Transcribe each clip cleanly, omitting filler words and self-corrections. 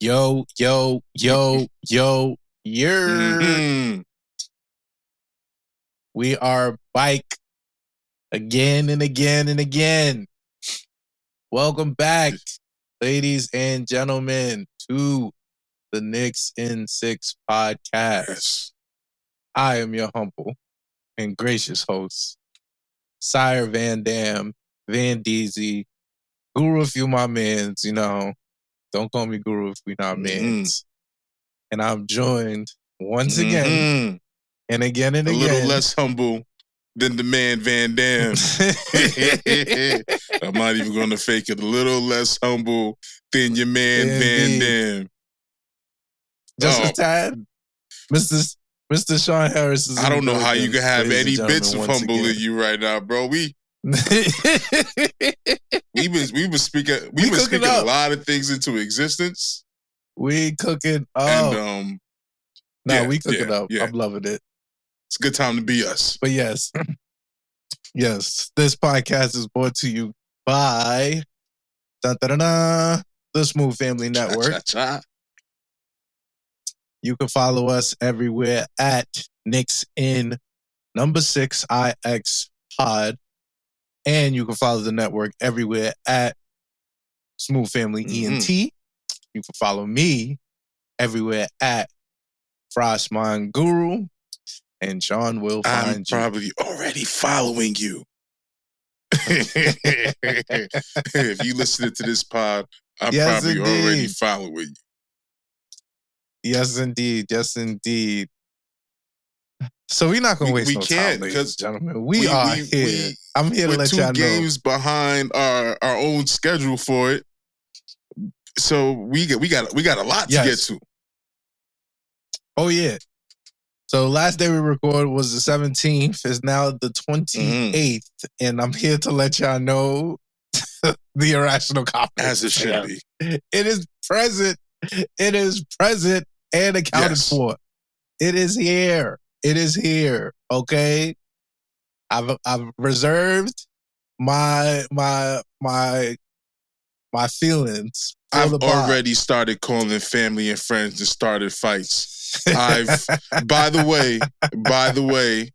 Yo. Mm-hmm. We are back again and again. Welcome back, ladies and gentlemen, to the Knicks in 6 podcast. Yes. I am your humble and gracious host, Sire Van Dam, Van Deezy, Guru if you my mans, don't call me Guru if we not mans. And I'm joined once again and again. A little less humble than the man Van Dam. I'm not even going to fake it. A little less humble than your man Van Dam. Just a tad. Mr. Sean Harris is I don't know how you can have any bits of humble in you right now, bro. We've been speaking a lot of things into existence. We cooking up. And we cooking up. Yeah. I'm loving it. It's a good time to be us. But yes, this podcast is brought to you by the Smooth Family Network. You can follow us everywhere at Knicks in #6 IX Pod. And you can follow the network everywhere at Smooth Family ENT. You can follow me everywhere at Frostmind Guru. And Sean will find you. I'm probably already following you. If you listen to this pod, I'm probably already following you. Yes, indeed. So we're not going to waste no time, ladies and gentlemen. We are here. I'm here to let y'all know. 2 games behind our own schedule for it. So we got a lot to get to. Oh, yeah. So last day we recorded was the 17th. It's now the 28th. And I'm here to let y'all know the Irrational Conference. As it should be. It is present. It is present and accounted for. It is here. It is here. Okay. I've reserved my feelings. I've already started calling family and friends and started fights. By the way,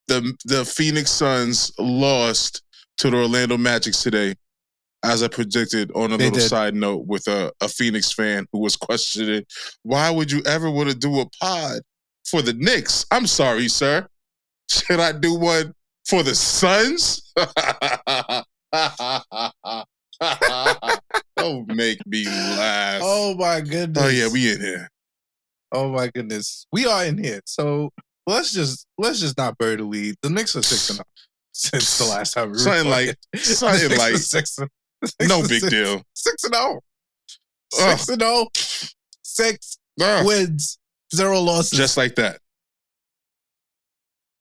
the Phoenix Suns lost to the Orlando Magic today, as I predicted on a little side note with a Phoenix fan who was questioning, why would you ever want to do a pod for the Knicks? I'm sorry, sir. Should I do one for the Suns? Don't make me laugh. Oh my goodness. Oh yeah, we in here. Oh my goodness. We are in here. So let's just not bury the lead. The Knicks are 6-0 since the last time we recorded. Something like 6. No big deal. 6-0. 6-0. 6 wins, 0 losses. Just like that.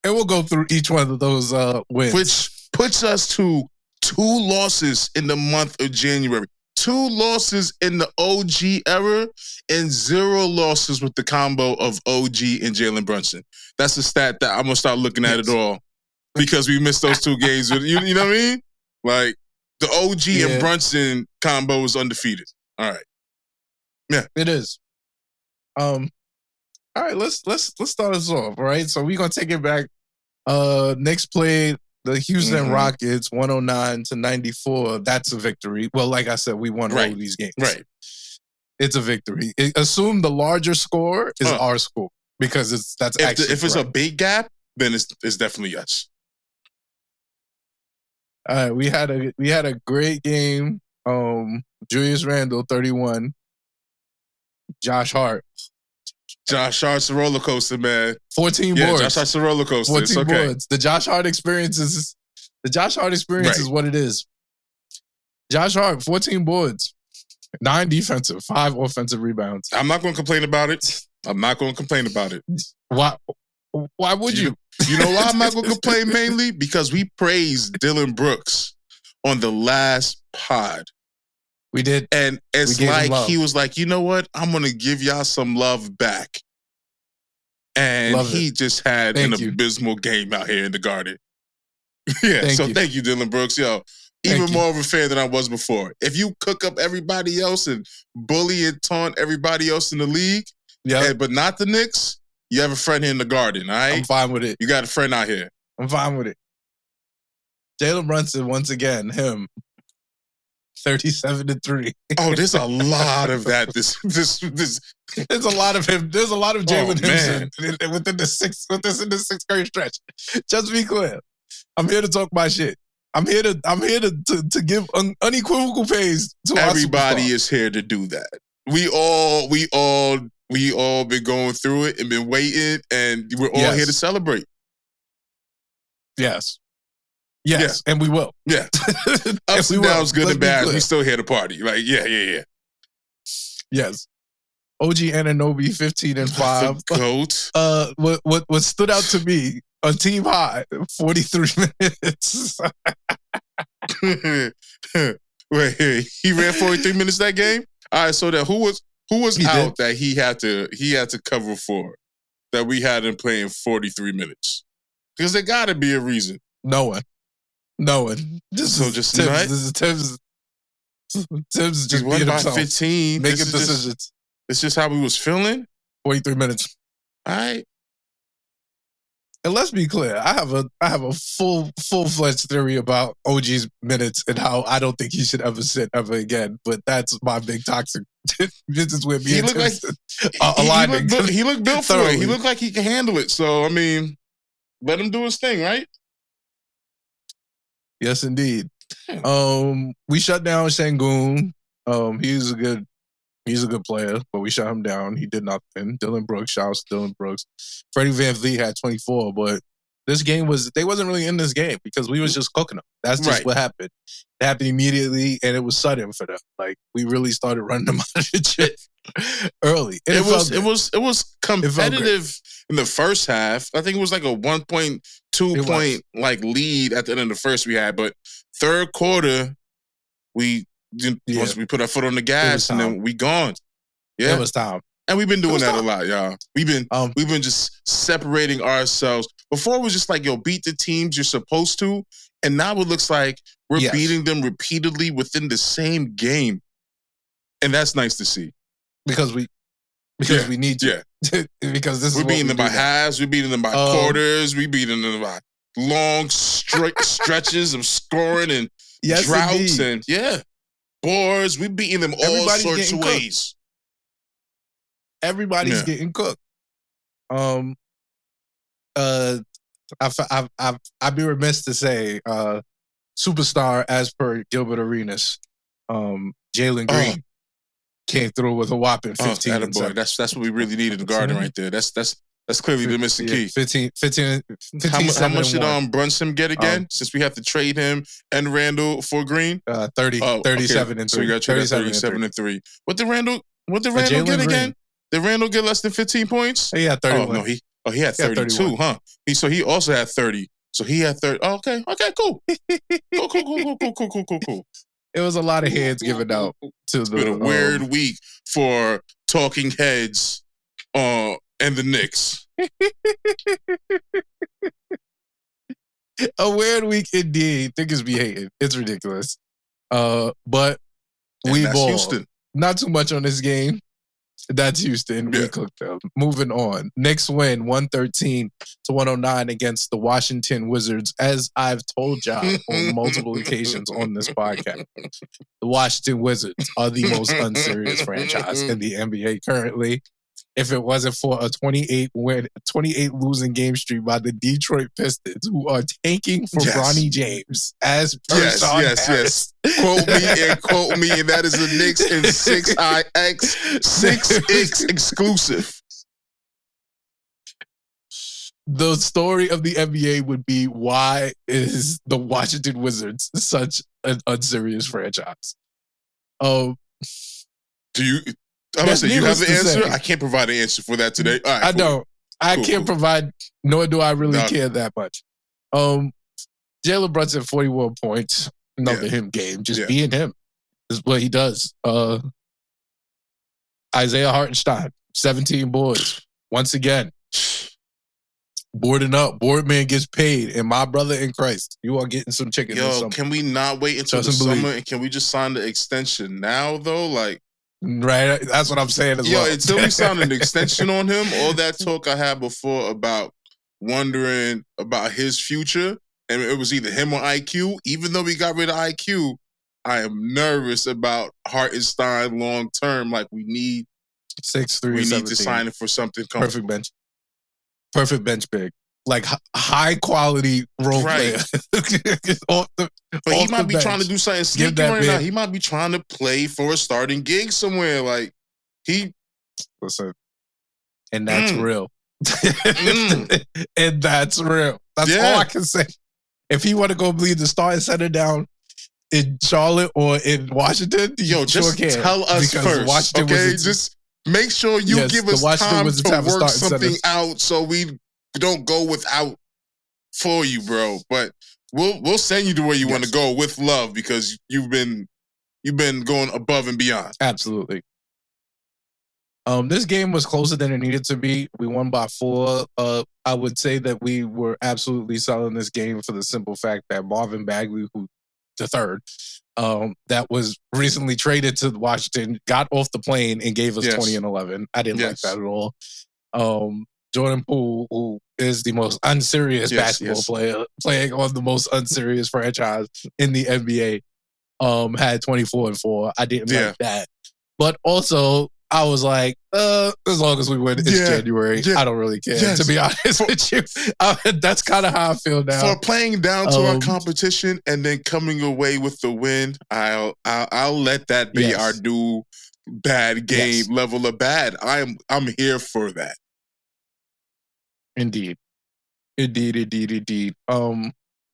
And we'll go through each one of those wins. Which puts us to 2 losses in the month of January. 2 losses in the OG era and 0 losses with the combo of OG and Jalen Brunson. That's a stat that I'm going to start looking at it all because we missed those 2 games. You know what I mean? Like, the OG and Brunson combo is undefeated. All right. Yeah. It is. All right, let's start us off, all right? So we're going to take it back. Knicks played the Houston Rockets 109-94. That's a victory. Well, like I said, we won all of these games. Right. It's a victory. Assume the larger score is our score because if it's a big gap, then it's definitely us. All right, we had a great game. Julius Randle 31. Josh Hart's a roller coaster, man. 14 boards. Josh Hart's a roller coaster. 14 boards. The Josh Hart experience is what it is. Josh Hart, 14 boards, 9 defensive, 5 offensive rebounds. I'm not going to complain about it. Why would you? You know why I'm not going to complain mainly? Because we praised Dylan Brooks on the last pod. We did. And it's like he was like, you know what? I'm going to give y'all some love back. And he just had an abysmal game out here in the Garden. Thank you, Dylan Brooks. Yo, even more of a fan than I was before. If you cook up everybody else and bully and taunt everybody else in the league, but not the Knicks, you have a friend here in the garden, all right? I'm fine with it. You got a friend out here. I'm fine with it. Jalen Brunson, once again, him, 37-3. Oh, there's a lot of that. This. There's a lot of him. There's a lot of Jalen Henson within the sixth grade stretch. Just to be clear, I'm here to talk my shit. I'm here to give unequivocal praise to everybody. Is here to do that. We all been going through it and been waiting, and we're all here to celebrate. Yes, and we will. Yeah, ups and downs, good and bad. We still here to party. Like, yeah. Yes. OG Anunoby, 15-5. Goat. What stood out to me, a team high, 43 minutes. Wait, he ran 43 minutes that game? All right, so that who was out that he had to cover for, that we had him playing 43 minutes? Because there got to be a reason. No one. This is Tibbs. Tibbs just being himself. 15. Making decisions. It's just how we was feeling. 43 minutes. All right. And let's be clear, I have a full-fledged theory about OG's minutes and how I don't think he should ever sit ever again. But that's my big toxic business with me. He looked he looked built for it. He looked like he can handle it. So I mean, let him do his thing, right? Yes, indeed. We shut down Şengün. He's a good player, but we shut him down. He did nothing. Dylan Brooks, shout out to Dylan Brooks. Freddie VanVleet had 24, but this game they wasn't really in this game because we was just cooking them. That's just what happened. It happened immediately, and it was sudden for them. Like, we really started running them out of the shit early. It was competitive in the first half. I think it was like a 1.2 point like lead at the end of the first we had, but third quarter once we put our foot on the gas and then we gone. Yeah, it was time. And we've been doing that a lot, y'all. We've been just separating ourselves. Before it was just like, beat the teams you're supposed to, and now it looks like we're beating them repeatedly within the same game, and that's nice to see. Because we need to. Yeah. Because this we're beating them by halves, we're beating them by quarters, we're beating them by long stretches of scoring and droughts indeed. And boards. We're beating them all sorts of ways. Everybody's getting cooked. I'd be remiss to say, superstar as per Gilbert Arenas, Jalen Green came through with a whopping 15. Boy. That's what we really need in the garden right there. That's clearly the missing key. 15 how much did Brunson get again? Since we have to trade him and Randle for Green? 37 and 3. So we got 37 and 3. What did Randle get again? Did Randle get less than 15 points? He had 31. Oh, no, he had 32, huh? So he also had 30. So he had 30. Oh, okay, cool. Cool. It was a lot of heads given out to it's been a weird week for talking heads and the Knicks. A weird week indeed. Niggas be hating. It's ridiculous. But we balled. Houston. Not too much on this game. That's Houston. We cooked them. Moving on. Knicks win 113-109 against the Washington Wizards. As I've told y'all on multiple occasions on this podcast, the Washington Wizards are the most unserious franchise in the NBA currently. If it wasn't for a 28 losing game streak by the Detroit Pistons, who are tanking for Bronny James, as per Sean Harris. Quote me, and that is the Knicks in 6X exclusive. The story of the NBA would be, why is the Washington Wizards such an unserious franchise? Do you? I'm gonna say, you have the answer? I can't provide an answer for that today. All right, I don't. I can't provide, nor do I really care that much. Jalen Brunson, 41 points. Another him game. Just being him is what he does. Isaiah Hartenstein, 17 boards. Once again. Boarding up. Boardman gets paid. And my brother in Christ, you are getting some chicken this Yo, summer. can we not wait until the summer? And can we just sign the extension now, though? Like, right? That's what I'm saying as well. Yo, until we sign an extension on him, all that talk I had before about wondering about his future, and it was either him or IQ. Even though we got rid of IQ, I am nervous about Hartenstein long term. Like, we need 6'3", we need to sign him for something comfortable. Perfect bench pick. Like high quality role player. But he might be trying to do something sneaky right now. He might be trying to play for a starting gig somewhere. Like, listen, and that's real. And that's real. That's all I can say. If he want to go bleed the starting center down in Charlotte or in Washington, just tell us first, okay? Just make sure you give us time to work something out so we don't go without for you, bro. But we'll send you to where you want to go with love, because you've been going above and beyond. Absolutely. This game was closer than it needed to be. We won by 4. I would say that we were absolutely selling this game for the simple fact that Marvin Bagley, who the third, that was recently traded to Washington, got off the plane and gave us 20 and 11. I didn't like that at all. Jordan Poole, who is the most unserious basketball player, playing on the most unserious franchise in the NBA, had 24 and 4. I didn't like that. But also, I was like, as long as we win, it's January. I don't really care, to be honest with you. That's kind of how I feel now. For playing down to our competition and then coming away with the win, I'll let that be our new bad game level of bad. I'm here for that. Indeed.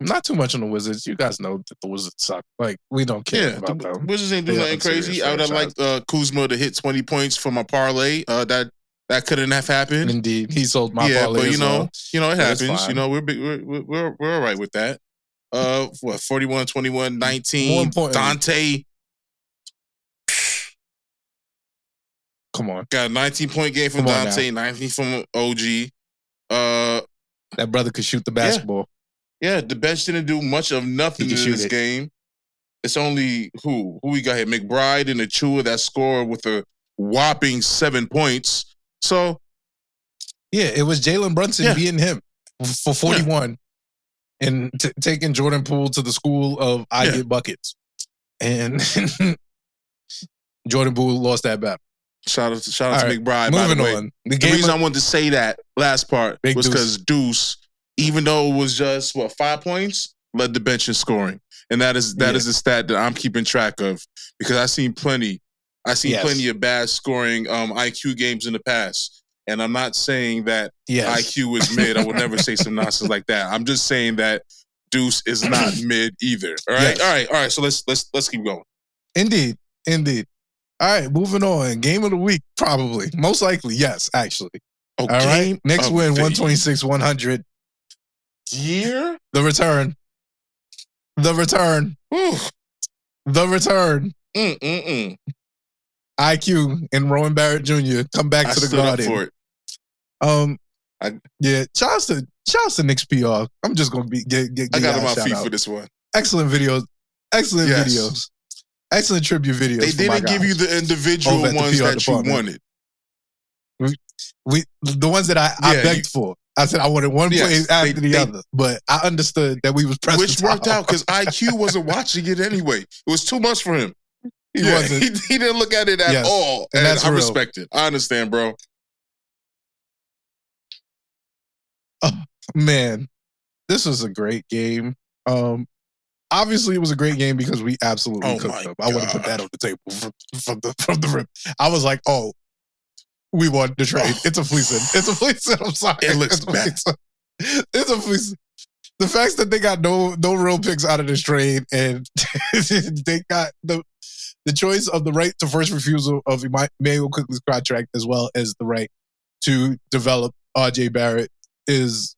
Not too much on the Wizards. You guys know that the Wizards suck. Like, we don't care about them. Wizards ain't doing nothing crazy. I would have liked Kuzma to hit 20 points for my parlay. That couldn't have happened. Indeed, he sold my parlay. But you know, it happens. You know, we're all right with that. 41, 21, 19. Dante. Come on. Got a 19-point game from Dante, 19 from OG. That brother could shoot the basketball. Yeah, the bench didn't do much of nothing in this game. It's only who we got here? McBride and Achua that scored with a whopping 7 points. So, yeah, it was Jalen Brunson beating him for 41 and taking Jordan Poole to the school of I get buckets. And Jordan Poole lost that battle. Shout out to McBride. Moving by the way. on. The reason I wanted to say that last part was because Deuce, even though it was just 5 points, led the bench in scoring, and that is a stat that I'm keeping track of, because I've seen plenty of bad scoring IQ games in the past, and I'm not saying that IQ is mid. I would never say some nonsense like that. I'm just saying that Deuce is not mid either. All right, all right. So let's keep going. Indeed. All right, moving on. Game of the week, probably. Most likely, yes, actually. All right, Knicks win 126-100. Year? The return. Ooh. The return. IQ and Rowan Barrett Jr. come back to the Garden. Shout out to Knicks PR. I'm just gonna I got on my feet for this one. Excellent videos. Excellent tribute videos. They didn't give you the individual ones that you wanted. The ones that I begged for. I said I wanted one play after the other, but I understood that we was pressed. Which worked out because IQ wasn't watching it anyway. It was too much for him. He wasn't. He didn't look at it at all, and I respect it. I understand, bro. Oh, man, this was a great game. Obviously, it was a great game because we absolutely cooked them. I want to put that on the table from the rip. I was like, oh, we won the trade. It's a fleecing. It's a fleecing. I'm sorry. It looks bad. It's a fleecing. The fact that they got no real picks out of this trade, and they got the choice of the right to first refusal of Emmanuel Quickley's contract, as well as the right to develop RJ Barrett, is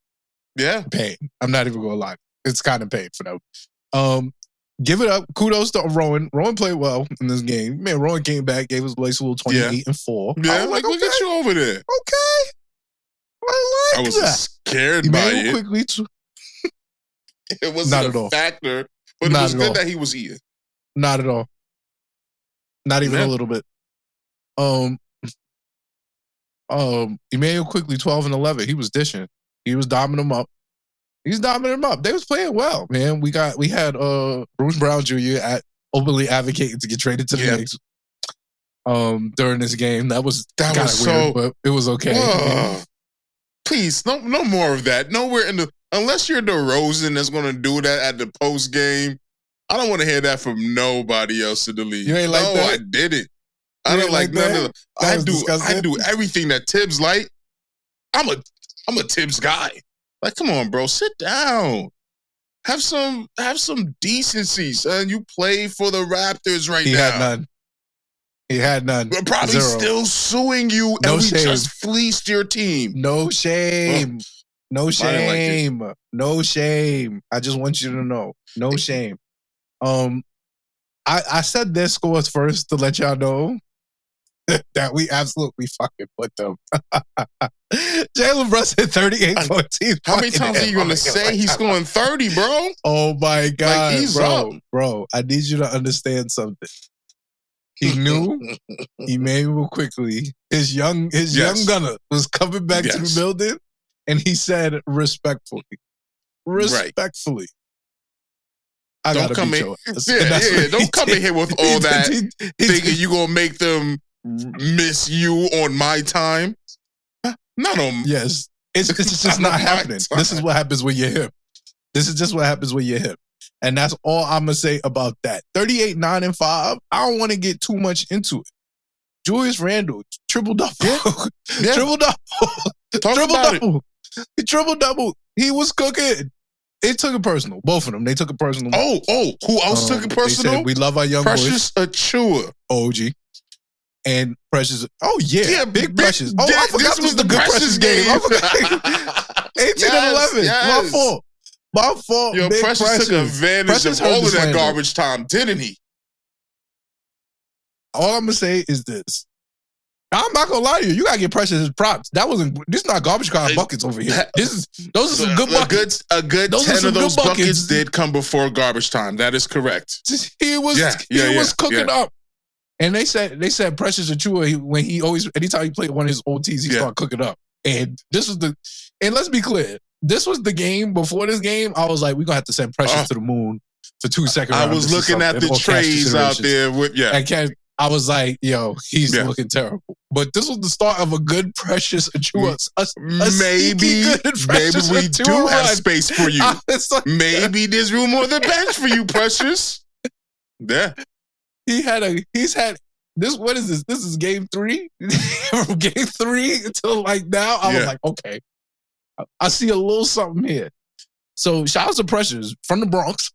pain. I'm not even going to lie. It's kind of pain for them. Give it up. Kudos to Rowan. Rowan played well in this game. Man, Rowan came back, gave us a nice little 28 and 4. Yeah, like, look at you over there. I like wasn't that. scared by it. Quickly It wasn't a factor, but it was good that he was eating. Not at all. Not even a little bit. Emmanuel quickly 12 and 11. He was dishing. He was doming them up. He's doming them up. They was playing well, man. We had Bruce Brown Jr. openly advocating to get traded to the Knicks during this game. That was weird, but it was okay. Please, no more of that. Nowhere unless you're DeRozan that's going to do that at the post game. I don't want to hear that from nobody else in the league. You ain't like that? I didn't. I don't like none of that. I do everything that Tibbs like. I'm a Tibbs guy. Like, come on, bro, sit down. Have some decency, son. You play for the Raptors right now. He had none. We're probably still suing you, and we just fleeced your team. No shame. No shame. No shame. I just want you to know. No shame. I said their scores first to let y'all know that we absolutely fucking put them. Jalen Brunson 38-14. How many times are you going to say he's scoring 30, bro? Oh my God, like, he's up. Up. Bro, I need you to understand something. He knew Emmanuel quickly. His young gunner was coming back to the building, and he said respectfully. Respectfully. I don't come in. Don't come in here with all that thinking you gonna make them miss you on my time. Not on. Yes, it's just not happening. This is what happens when you're hip. This is just what happens when you're hip, and that's all I'm gonna say about that. 38, 9, and 5. I don't want to get too much into it. Julius Randle triple double, triple double, triple double. He was cooking. It took it personal. Both of them. They took it personal. Oh, who else took it personal? They said, we love our young Precious boys. Achua. OG. And Precious. Oh, yeah. Big Precious. Oh, I forgot this was the good Precious game. 18 and 11. Yes. My fault. My fault. Yo, Precious took advantage of all of that garbage time, didn't he? All I'm going to say is this. I'm not gonna lie to you. You gotta get Precious his props. This is not garbage can buckets over here. Those are some good buckets. A good 10 of those buckets did come before garbage time. That is correct. He was cooking up. And they said Precious Achua, anytime he played one of his old teams, he started cooking up. And and let's be clear, this was the game. Before this game, I was like, we're gonna have to send Precious to the moon for 2 seconds. I was looking at the trades out there with I was like, yo, he's looking terrible. But this was the start of a good Precious Achua. Maybe we do have space for you. Maybe there's room on the bench for you, Precious. Yeah. He's had this. What is this? This is game 3. From game 3 until like now, I was like, okay, I see a little something here. So shout out to Precious from the Bronx.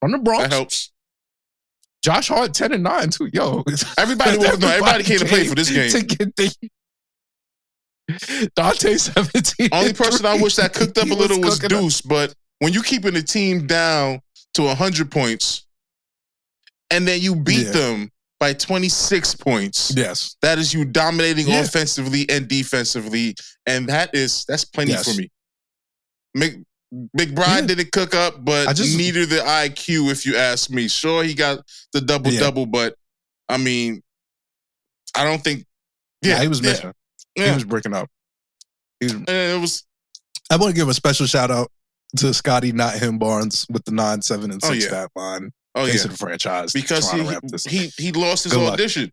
That helps. Josh Hart 10 and 9 too. Yo, everybody came to play for this game. Dante 17. Only person I wish that cooked up a little was Deuce. But when you keeping the team down to 100 points, and then you beat them by 26 points. Yes, that is you dominating offensively and defensively, and that's plenty for me. McBride didn't cook up, but neither the IQ, if you ask me. Sure, he got the double-double, but, I mean, I don't think... he was missing. He was breaking up. I want to give a special shout-out to Scotty Not Him Barnes with the 9, 7, and 6 stat line. Face of the franchise. Because he lost his audition.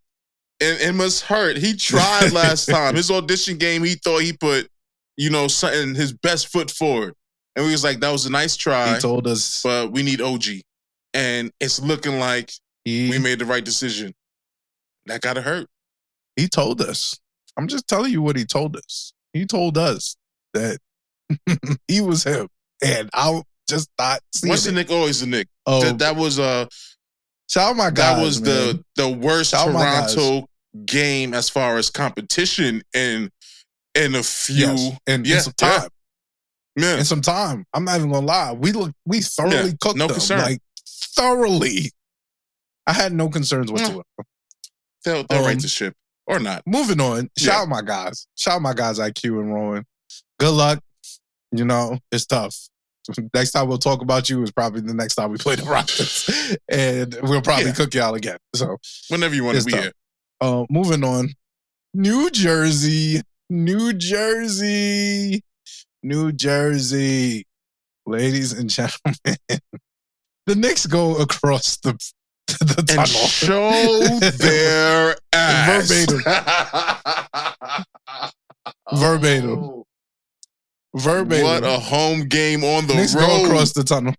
And it must hurt. He tried last time. His audition game, he thought he put, something, his best foot forward. And we was like, that was a nice try. He told us. But we need OG. And it's looking like we made the right decision. That gotta hurt. He told us. I'm just telling you what he told us. He told us that he was him. And I just not seeing Once the Knick, always the Knick. That was shout out my guys. That was the worst Toronto game as far as competition in a few in some time. Yeah. In some time. I'm not even gonna lie. We thoroughly cooked them. Concern. Like thoroughly. I had no concerns whatsoever. They'll right to ship. Or not. Moving on. Shout out my guys. Shout out my guys, IQ and Rowan. Good luck. You know, it's tough. Next time we'll talk about you is probably the next time we play the Raptors. And we'll probably cook y'all again. So whenever you want to be tough. here. Moving on. New Jersey. Ladies and gentlemen. The Knicks go across the tunnel. And show their ass. Verbatim. What a home game on the Knicks road. Go across the tunnel.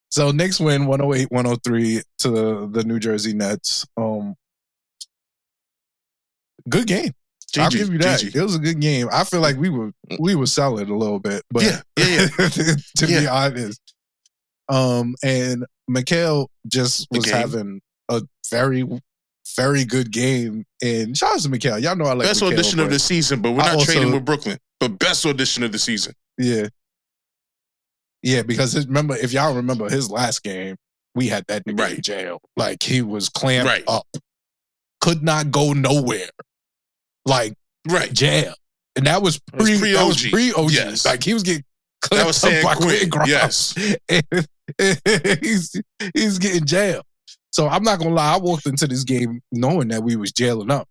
So Knicks win 108-103 to the New Jersey Nets. Good game. I'll give you that. It was a good game. I feel like we were selling a little bit, but to be honest. And Mikal just was having a very, very good game. And shout out to Mikal. Y'all know I like best Mikal, audition of the season, but we're not trading with Brooklyn. But best audition of the season. Yeah. Yeah, because remember, if y'all remember his last game, we had that nigga in jail. Like, he was clamped up. Could not go nowhere. Like, jail. And that was pre-OG. Yes. Like, he was getting that was San Quentin. Yes. he's getting jailed. So I'm not gonna lie, I walked into this game knowing that we was jailing up.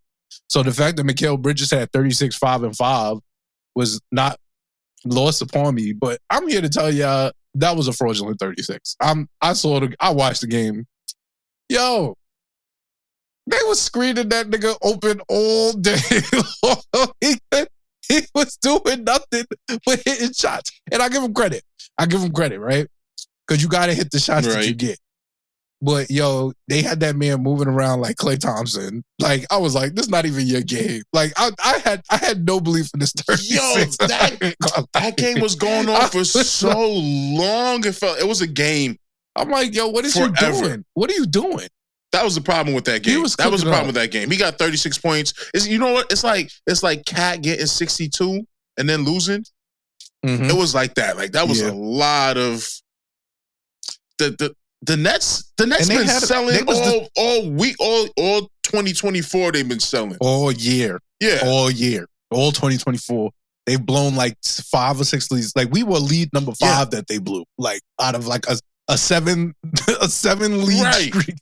So the fact that Mikal Bridges had 36, 5, and 5 was not lost upon me. But I'm here to tell y'all that was a fraudulent 36. I watched the game. Yo, they was screening that nigga open all day long. He was doing nothing but hitting shots. And I give him credit. Right? Because you got to hit the shots that you get. But, yo, they had that man moving around like Klay Thompson. Like, I was like, this is not even your game. Like, I had no belief in this 36. Yo, that game was going on for so long. It was a game. I'm like, yo, what is you doing? What are you doing? That was the problem with that game. That was the problem with that game. He got 36 points. You know what? It's like Cat getting 62 and then losing. Mm-hmm. It was like that. Like, that was a lot of the Nets. The Nets been selling all week, all 2024. They've been selling all year. Yeah, all year, all 2024. They've blown like 5 or 6 leads. Like, we were lead number 5 that they blew. Like, out of like a 7 lead streak.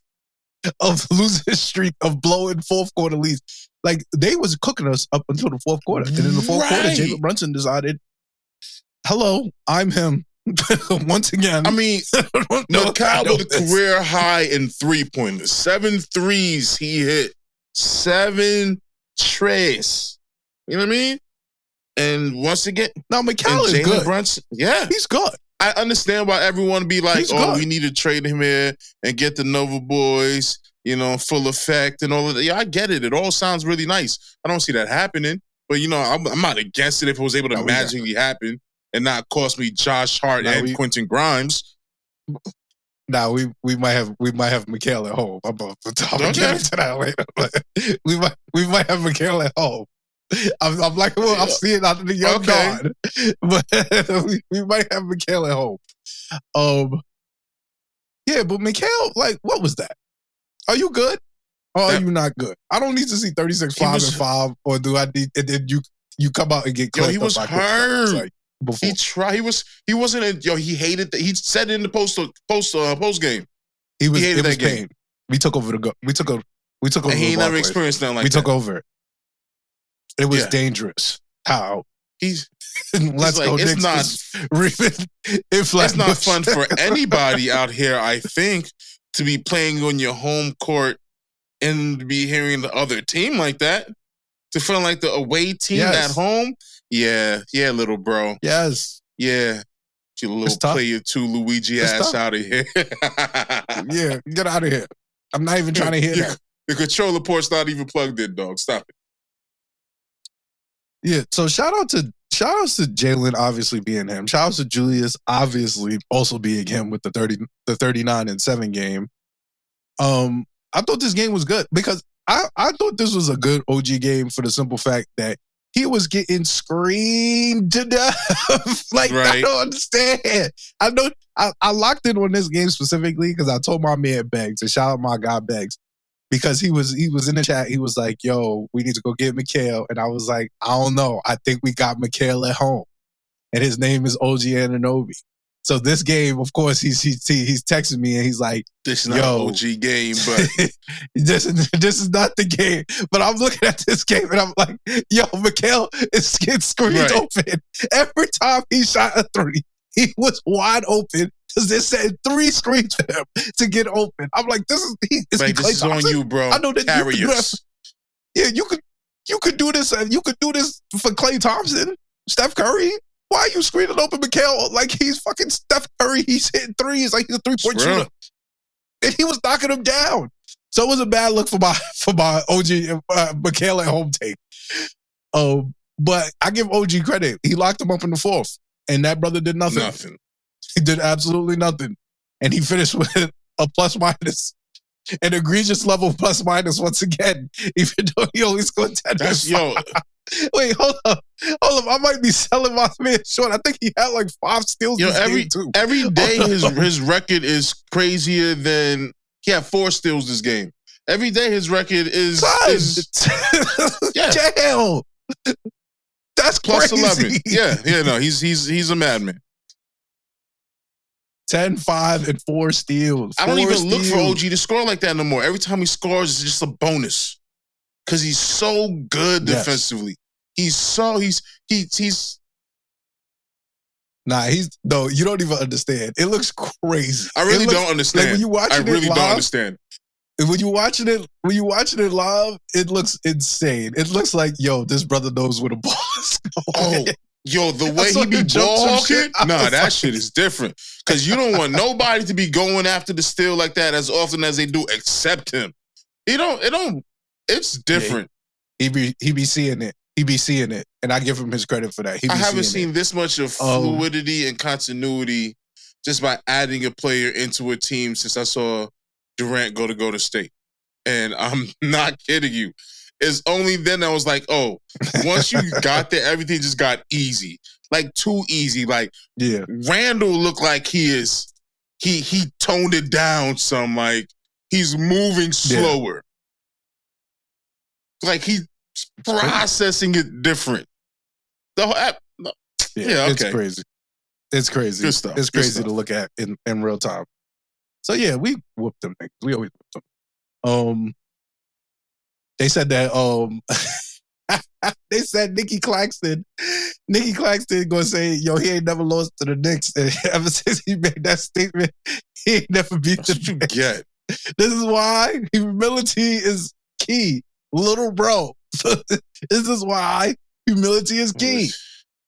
Of losing streak of blowing fourth quarter leads. Like, they was cooking us up until the fourth quarter. And in the fourth quarter, Jalen Brunson decided, hello, I'm him. Once again. I mean, Mikal with a career high in 3-pointers. 7 threes he hit. 7 trays. You know what I mean? And once again, now Mikal is good. Brunson, he's good. I understand why everyone be like, we need to trade him here and get the Nova boys, you know, full effect and all of that. Yeah, I get it. It all sounds really nice. I don't see that happening. But, you know, I'm not against it if it was able to magically happen and not cost me Josh Hart and Quentin Grimes. Now we might have Mikal at home. I'm going to get into that later. But we might have Mikal at home. I'm like, well, I'm seeing out of the young guard, but we might have Mikal at home. Yeah, but Mikal, like, what was that? Are you good or are you not good? I don't need to see 36, 5, and 5, or do I need? And then you come out and get. Yo, he was hurt. Like, before. He tried. He wasn't. He hated that. He said it in the post game. He hated that game. We took over the go. We took over. And he never experienced nothing like that. We took over it. It was dangerous. How? Let's go. It's not fun for anybody out here, I think, to be playing on your home court and be hearing the other team like that. To feel like the away team at home. Yeah, little bro. Yes. Yeah. You little player 2 Luigi ass out of here. Yeah, get out of here. I'm not even trying to hear that. The controller port's not even plugged in, dog. Stop it. Yeah, so shout outs to Jalen obviously being him. Shout outs to Julius obviously also being him with the 39-7 game. I thought this game was good because I thought this was a good OG game for the simple fact that he was getting screened to death. Like, I don't understand. I know I locked in on this game specifically because I told my man Beggs, and shout out my guy Beggs. because he was in the chat. He was like, "Yo, we need to go get Mikhail," and I was like, "I don't know. I think we got Mikhail at home, and his name is OG Anunoby." So this game, of course, he's texting me and he's like, "This is not an OG game, but this is not the game." But I'm looking at this game and I'm like, "Yo, Mikhail is getting screened open every time he shot a three. He was wide open because they said 3 screens for him to get open." I'm like, "This is on you, bro. I know that Carry you could you could do this. You could do this for Klay Thompson, Steph Curry. Why are you screening open Mikhail like he's fucking Steph Curry? He's hitting threes like he's a 3-point shooter, and he was knocking him down." So it was a bad look for my OG Mikhail at home take. But I give OG credit. He locked him up in the 4th, and that brother did nothing. He did absolutely nothing, and he finished with a plus minus, an egregious level plus minus once again, even though he only scored 10. Wait, hold up. I might be selling my man short. I think he had like 5 steals. Every day his record is crazier than he had 4 steals this game. Every day his record is jail. That's plus crazy. 11. No, he's a madman. 10, 5, and 4 steals. I don't even look for OG to score like that no more. Every time he scores, it's just a bonus. Because he's so good defensively. He's no, you don't even understand. It looks crazy. I really don't understand. Like when you watching I really don't understand. When you watching it live, it looks insane. It looks like, yo, this brother knows where the ball is going. The way he be ball hawking, that shit is different. Because you don't want nobody to be going after the steal like that as often as they do, except him. It's different. Yeah, he be seeing it. He be seeing it. And I give him his credit for that. I haven't seen this much of fluidity and continuity just by adding a player into a team since I saw Durant go to Golden State. And I'm not kidding you. It's only then I was like, oh, once you got there, everything just got easy. Like, too easy. Like, Randle looked like he toned it down some. Like, he's moving slower. Like, he's processing it different. The whole app, it's crazy. It's crazy. Good stuff. It's crazy to look at in real time. So yeah, we whooped them. We always whooped them. They said that they said Nicky Claxton gonna say, yo, he ain't never lost to the Knicks. And ever since he made that statement, he ain't never beat the Knicks. Get. This is why humility is key. Little bro. This is why humility is key.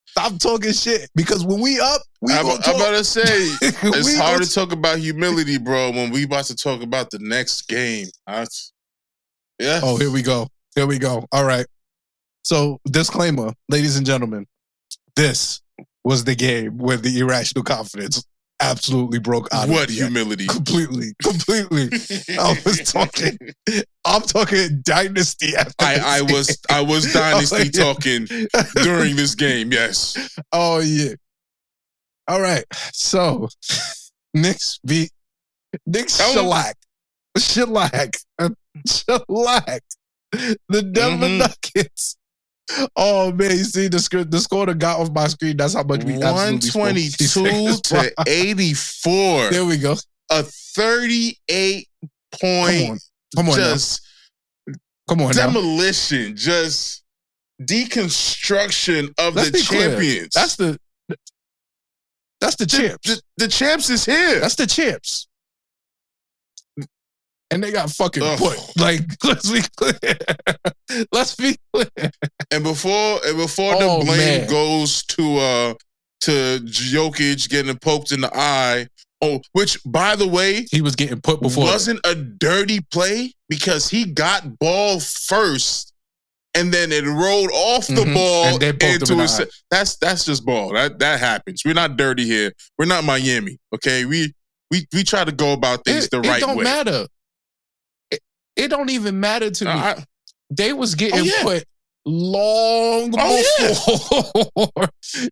Stop talking shit. Because when we up, I'm about to say, it's hard to talk about humility, bro, when we about to talk about the next game. Yeah. Oh, here we go. All right. So, disclaimer, ladies and gentlemen, this was the game where the irrational confidence absolutely broke out. What humility? Completely. I'm talking dynasty. I was dynasty talking during this game. Yes. Oh yeah. All right. So Knicks shellac. The Denver Nuggets. Oh man, you see the score that got off my screen. That's how much we 122 to 84. There we go. A 38-point Come on demolition, now. Just deconstruction of the champions. Clear. That's the champs. The champs is here. That's the champs. And they got fucking put. Like, let's be clear. And before the blame goes to Jokic getting poked in the eye, which, by the way, he was getting put before. Wasn't a dirty play because he got ball first and then it rolled off the ball into his. That's just ball. That happens. We're not dirty here. We're not Miami. Okay, we try to go about things the right way. It don't matter. It don't even matter to me. They was getting put long before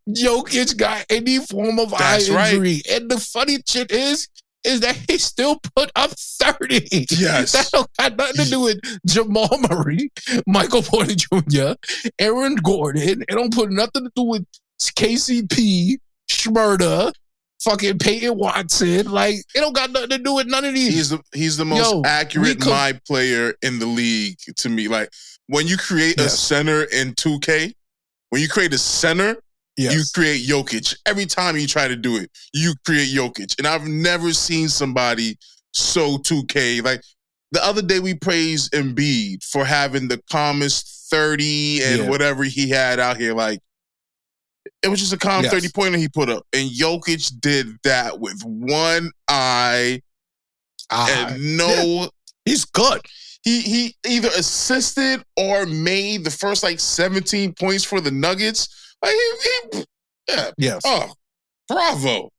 Jokic got any form of eye injury. And the funny shit is, is that he still put up 30. Yes. That don't got nothing to do with Jamal Murray, Michael Porter Jr., Aaron Gordon. It don't put nothing to do with KCP, Schmurda, fucking Peyton Watson. Like, it don't got nothing to do with none of these. He's the most accurate my player in the league to me. Like, when you create a center in 2K, when you create a center, you create Jokic. Every time you try to do it, you create Jokic. And I've never seen somebody so 2K. Like, the other day we praised Embiid for having the calmest 30 and whatever he had out here. Like, it was just a calm 30-pointer he put up. And Jokic did that with one eye and no... He's good. He either assisted or made the first, 17 points for the Nuggets. Like, Yes. Oh, bravo.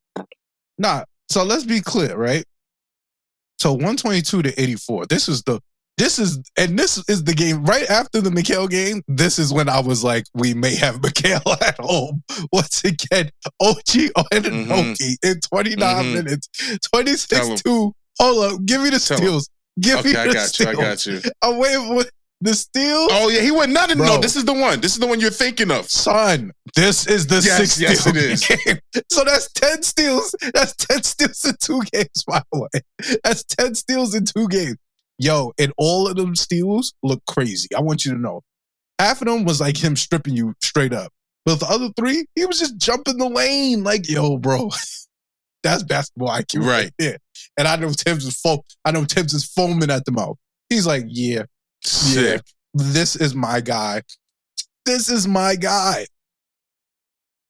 Nah, so let's be clear, right? So 122 to 84. This is the game right after the Mikal game. This is when I was like, we may have Mikal at home. Once again, OG Anunoby in 29 minutes. 26-2. Hold up. Give me the steals. Give me the steals. I got you. I'm waiting for the steals. Oh, yeah, he went nothing. No, this is the one. This is the one you're thinking of. Son, this is the 6 Yes, steal it is. game. So that's 10 steals. That's 10 steals in 2 games, by the way. That's 10 steals in 2 games. Yo, and all of them steals look crazy. I want you to know. Half of them was like him stripping you straight up. But the other 3, he was just jumping the lane. Like, yo, bro, that's basketball IQ right there. And I know Tibbs is foaming at the mouth. He's like, sick. This is my guy. This is my guy.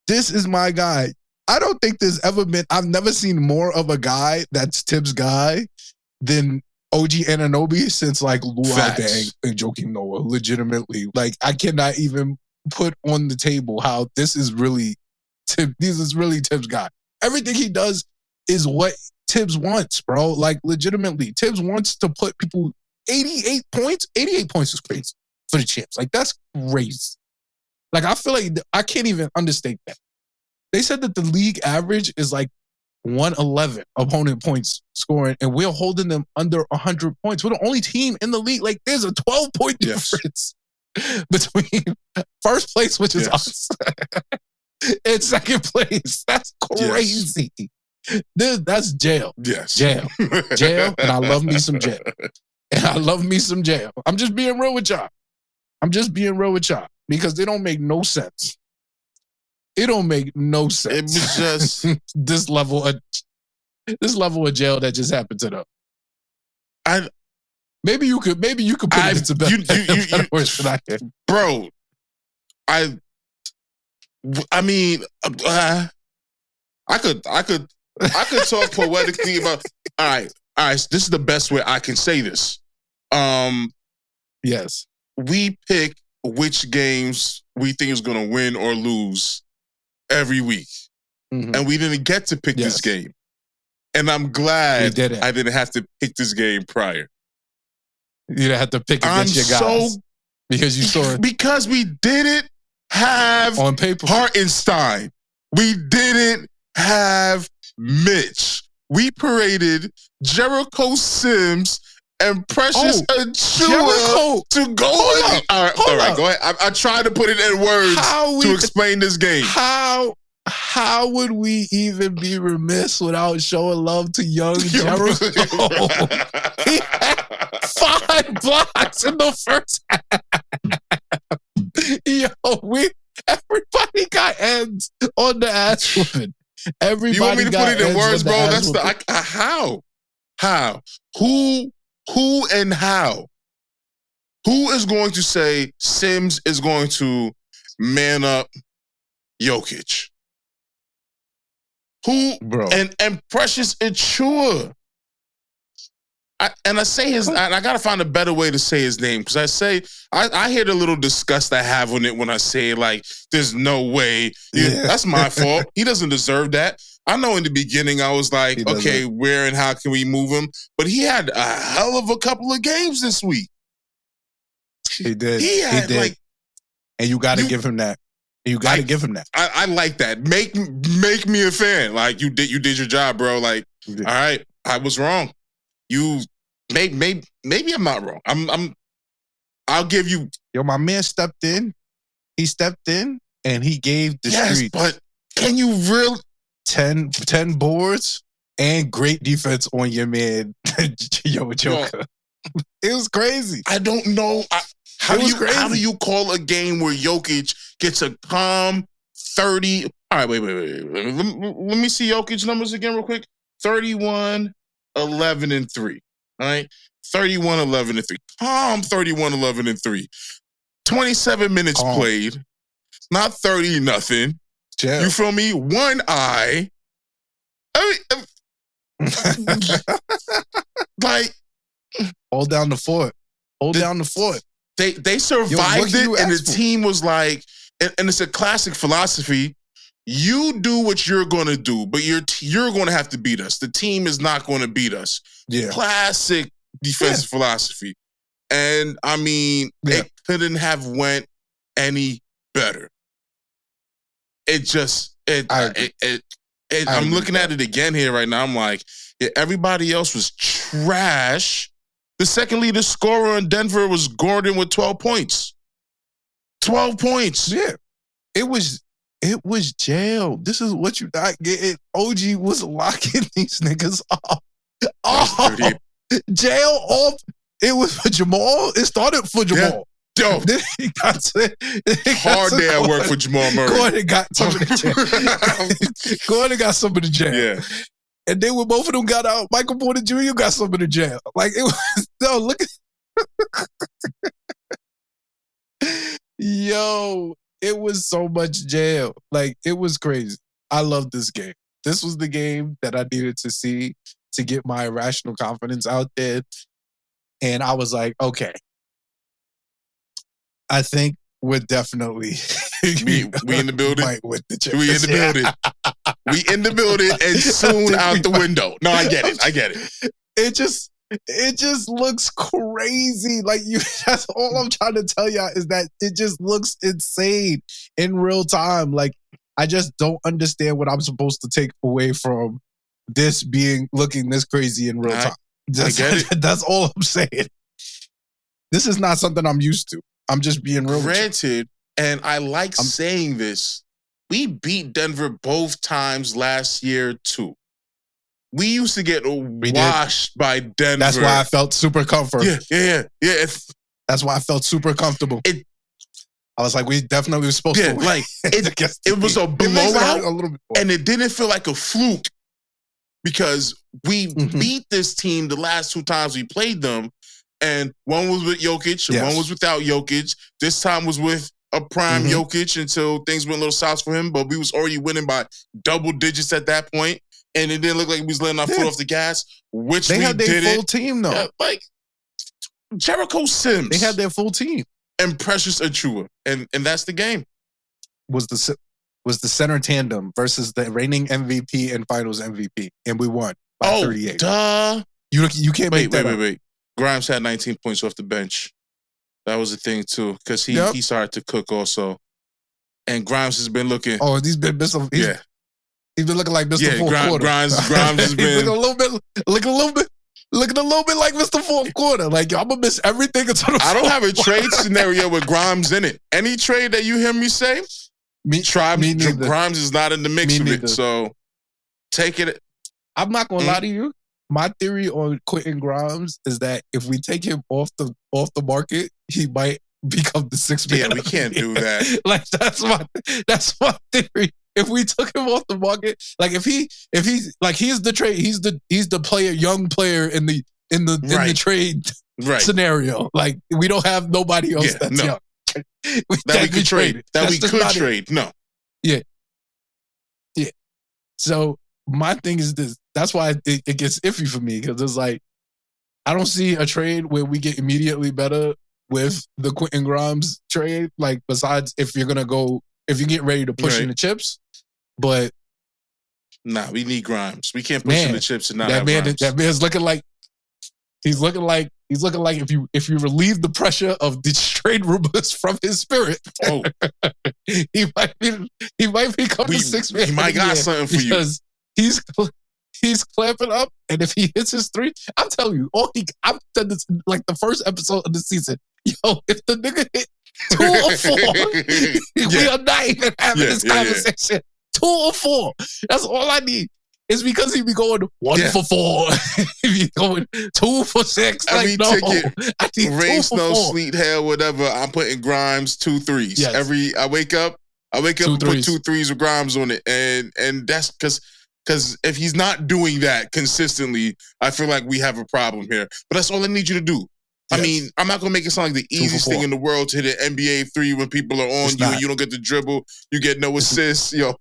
This is my guy. I don't think there's ever been, I've never seen more of a guy that's Tibbs' guy than OG Anunoby since like Luau Dang and Joakim Noah. Legitimately. Like, I cannot even put on the table how this is really Tibbs' guy. Everything he does is what Tibbs wants, bro. Like, legitimately. Tibbs wants to put people 88 points. 88 points is crazy for the champs. Like, that's crazy. Like, I feel like I can't even understate that. They said that the league average is like 111 opponent points scoring, and we're holding them under 100 points. We're the only team in the league. Like, there's a 12-point difference between first place, which is us, and second place. That's crazy. That's jail. Yes. Jail. Jail, and I love me some jail. And I love me some jail. I'm just being real with y'all. Because they don't make no sense. It don't make no sense. It was just this level of jail that just happened to them. Maybe you could put it into better words than I can. Bro, I mean, I could talk poetically about. All right. This is the best way I can say this. Yes, we pick which games we think is going to win or lose every week, and we didn't get to pick this game. And I'm glad I didn't have to pick this game prior. You didn't have to pick against your guys because you saw it. Because we didn't have on paper Hartenstein. We didn't have Mitch. We paraded Jericho Sims and Precious Achua to go. All right, go ahead. I tried to put it in words to explain this game. How would we even be remiss without showing love to young Jericho? He had 5 blocks in the first half. Yo, everybody got ends on the ass woman. Everybody. You want me to put it in words, bro? That's the how? Who and how? Who is going to say Sims is going to man up Jokic? Who, bro? And Precious Achua. I say his, and I gotta find a better way to say his name because I hear the little disgust I have on it when I say like, there's no way. That's my fault. He doesn't deserve that. I know in the beginning I was like, okay, where and how can we move him? But he had a hell of a couple of games this week. He did. He did. Like, and you got to give him that. You got to give him that. I like that. Make me a fan. Like you did your job, bro. Like, all right. I was wrong. You maybe I'm not wrong. I'll give you. Yo, my man stepped in. He stepped in and he gave the streets. But can you really 10 boards and great defense on Joker? It was crazy. I don't know. How do you call a game where Jokic gets a calm 30? All right, wait. Let me see Jokic's numbers again real quick. 31, 11, and 3. All right? 31, 11, and 3. Calm 31, 11, and 3. 27 minutes played. Not 30 nothing. You feel me? One eye. Like, hold down the fort. Down the fort. They survived it, and the team was like, and it's a classic philosophy. You do what you're going to do, but you're going to have to beat us. The team is not going to beat us. Yeah. Classic defensive philosophy. And I mean, it couldn't have went any better. I'm looking at it again here right now. I'm like, everybody else was trash. The second leading scorer in Denver was Gordon with 12 points. 12 points. Yeah. It was jail. This is what you not getting. OG was locking these niggas up. Jail off. It was for Jamal. It started for Jamal. Yo, then he got hard day at work for Jamal Murray. Gordon got some of the jail. Gordon got some of the jail. Yeah. And then when both of them got out, Michael Porter Jr. got some of the jail. Like, it was, no, look at, yo, it was so much jail. Like, it was crazy. I love this game. This was the game that I needed to see to get my irrational confidence out there. And I was like, okay, I think we're definitely we in the building. With the we in the building. We in the building and soon out the window. No, I get it. It just looks crazy. Like, that's all I'm trying to tell y'all is that it just looks insane in real time. Like, I just don't understand what I'm supposed to take away from this looking this crazy in real time. I get it. That's all I'm saying. This is not something I'm used to. I'm just being real. Granted, and I like saying this, we beat Denver both times last year too. We used to get washed by Denver. That's why I felt super comfortable. Yeah. That's why I felt super comfortable. I was like, we definitely were supposed to win. Like, it was a blowout, and it didn't feel like a fluke because we beat this team the last two times we played them, and one was with Jokic, and one was without Jokic. This time was with a prime Jokic until things went a little south for him, but we was already winning by double digits at that point, and it didn't look like we was letting our foot off the gas, which they we had their full team, though. Yeah, like, Jericho Sims. They had their full team. And Precious Achiuwa. And that's the game. Was the center tandem versus the reigning MVP and finals MVP. And we won by 38. Duh. You can't make that Wait. Grimes had 19 points off the bench. That was the thing, too. Because he started to cook also. And Grimes has been looking... Oh, he's been Mr. He's been looking like Mr. Fourth Quarter. Grimes has been... looking a little bit like Mr. Fourth Quarter. Like, I'm going to miss everything until the I don't have a trade scenario with Grimes in it. Any trade that you hear me say, Grimes is not in the mix of it. So, take it. I'm not going to lie to you. My theory on Quentin Grimes is that if we take him off the market, he might become the sixth man. Yeah, we can't do that. Like, that's my theory. If we took him off the market, like if he's like he's the trade, he's the player, young player in the trade scenario. Like, we don't have nobody else that's young that we could trade. That we could trade. No. Yeah. So my thing is this. That's why it gets iffy for me, because it's like I don't see a trade where we get immediately better with the Quentin Grimes trade. Like, besides if you're getting ready to push in the chips. But we need Grimes. We can't push in the chips and not have Grimes. That man's looking like he's looking like if you relieve the pressure of the trade rumors from his spirit, he might become the sixth man. He might got something for you. Because he's clamping up, and if he hits his three, I'm telling you, I've done this like the first episode of the season. Yo, if the nigga hit 2 or 4, we are not even having this conversation. 2 or 4. That's all I need. It's because he be going 1 for 4. He be going 2 for 6. Every ticket, I need rain, 2 for snow, 4. sleet, hail, whatever. I'm putting Grimes 2 threes. Yes. I wake up and put 2 threes with Grimes on it, and that's because if he's not doing that consistently, I feel like we have a problem here. But that's all I need you to do. Yes. I mean, I'm not gonna make it sound like the easiest thing in the world to hit an NBA 3 when people are on you and you don't get the dribble, you get no assists. Yo,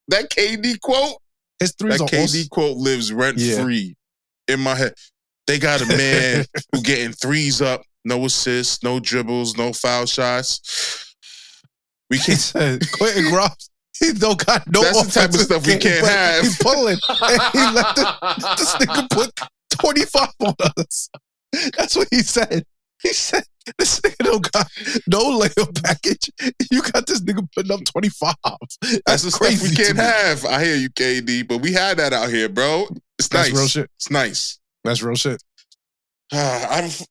that KD quote. His threes that KD quote lives rent free in my head. They got a man who getting threes up, no assists, no dribbles, no foul shots. We can't. Quentin Grimes, he don't got no. That's the type of stuff we can't have. He's pulling, and he let this nigga put 25 on us. That's what he said. He said, this nigga don't got no layup package. You got this nigga putting up 25. That's the stuff we can't have. I hear you, KD, but we had that out here, bro. It's nice. That's real shit. It's nice. That's real shit. I feel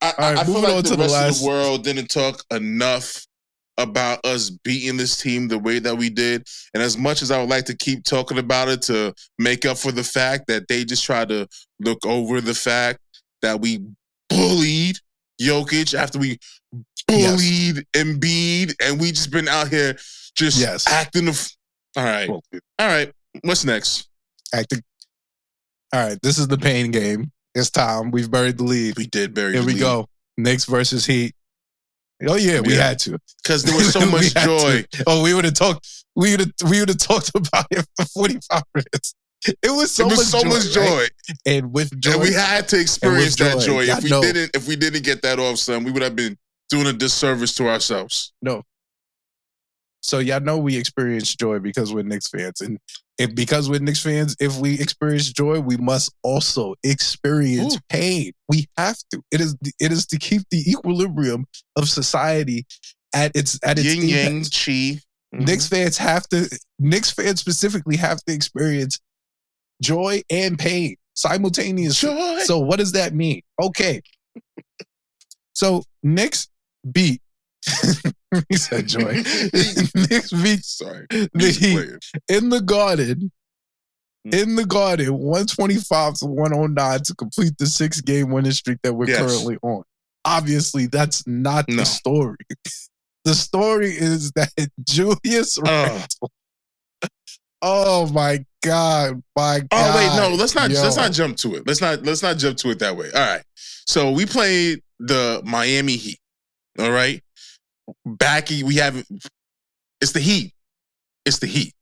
like the rest of the world didn't talk enough about us beating this team the way that we did. And as much as I would like to keep talking about it to make up for the fact that they just try to look over the fact that we bullied Jokic after we bullied Embiid, and we just been out here just acting. All right. All right. What's next? Acting. All right. This is the pain game. It's time. We've buried the lead. We did bury the lead. Here we go. Knicks versus Heat. Oh yeah, we had to because there was so much joy. Oh, we would have talked. We would have talked about it for 45 minutes. It was so much joy. Right? And with joy, and we had to experience that joy. If we didn't get that off, son, we would have been doing a disservice to ourselves. No. So y'all know we experience joy because we're Knicks fans, and because we're Knicks fans, if we experience joy, we must also experience pain. We have to. It is to keep the equilibrium of society at its yin yang chi. Knicks fans specifically have to experience joy and pain simultaneously. Joy. So what does that mean? Okay. So Knicks beat. He said joy. Knicks beat. Sorry. In the Garden. In the Garden, 125-109 to complete the 6-game winning streak that we're currently on. Obviously, that's not the story. The story is that Julius Randle. Oh my God. My God. Oh wait, no, let's not jump to it. Let's not jump to it that way. All right. So we played the Miami Heat. All right. It's the Heat. It's the Heat.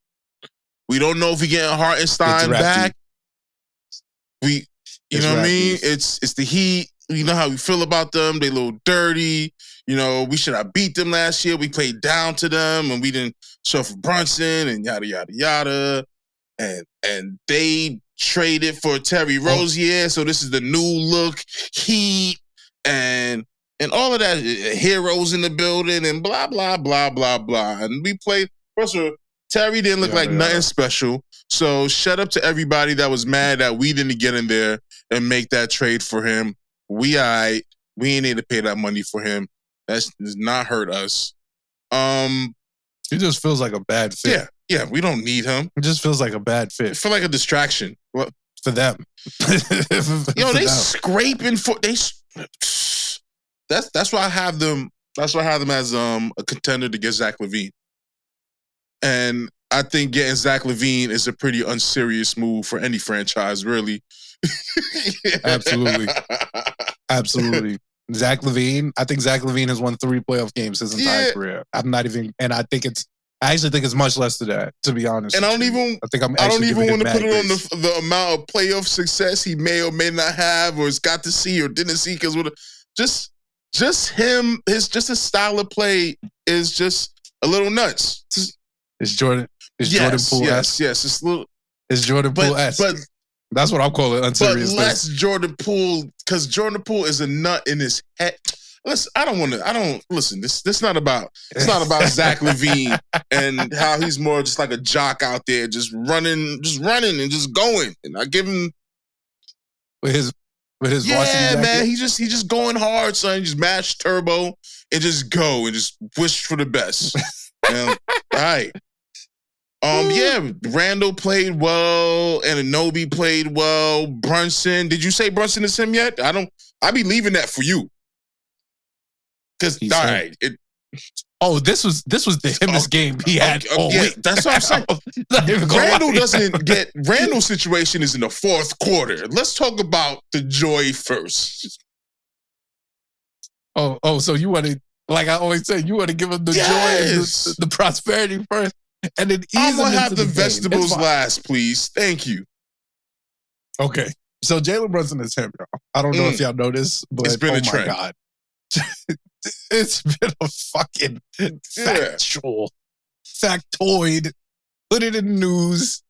We don't know if we're getting Hartenstein back. You know what I mean? It's the Heat. You know how we feel about them. They a little dirty. You know, we should have beat them last year. We played down to them and we didn't show for Brunson and yada, yada, yada. And they traded for Terry Rozier. So this is the new look Heat and all of that. Heroes in the building and blah, blah, blah, blah, blah. And we played, first of all, Terry didn't look like nothing special. So shut up to everybody that was mad that we didn't get in there and make that trade for him. We ain't need to pay that money for him. That does not hurt us. He just feels like a bad fit. Yeah, we don't need him. It just feels like a bad fit. It feels like a distraction. Well, for them. They scraping for That's why I have them. That's why I have them as a contender to get Zach LaVine. And I think getting Zach LaVine is a pretty unserious move for any franchise, really. Absolutely. Zach LaVine, I think Zach LaVine has won 3 playoff games his entire career. I actually think it's much less than that, to be honest. And I don't even want to put it on the amount of playoff success he may or may not have, or has got to see or didn't see, because just his style of play is just a little nuts. It's Jordan Poole-esque. Yes, it's a little. It's Jordan Poole-esque. But that's what I'm calling unserious. But less Jordan Poole, because Jordan Poole is a nut in his head. Listen, It's not about Zach LaVine and how he's more just like a jock out there, just running and just going. And I give him with his varsity jacket? Man, he just going hard, son. Just mash turbo and just go and just wish for the best. All right. Randle played well, and Anunoby played well. Brunson, did you say Brunson is him yet? I be leaving that for you. Because all right, this was the himmest game he had. That's what I'm saying. Randle's situation is in the fourth quarter. Let's talk about the joy first. So you want to, like I always say, you want to give him the joy and the prosperity first, and then I'm gonna have the vegetables last, please. Thank you. Okay, so Jalen Brunson is him, y'all. I don't know if y'all know this, but it's been a trend. My God. It's been a fucking factoid. Put it in the news.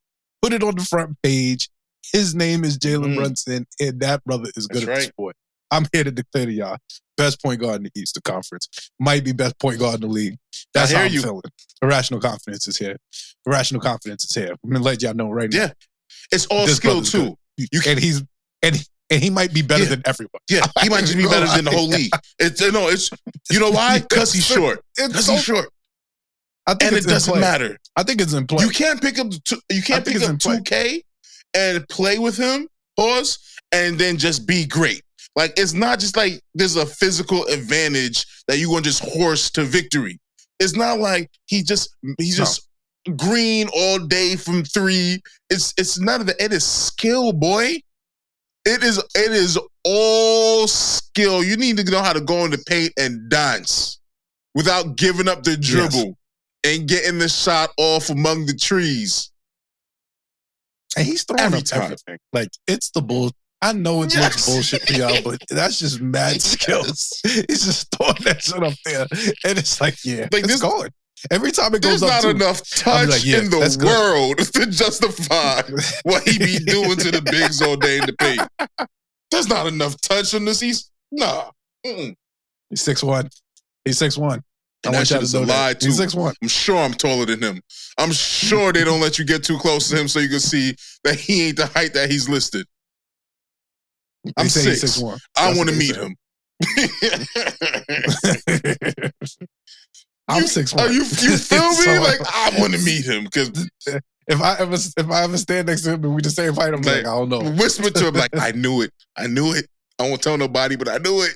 Put it on the front page. His name is Jalen Brunson, and that brother is good at the sport. I'm here to declare to y'all, best point guard in the Eastern Conference. Might be best point guard in the league. That's how I'm feeling. Irrational confidence is here. Irrational confidence is here. I'm gonna let y'all know right now. Yeah, it's all skill too. And he might be better than everyone. Yeah, he might just be better than the whole league. It's you know why? Because he's short. Because he's short. I think it doesn't matter. I think it's in play. You can't pick up 2K and play with him, and then just be great. Like, it's not just like there's a physical advantage that you're going to just horse to victory. It's not like he's just green all day from three. It's none of that. It is skill, boy. It is all skill. You need to know how to go in the paint and dance without giving up the dribble and getting the shot off among the trees. And he's throwing everything. Like, it's the bull. I know it looks bullshit to y'all, but that's just mad skills. He's just throwing that shit up there. And it's like, it's going. Every time it goes up, there's not enough touch in the world to justify what he be doing to the bigs all day in the paint. There's not enough touch on this. He's 6'1". He's 6'1". I want y'all to know that. He's 6'1". I'm sure I'm taller than him. I'm sure they don't let you get too close to him so you can see that he ain't the height that he's listed. I'm 6'1". I want to meet him. I'm 6'1". You feel me? Like, I want to meet him because if I ever stand next to him and we the same height, I'm like, I don't know. Whisper to him like, I knew it. I won't tell nobody, but I knew it.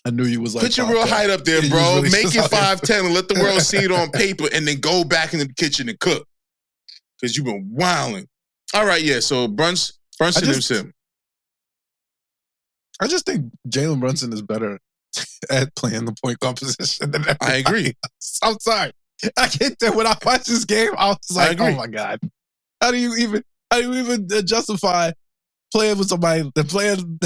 I knew you was like, put your real height up there, bro. Really make it 5'10" and let the world see it on paper, and then go back into the kitchen and cook because you've been wilding. All right, so Brunson is him. I just think Jalen Brunson is better at playing the point guard position than everybody. I agree. I'm sorry. I get that when I watched this game, I was like, oh my God. How do you even justify playing with somebody, playing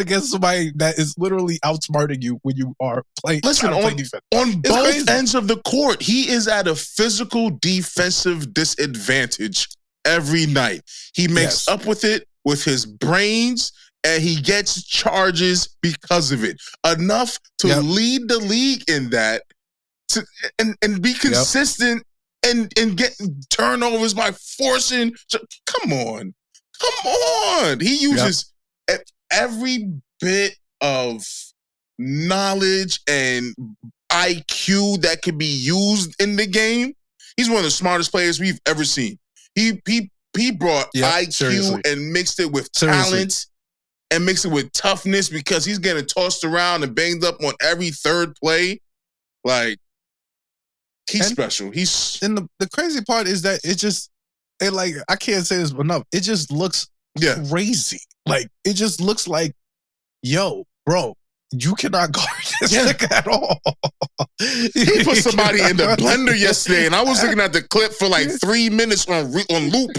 against somebody that is literally outsmarting you when you are playing? Listen, play defense. On both ends of the court, he is at a physical defensive disadvantage every night. He makes up with it with his brains, and he gets charges because of it. Enough to lead the league in that and be consistent and get turnovers by forcing. Come on. He uses every bit of knowledge and IQ that can be used in the game. He's one of the smartest players we've ever seen. He brought IQ and mixed it with talent and mixed it with toughness because he's getting tossed around and banged up on every third play. Like, he's special. And the crazy part is that I can't say this enough. It just looks crazy. Like, it just looks like, yo, bro, you cannot guard this nigga at all. He put somebody in the blender yesterday, and I was looking at the clip for like 3 minutes on loop.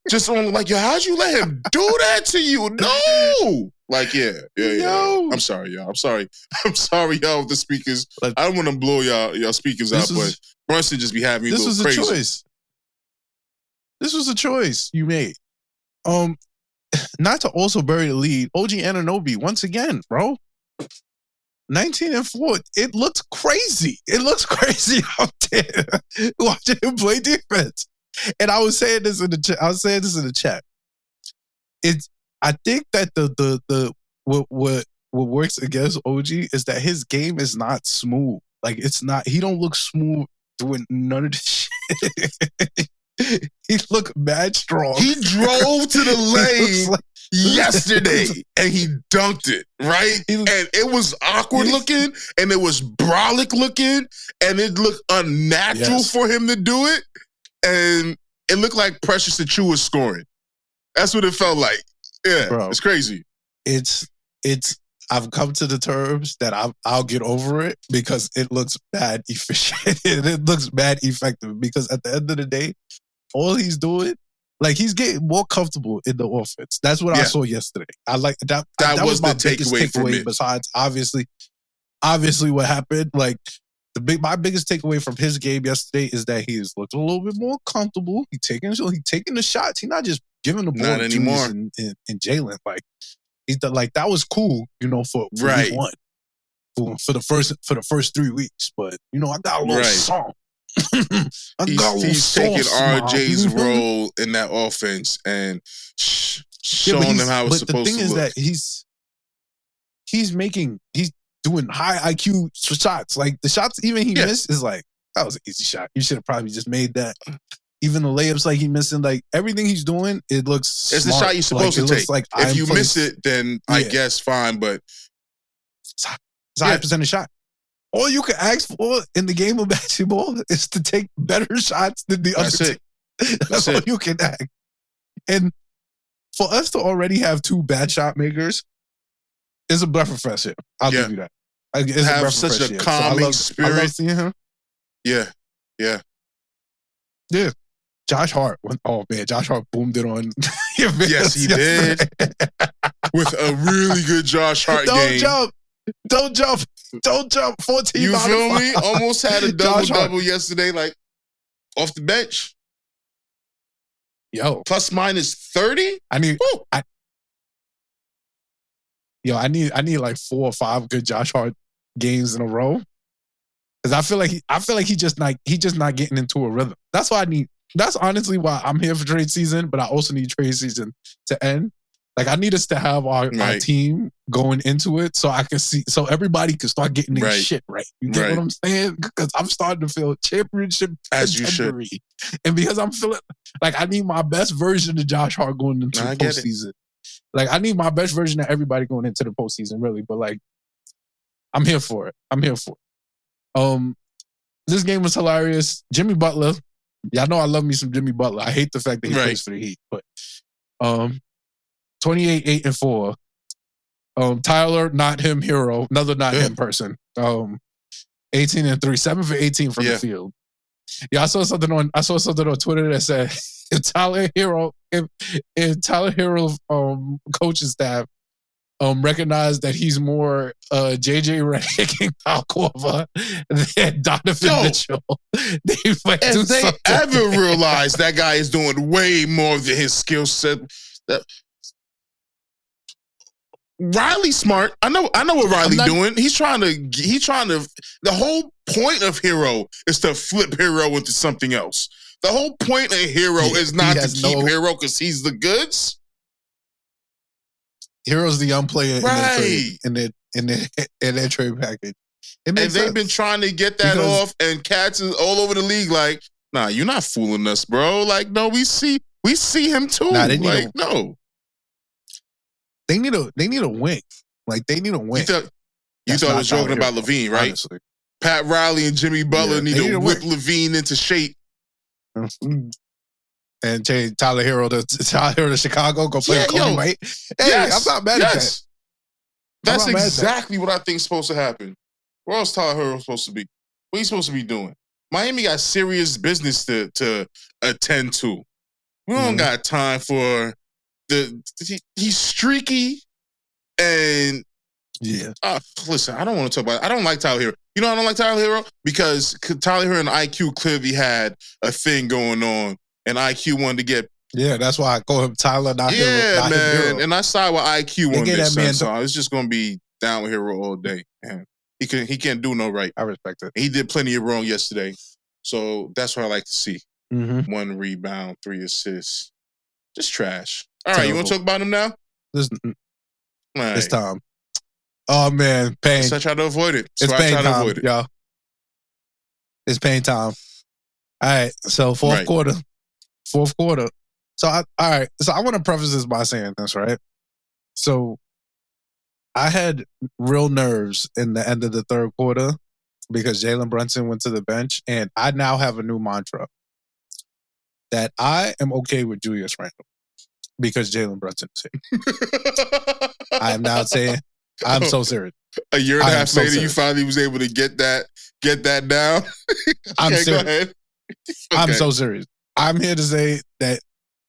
Just on like, yo, how'd you let him do that to you? No. Like, yo. I'm sorry, y'all. I'm sorry, y'all, with the speakers. I don't want to blow y'all speakers out, but Brunson just be having me a little crazy. This was a choice you made. Not to also bury the lead, OG Anunoby, once again, bro. 19-4. It looks crazy. It looks crazy out there watching him play defense. And I was saying this in the chat. I think that what works against OG is that his game is not smooth. Like it's not. He don't look smooth doing none of this shit. He looked mad strong. He drove to the lane like, yesterday and he dunked it, right? And it was awkward looking and it was brolic looking and it looked unnatural for him to do it. And it looked like Precious Achua was scoring. That's what it felt like. Yeah, bro, it's crazy. It's. I've come to the terms that I'll get over it because it looks bad efficient. It looks bad effective because at the end of the day, all he's doing, like he's getting more comfortable in the offense. That's what I saw yesterday. I like that. That was my biggest takeaway. Besides, obviously what happened. Like my biggest takeaway from his game yesterday is that he's looked a little bit more comfortable. He's taking the shots. He's not just giving the ball to Julius and Jalen. Like he's like that was cool, for week one, for the first 3 weeks. But I got a little song. He's taking RJ's role in that offense and showing them how it's supposed to look. But the thing is that he's doing high IQ shots. Like the shots even he missed is like, that was an easy shot. You should have probably just made that. Even the layups like he missing, like everything he's doing, it looks it's smart. The shot you're supposed to take. Like if you miss it, then I guess fine, but it's a high percentage shot. All you can ask for in the game of basketball is to take better shots than the other team. That's all you can ask. And for us to already have 2 bad shot makers is a breath of fresh air. I'll give you that. It's have a breath such of fresh a calming spirit. I love seeing him. Yeah. Josh Hart. Oh man, Josh Hart boomed it on. Yes, he did. With a really good Josh Hart game. Don't jump. 14. You feel me? Almost had a double yesterday, like off the bench. Yo, plus minus 30. I need like 4 or 5 good Josh Hart games in a row. Because I feel like he just not getting into a rhythm. That's why I need. That's honestly why I'm here for trade season, but I also need trade season to end. Like I need us to have our team going into it so everybody can start getting their shit right. You get what I'm saying? Because I'm starting to feel championship as you should. And because I'm feeling like I need my best version of Josh Hart going into the postseason. Like I need my best version of everybody going into the postseason, really. But like I'm here for it. This game was hilarious. Jimmy Butler. Y'all know I love me some Jimmy Butler. I hate the fact that he plays for the Heat, but 28, 8, and 4. Tyler, not him, hero. Another not him person. 18 and 3, 7 for 18 from the field. Yeah, I saw something on Twitter that said if Tyler Hero coaching staff recognize that he's more JJ Redick and Kyle Korver than Donovan Mitchell. If they ever realize that guy is doing way more than his skill set. Riley's smart. I know what Riley's doing. He's trying to. The whole point of Hero is to flip Hero into something else. The whole point of Hero is not to keep Hero because he's the goods. Hero's the young player in their trade package. And they've been trying to get that off, and cats is all over the league like, nah, you're not fooling us, bro. Like, no, we see him too. Nah, they need no. They need a wing. Like they need a wing. You thought I was joking about Levine, right? Honestly. Pat Riley and Jimmy Butler need to whip Levine into shape. And change Tyler Hero to Chicago, go play with Kobe White. Hey, I'm not mad at that. That's exactly what I think is supposed to happen. Where else Tyler Hero supposed to be? What are you supposed to be doing? Miami got serious business to attend to. We don't got time for he's streaky and listen, I don't want to talk about it. I don't like Tyler Hero. You know I don't like Tyler Hero? Because Tyler Hero and IQ clearly had a thing going on. And IQ wanted to get... Yeah, that's why I call him Tyler, not Hero. Yeah, man. And I side with IQ on this, so it's just going to be down with Hero all day. Man. He can't do no right. I respect it. He did plenty of wrong yesterday. So that's what I like to see. 1 rebound, 3 assists. Just trash. All right, you want to talk about him now? This time. Oh, man, pain. So I try to avoid it. It's pain time, y'all. It's pain time. All right, so fourth quarter. So, all right, so I want to preface this by saying this, right? So, I had real nerves in the end of the third quarter because Jalen Brunson went to the bench, and I now have a new mantra that I am okay with Julius Randle because Jalen Brunson is here. I am now saying, I'm so serious. A year and a half later, you finally was able to get that down. I'm serious. Go ahead. Okay. I'm so serious. I'm here to say that,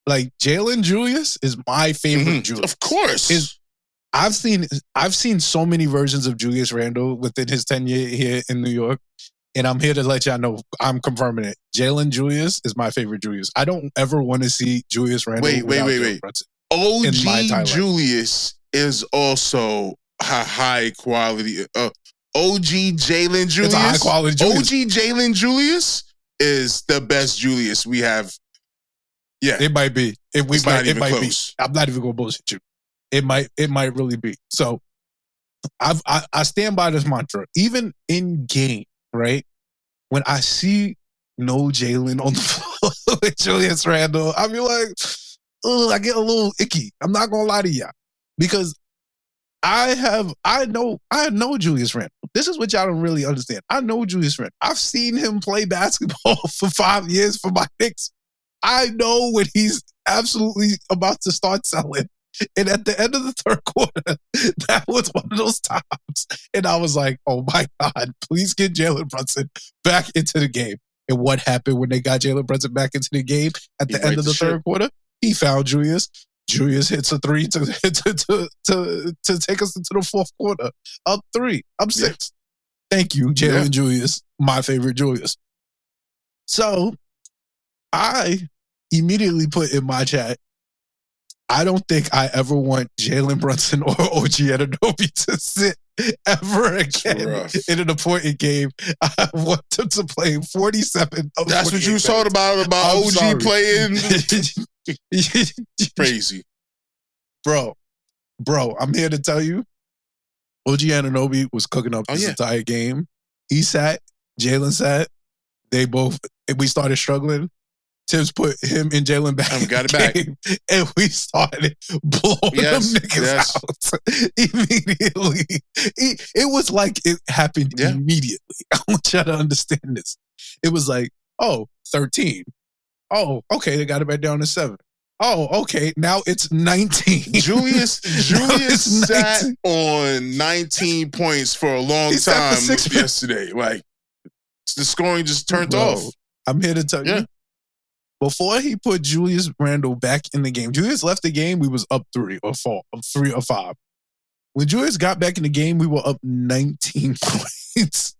like, Jalen Julius is my favorite Julius. Of course. I've seen so many versions of Julius Randle within his tenure here in New York, and I'm here to let y'all know I'm confirming it. Jalen Julius is my favorite Julius. I don't ever want to see Julius Randle. Wait. OG Julius is also a high quality. OG Jalen Julius. It's a high quality Julius. OG Jalen Julius is the best Julius we have. Yeah, it might be. It might close. be. I'm not even gonna bullshit you. It might really be. So I stand by this mantra. Even in game, right? When I see no Jalen on the floor with Julius Randle, I be like, I get a little icky. I'm not gonna lie to y'all. Because I know Julius Randle. This is what y'all don't really understand. I know Julius Randle. I've seen him play basketball for 5 years for my Knicks. I know when he's absolutely about to start selling. And at the end of the third quarter, that was one of those times. And I was like, oh my God, please get Jalen Brunson back into the game. And what happened when they got Jalen Brunson back into the game at the end of the third quarter? He found Julius. Julius hits a three to take us into the fourth quarter. Up 3, up 6. Thank you, Jalen Julius, my favorite Julius. So I immediately put in my chat, I don't think I ever want Jalen Brunson or OG Anunoby to sit ever again in an important game. I want them to play 47. That's what you was talking about OG playing. Crazy. Bro, I'm here to tell you, OG Anunoby was cooking up this entire game. He sat, Jalen sat. We started struggling. Tibbs put him and Jalen back. Got it back. And we started blowing them niggas out immediately. It was like it happened immediately. I want y'all to understand this. It was like, 13. Oh, okay, they got it back down to 7. Oh, okay, now it's 19. Julius sat on 19 points for a long time yesterday. Like, the scoring just turned off. I'm here to tell you. Before he put Julius Randle back in the game, Julius left the game, we was up 3 or 5. When Julius got back in the game, we were up 19 points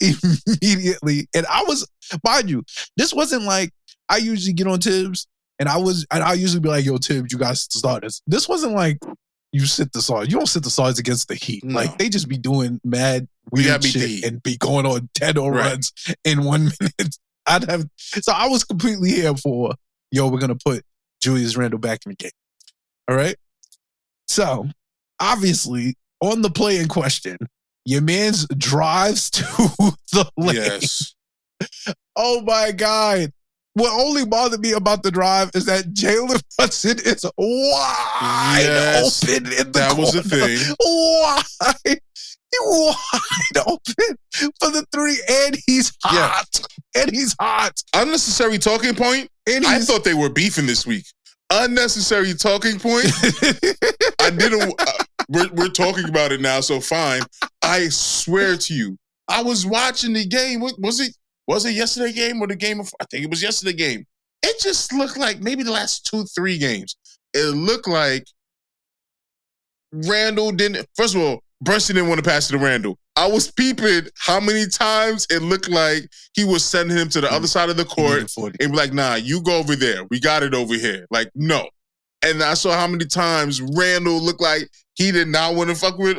immediately. And I was, mind you, this wasn't like, I usually get on Tibbs, and I usually be like, yo, Tibbs, you guys start this. This wasn't like, you sit the Stars. You don't sit the Stars against the Heat. No. Like, they just be doing mad weird shit and be going on 10 runs in 1 minute. So I was completely here for, we're going to put Julius Randle back in the game. All right? So, obviously, on the play in question, your man's drives to the lane. Yes. Oh, my God. What only bothered me about the drive is that Jalen Brunson is wide open in the corner. That was the thing. Wide open for the 3, and he's hot. Yeah. And he's hot. Unnecessary talking point. I thought they were beefing this week. Unnecessary talking point. I didn't. We're talking about it now, so fine. I swear to you, I was watching the game. What was it? Was it yesterday game or the game of? I think it was yesterday game. It just looked like maybe the last 2-3 games. It looked like Randle didn't. First of all, Brunson didn't want to pass it to Randle. I was peeping how many times it looked like he was sending him to the other side of the court and be like, nah, you go over there. We got it over here. Like, no. And I saw how many times Randle looked like he did not want to fuck with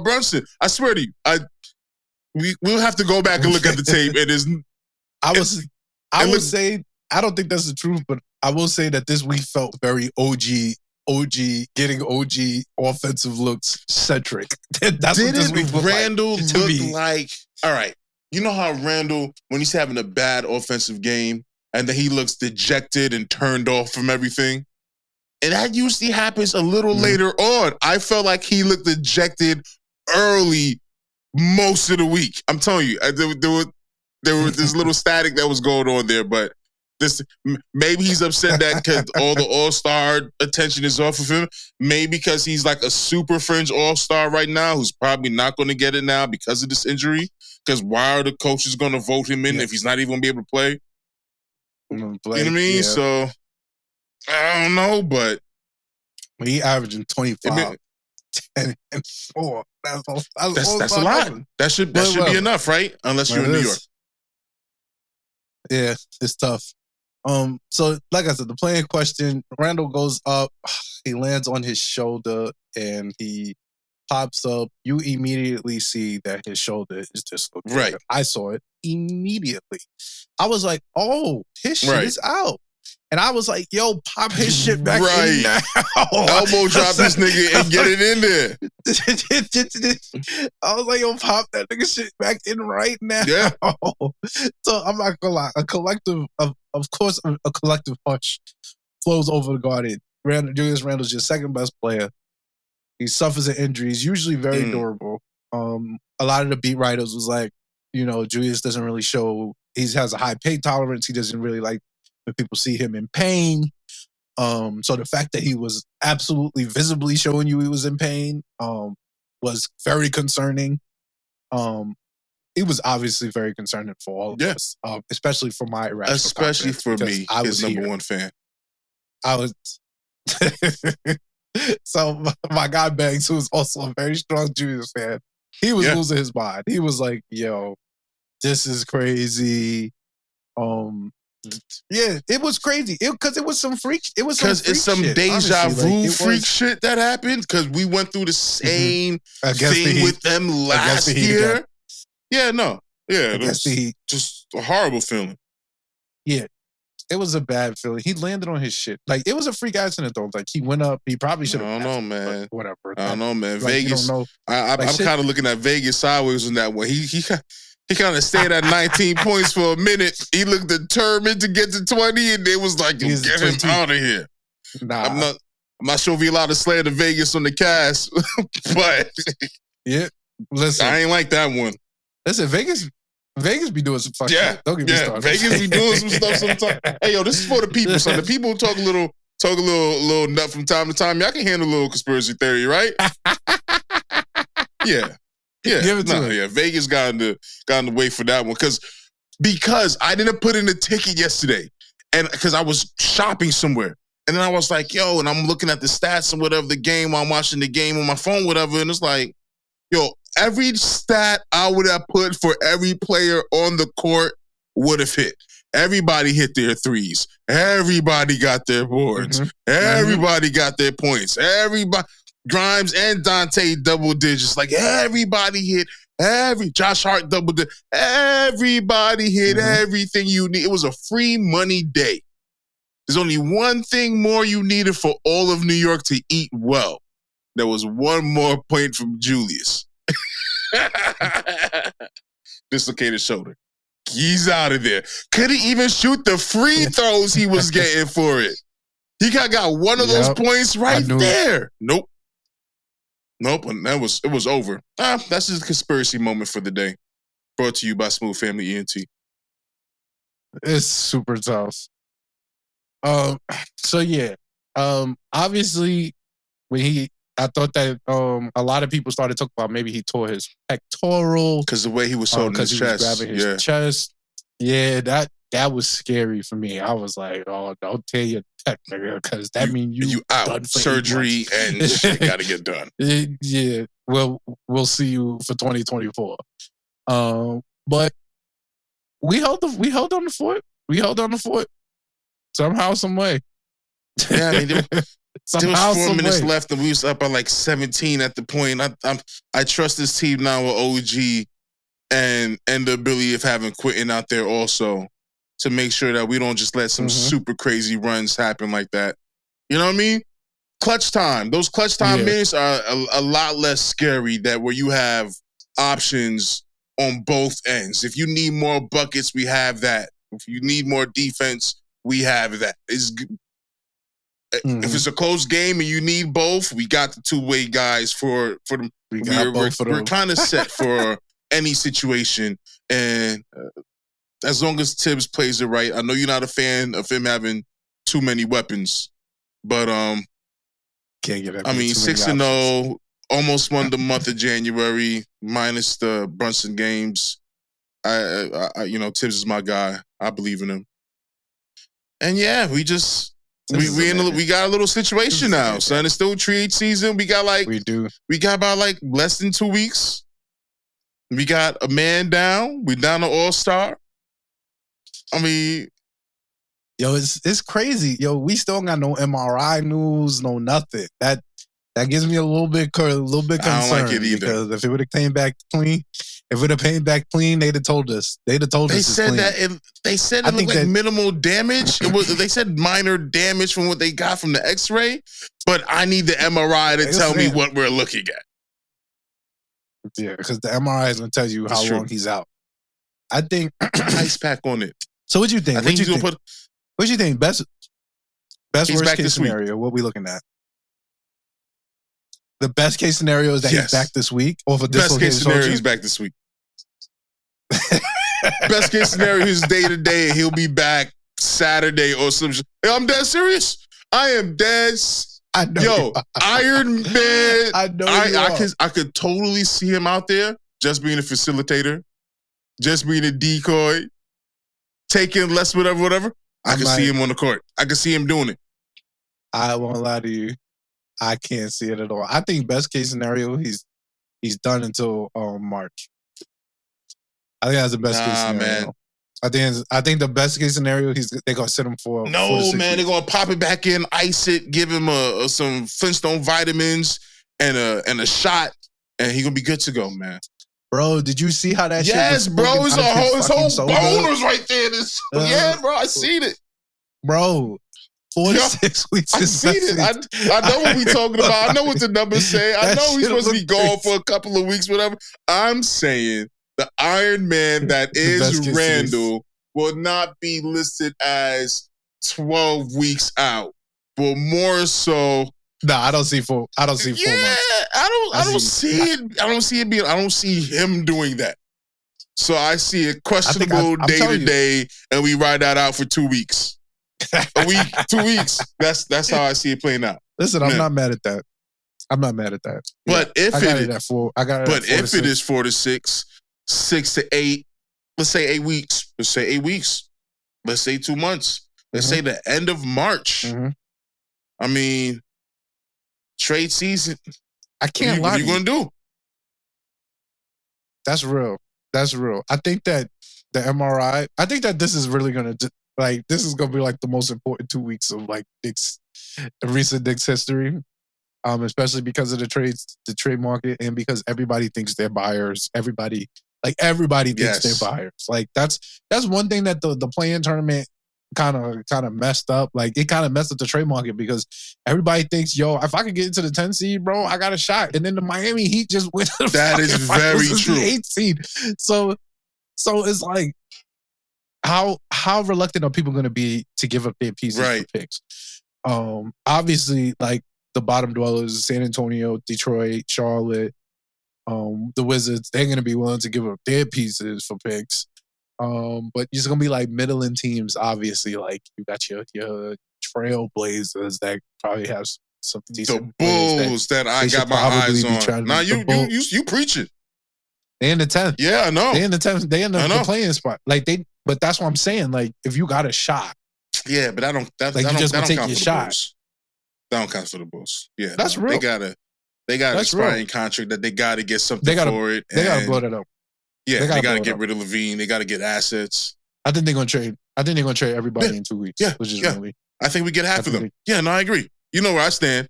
Brunson. I swear to you. We'll have to go back and look at the tape. I would say, I don't think that's the truth, but I will say that this week felt very getting OG offensive looks centric. That's what this week Didn't looked Randle like, to look me. like, all right, you know how Randle, when he's having a bad offensive game, and then he looks dejected and turned off from everything? And that usually happens a little later on. I felt like he looked dejected early most of the week. I'm telling you, there was this little static that was going on there, but maybe he's upset that because all the all-star attention is off of him. Maybe because he's like a super fringe all-star right now who's probably not going to get it now because of this injury. Because why are the coaches going to vote him in if he's not even going to be able to play? You know what I mean? Yeah. So, I don't know, but he averaging 25, 10, and 4. That's a lot. That should be enough, right? Unless you're in New York. Yeah, it's tough. So like I said, the play in question, Randle goes up, he lands on his shoulder, and he pops up. You immediately see that his shoulder is dislocated. Right. I saw it immediately. I was like, oh, his shit is out. And I was like, yo, pop his shit back in now. Elbow drop this nigga and get it in there. I was like, yo, pop that nigga shit back in right now. Yeah. So I'm not gonna lie. A collective hush flows over the Guardian. Julius Randle's your second best player. He suffers an injury. He's usually very durable. A lot of the beat writers was like, you know, Julius doesn't really show, he has a high pain tolerance. He doesn't really like when people see him in pain. So the fact that he was absolutely visibly showing you he was in pain was very concerning. It was obviously very concerning for all of us, especially for my Irrational especially for me, his number one fan. I was... So my guy Banks, who is also a very strong Julius fan, he was losing his mind. He was like, yo, this is crazy. Yeah, it was crazy. Because it was some freak. It was it's some shit, deja honestly. vu freak shit that happened. Because we went through the same thing with them last year. Yeah, no, yeah, it was just a horrible feeling. Yeah, it was a bad feeling. He landed on his shit. Like, it was a freak accident though. Like, he went up. He probably should have. I don't know, man. Whatever. I don't know, man. Like, Vegas. Know. I'm kind of looking at Vegas sideways on that one. He kind of stayed at 19 points for a minute. He looked determined to get to 20, and they was like, "Get him out of here." Nah, I'm not sure if we allowed to slander Vegas on the cast, but yeah, listen, I ain't like that one. Listen, Vegas be doing some fucking shit. Don't get me started. Vegas be doing some stuff sometimes. Hey, yo, this is for the people. So the people who talk a little nut from time to time. Y'all can handle a little conspiracy theory, right? Yeah. Give it to me. Yeah, Vegas got in the way for that one because I didn't put in a ticket yesterday, and because I was shopping somewhere, and then I was like, yo, and I'm looking at the stats and whatever the game while I'm watching the game on my phone, whatever, and it's like, yo, every stat I would have put for every player on the court would have hit. Everybody hit their threes. Everybody got their boards. Everybody got their points. Everybody. Grimes and Dante double digits. Like, everybody hit Josh Hart double digits. Everybody hit everything you need. It was a free money day. There's only one thing more you needed for all of New York to eat well. There was one more point from Julius. Dislocated shoulder. He's out of there. Couldn't even shoot the free throws he was getting for it. He got one of those points right there. Nope, and it was over. That's just a conspiracy moment for the day. Brought to you by Smooth Family ENT. It's super tough. So yeah. Obviously, I thought that a lot of people started talking about maybe he tore his pectoral because the way he was holding his chest, was grabbing his chest. Yeah, that was scary for me. I was like, oh, don't tear your pec, nigga, because that means you out done for surgery and shit got to get done. Yeah, well, we'll see you for 2024. But we held on the fort. We held on the fort somehow, some way. Yeah, I mean, there was 4 minutes left, and we was up by like 17 at the point. I trust this team now with OG and the ability of having Quentin out there also. to make sure that we don't just let some super crazy runs happen like that. You know what I mean? Clutch time. Those clutch time minutes are a lot less scary where you have options on both ends. If you need more buckets, we have that. If you need more defense, we have that. If it's a close game and you need both, we got the two-way guys for them. We're kind of set for any situation. And as long as Tibbs plays it right, I know you're not a fan of him having too many weapons, but can't get. I mean, 6-0, almost won the month of January, minus the Brunson games. I Tibbs is my guy. I believe in him. And yeah, we got a little situation now, son. It's still trade season. We got about less than 2 weeks. We got a man down. We down to All-Star. I mean, yo, it's crazy. Yo, we still got no MRI news, no nothing. That gives me a little bit concerned. I don't like it either. Because if it would have came back clean, they'd have told us. They'd have told us. They said it looked like minimal damage. They said minor damage from what they got from the X-ray, but I need the MRI to tell me what we're looking at. Yeah, because the MRI is going to tell you how long he's out. I think ice pack on it. So what do you think? What do you think? Best worst case scenario. What we looking at? The best case scenario is that he's back this week, or for best case scenario he's back this week. Best case scenario is day to day. He'll be back Saturday or some. I'm dead serious. I am dead. I know. Yo, Iron Man. I know. I could totally see him out there just being a facilitator, just being a decoy, taking less whatever. I can see him on the court. I can see him doing it. I won't lie to you. I can't see it at all. I think best case scenario, he's done until March. I think that's the best case scenario. Man. I think the best case scenario, they're gonna sit him for. No, 4 to 6 man, weeks. They're gonna pop it back in, ice it, give him some Flintstone vitamins and a shot, and he's gonna be good to go, man. Bro, did you see how that shit was? Yes, bro, his whole boners right there. Yeah, bro, I seen it. Bro, 4 to 6 weeks. I seen it. I know what we talking about. I know what the numbers say. I know he's supposed to be gone for a couple of weeks, whatever. I'm saying the Iron Man that is Randle will not be listed as 12 weeks out, but more so. No, I don't see 4 months. I don't see him doing that. So I see a questionable day to day, and we ride that out for 2 weeks. A week, 2 weeks. That's how I see it playing out. Listen, I'm not mad at that. But if it is 4 to 6, 6 to 8, let's say 8 weeks. Let's say 8 weeks. Let's say 2 months. Let's say the end of March. I mean, trade season. I can't lie. What are you gonna do? That's real. I think that the MRI. I think that this is really gonna this is gonna be like the most important 2 weeks of recent Knicks history. Especially because of the trade market, and because everybody thinks they're buyers. Everybody thinks they're buyers. Like that's one thing that the play-in tournament kind of messed up. Like it kind of messed up the trade market because everybody thinks, yo, if I could get into the 10 seed, bro, I got a shot. And then the Miami Heat just went to the that is very true. The 8 seed. So it's like how reluctant are people going to be to give up their pieces for picks? Obviously, like the bottom dwellers, San Antonio, Detroit, Charlotte, the Wizards, they're going to be willing to give up their pieces for picks. But it's going to be like middling teams, obviously. Like you got your Trailblazers that probably have some decent the Bulls that I got my eyes on. Now you preaching. They in the 10th. Yeah, I know. They in the 10th. They in the playing spot. But that's what I'm saying. Like if you got a shot. Yeah, but I don't. You just gonna take your shot. That don't count for the Bulls. Yeah, that's real. They got an expiring contract that they got to get something for it. They got to blow that up. Yeah, they got to get rid of Levine. They got to get assets. I think they're gonna trade. everybody in 2 weeks. Yeah, which is really. I think we get half of them. Yeah, no, I agree. You know where I stand.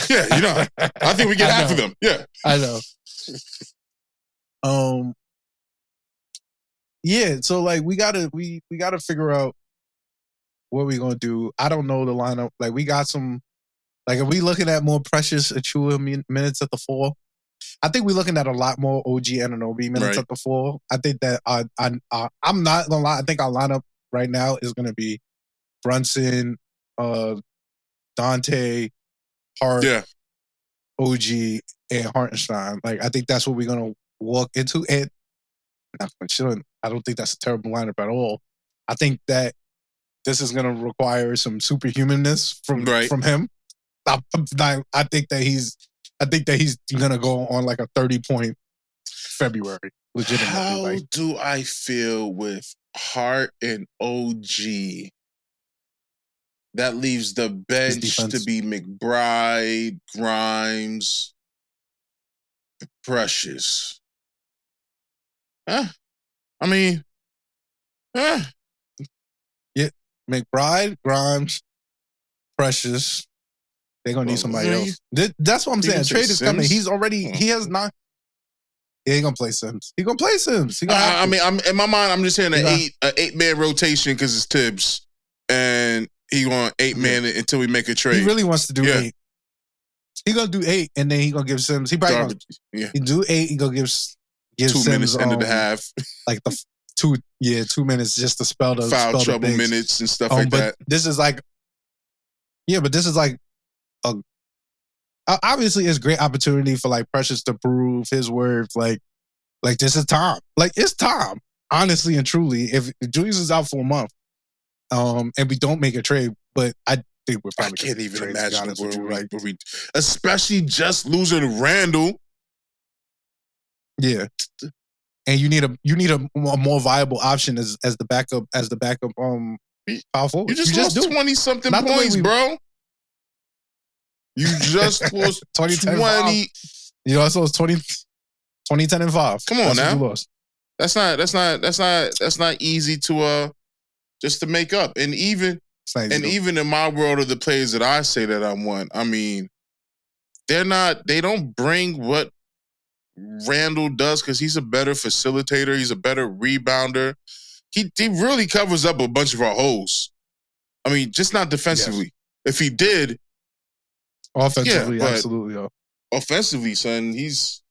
Yeah, I think we get half of them. Yeah, I know. Yeah, so like we gotta figure out what we're gonna do. I don't know the lineup. Like we got some. Like are we looking at more Precious Achua minutes at the 4? I think we're looking at a lot more OG Anunoby minutes at the 4. I think that I'm not gonna lie. I think our lineup right now is gonna be Brunson, Dante, Hart, OG, and Hartenstein. Like I think that's what we're gonna walk into. And I don't think that's a terrible lineup at all. I think that this is gonna require some superhumanness from him. I think that he's gonna go on like a 30-point February. Legitimately. How do I feel with Hart and OG? That leaves the bench to be McBride, Grimes, Precious. I mean, yeah, McBride, Grimes, Precious. They're gonna need somebody else. That's what I'm saying. Trade is coming. He's already. He has not. He ain't gonna play Sims. He gonna play Sims. I mean, I'm in my mind. I'm just saying an 8-man rotation because it's Tibbs, and he going 8-man until we make a trade. He really wants to do 8. He gonna do 8, and then he gonna give Sims. He probably he do 8. He gonna give 2 Sims, minutes end of the half, like the 2 minutes just to spell the foul spell trouble the minutes and stuff like that. This is like, but this is like obviously it's a great opportunity for like Precious to prove his worth. Like this is time. Like it's time. Honestly and truly, if Julius is out for a month, and we don't make a trade, but I think we're probably. I can't even imagine where we, especially just losing Randle. Yeah, and you need a more viable option as the backup power forward. You just lost 20-something points, bro. You just lost 20. You also lost 20, 10, and 5. Come on now. That's not easy to just to make up. And even in my world of the players that I say that I want, I mean, they don't bring what Randle does because he's a better facilitator, he's a better rebounder. He really covers up a bunch of our holes. I mean, just not defensively. Yes. If he did, offensively, absolutely. Offensively, son, he's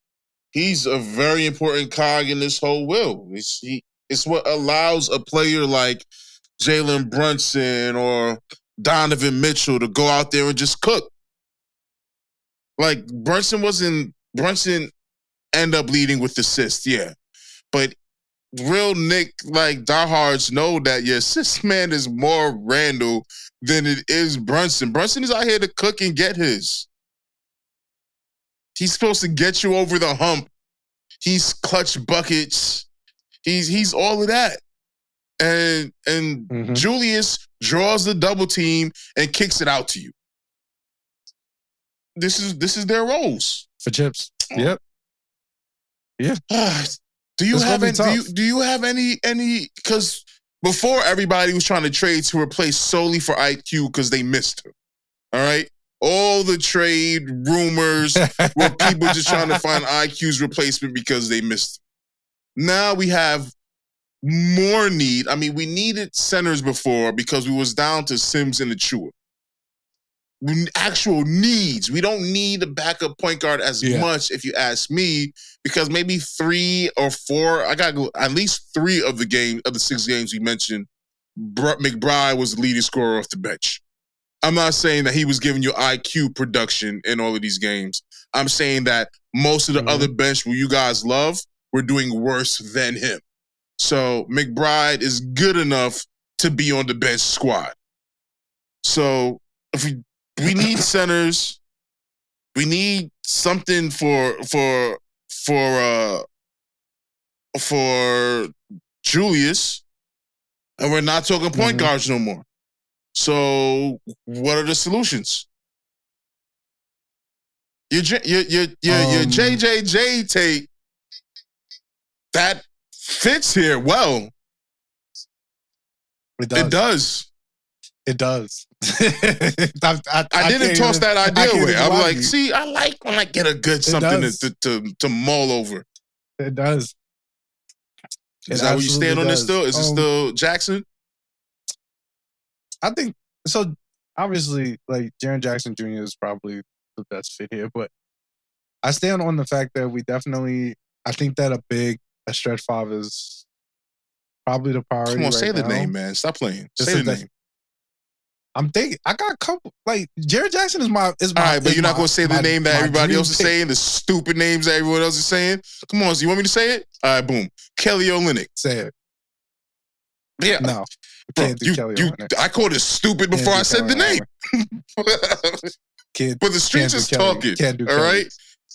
a very important cog in this whole wheel. It's what allows a player like Jalen Brunson or Donovan Mitchell to go out there and just cook. Like Brunson end up leading with assists, but real Nick like diehards know that your assist man is more Randle than it is Brunson. Brunson is out here to cook and get his. He's supposed to get you over the hump. He's clutch buckets. He's all of that. And Julius draws the double team and kicks it out to you. This is their roles for chips. Yep. Yeah. Do you have any because before everybody was trying to trade to replace solely for IQ because they missed him. All right. All the trade rumors were people just trying to find IQ's replacement because they missed him. Now we have more need. I mean, we needed centers before because we was down to Sims and Achua. Actual needs. We don't need a backup point guard as much, if you ask me, because maybe 3 or 4. I got at least 3 of the 6 games we mentioned. McBride was the leading scorer off the bench. I'm not saying that he was giving you IQ production in all of these games. I'm saying that most of the other bench who you guys love were doing worse than him. So McBride is good enough to be on the bench squad. So if we need centers, we need something for Julius, and we're not talking point guards no more. So what are the solutions? Your JJJ take that fits here well. It does. I didn't toss that idea away. I'm like, see, I like when I get a good something to mull over. It does. Is that where you stand on this still? Is it still Jackson? I think so. Obviously, like Jaren Jackson Jr. is probably the best fit here, but I stand on the fact that I think that a stretch five is probably the priority. Come on, right say the now. name, man. Stop playing. Say the name. I'm thinking. I got a couple. Like Jaren Jackson is my. All right, but you're not gonna say the name that everybody else is saying. The stupid names that everyone else is saying. Come on, so you want me to say it? All right, boom. Kelly Olynyk. Say it. Yeah. No. Bro, I called it stupid before I said the name. But the streets is talking. All right?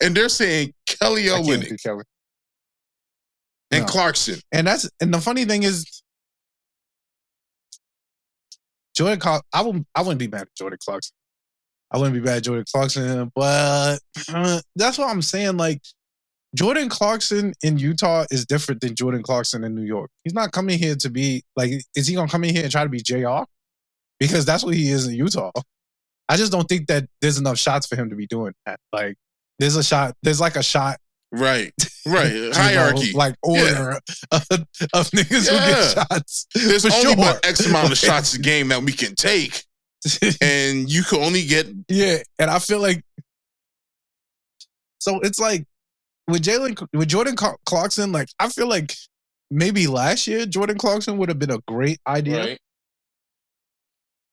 And they're saying Kelly Olynyk. And Clarkson. And the funny thing is, Jordan Clarkson, I wouldn't be mad at Jordan Clarkson. I wouldn't be mad at Jordan Clarkson, but that's what I'm saying. Like, Jordan Clarkson in Utah is different than Jordan Clarkson in New York. He's not coming here to be, like, is he going to come in here and try to be JR? Because that's what he is in Utah. I just don't think that there's enough shots for him to be doing that. Like, there's like a shot. Right. Hierarchy. Like order of niggas who get shots. There's only but X amount of shots a game that we can take. And you can only get... Yeah, and I feel like... So it's like, with Jordan Clarkson, like, I feel like maybe last year Jordan Clarkson would have been a great idea. Right.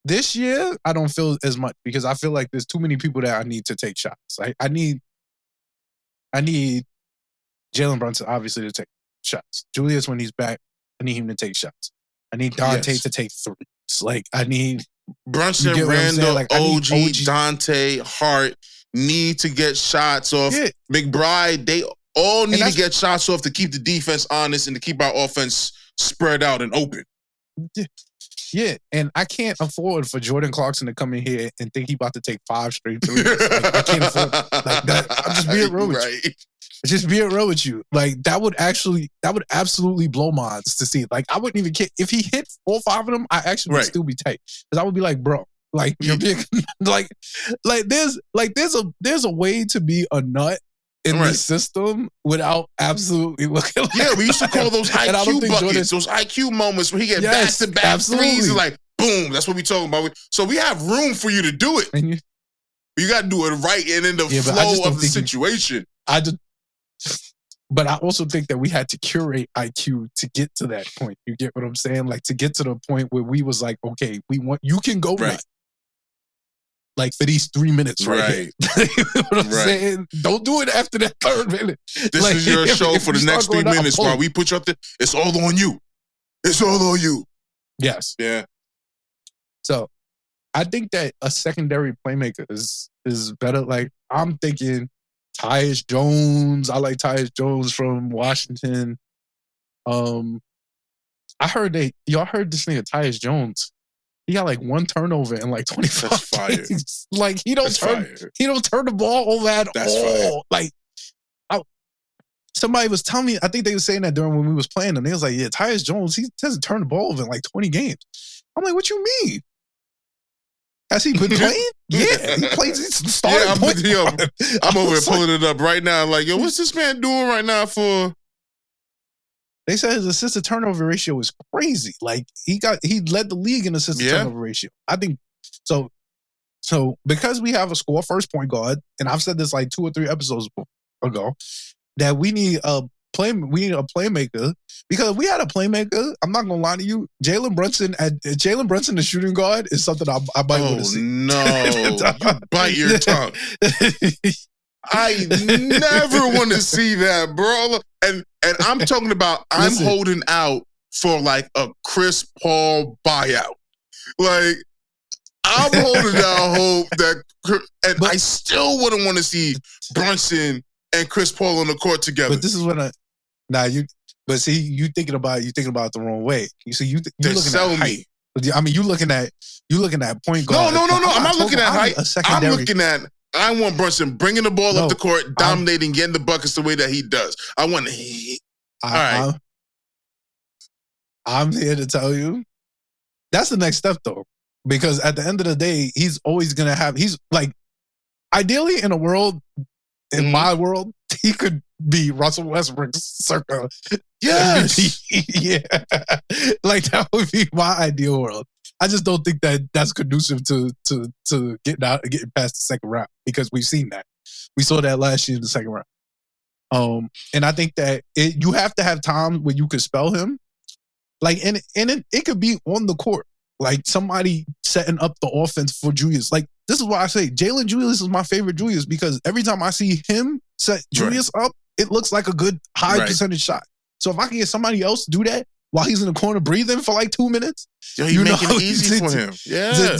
This year, I don't feel as much because I feel like there's too many people that I need to take shots. I need Jalen Brunson, obviously, to take shots. Julius, when he's back, I need him to take shots. I need Dante to take threes. Like, I need... Brunson, Randle, like, OG, Dante, Hart need to get shots off. Yeah. McBride, they all need to get shots off to keep the defense honest and to keep our offense spread out and open. Yeah, and I can't afford for Jordan Clarkson to come in here and think he about to take 5 straight threes. Like, I can't afford like that. I'm just being real with you. Just being real with you. Like, that would absolutely blow my odds to see. Like, I wouldn't even care if he hit 4 or 5 of them. I actually would still be tight because I would be like, bro, like you're being like there's a way to be a nut in the system without absolutely looking like... Yeah, we used to call those IQ buckets, those IQ moments where he get back-to-back threes and like, boom, that's what we talking about. So we have room for you to do it. And you got to do it right and in the flow of the situation. But I also think that we had to curate IQ to get to that point. You get what I'm saying? Like, to get to the point where we was like, okay, you can go nut. Like, for these 3 minutes here. You know what I'm saying? Don't do it after that 3rd minute. This is your show for the next 3 minutes while we put you up there. It's all on you. It's all on you. Yes. Yeah. So, I think that a secondary playmaker is better. Like, I'm thinking Tyus Jones. I like Tyus Jones from Washington. I heard y'all heard this nigga Tyus Jones. He got like 1 turnover in like 25 games. Like, he don't turn the ball over at all. Like, somebody was telling me, I think they were saying that during when we was playing them. They was like, yeah, Tyus Jones, he doesn't turn the ball over in like 20 games. I'm like, what you mean? Has he been playing? Yeah, he plays. He's starting I'm over here pulling it up right now. Like, yo, what's this man doing right now for? They said his assist to turnover ratio is crazy. Like, he led the league in assist to turnover ratio. I think so. So because we have a score first point guard, and I've said this like 2 or 3 episodes ago, that we need a playmaker, because if we had a playmaker, I'm not gonna lie to you, Jalen Brunson, the shooting guard, is something I might want to see. No, you bite your tongue. I never want to see that, bro. And I'm talking about I'm holding out for like a Chris Paul buyout. Like, I'm holding out hope that, and I still wouldn't want to see Brunson and Chris Paul on the court together. But this is what you thinking about it the wrong way. You see, you looking at height. I mean, you looking at point guard. No. I'm not looking at height. I'm looking at, I want Brunson bringing the ball up the court, dominating, getting the buckets the way that he does. I want all right. I'm here to tell you, that's the next step though. Because at the end of the day, he's always going to have, he's like, ideally in a world, in my world, he could be Russell Westbrook circa Yes. MVP. Yeah. Like, that would be my ideal world. I just don't think that that's conducive to getting past the second round, because we've seen that. We saw that last year in the second round. And I think that you have to have times when you could spell him. Like, and it could be on the court. Like, somebody setting up the offense for Julius. Like, this is why I say Jalen Julius is my favorite Julius, because every time I see him set Julius up, it looks like a good high percentage shot. So if I can get somebody else to do that while he's in the corner breathing for like 2 minutes, yo, you make it easy for him. Yeah.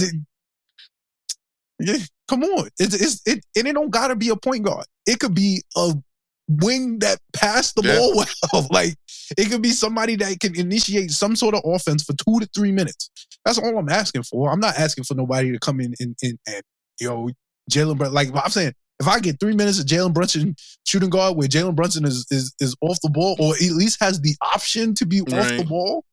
Yeah, come on. And it don't gotta be a point guard. It could be a wing that passed the ball well. Like, it could be somebody that can initiate some sort of offense for 2 to 3 minutes. That's all I'm asking for. I'm not asking for nobody to come in and Jalen Brunson. Like, I'm saying, if I get 3 minutes of Jalen Brunson shooting guard where Jalen Brunson is off the ball, or at least has the option to be off the ball,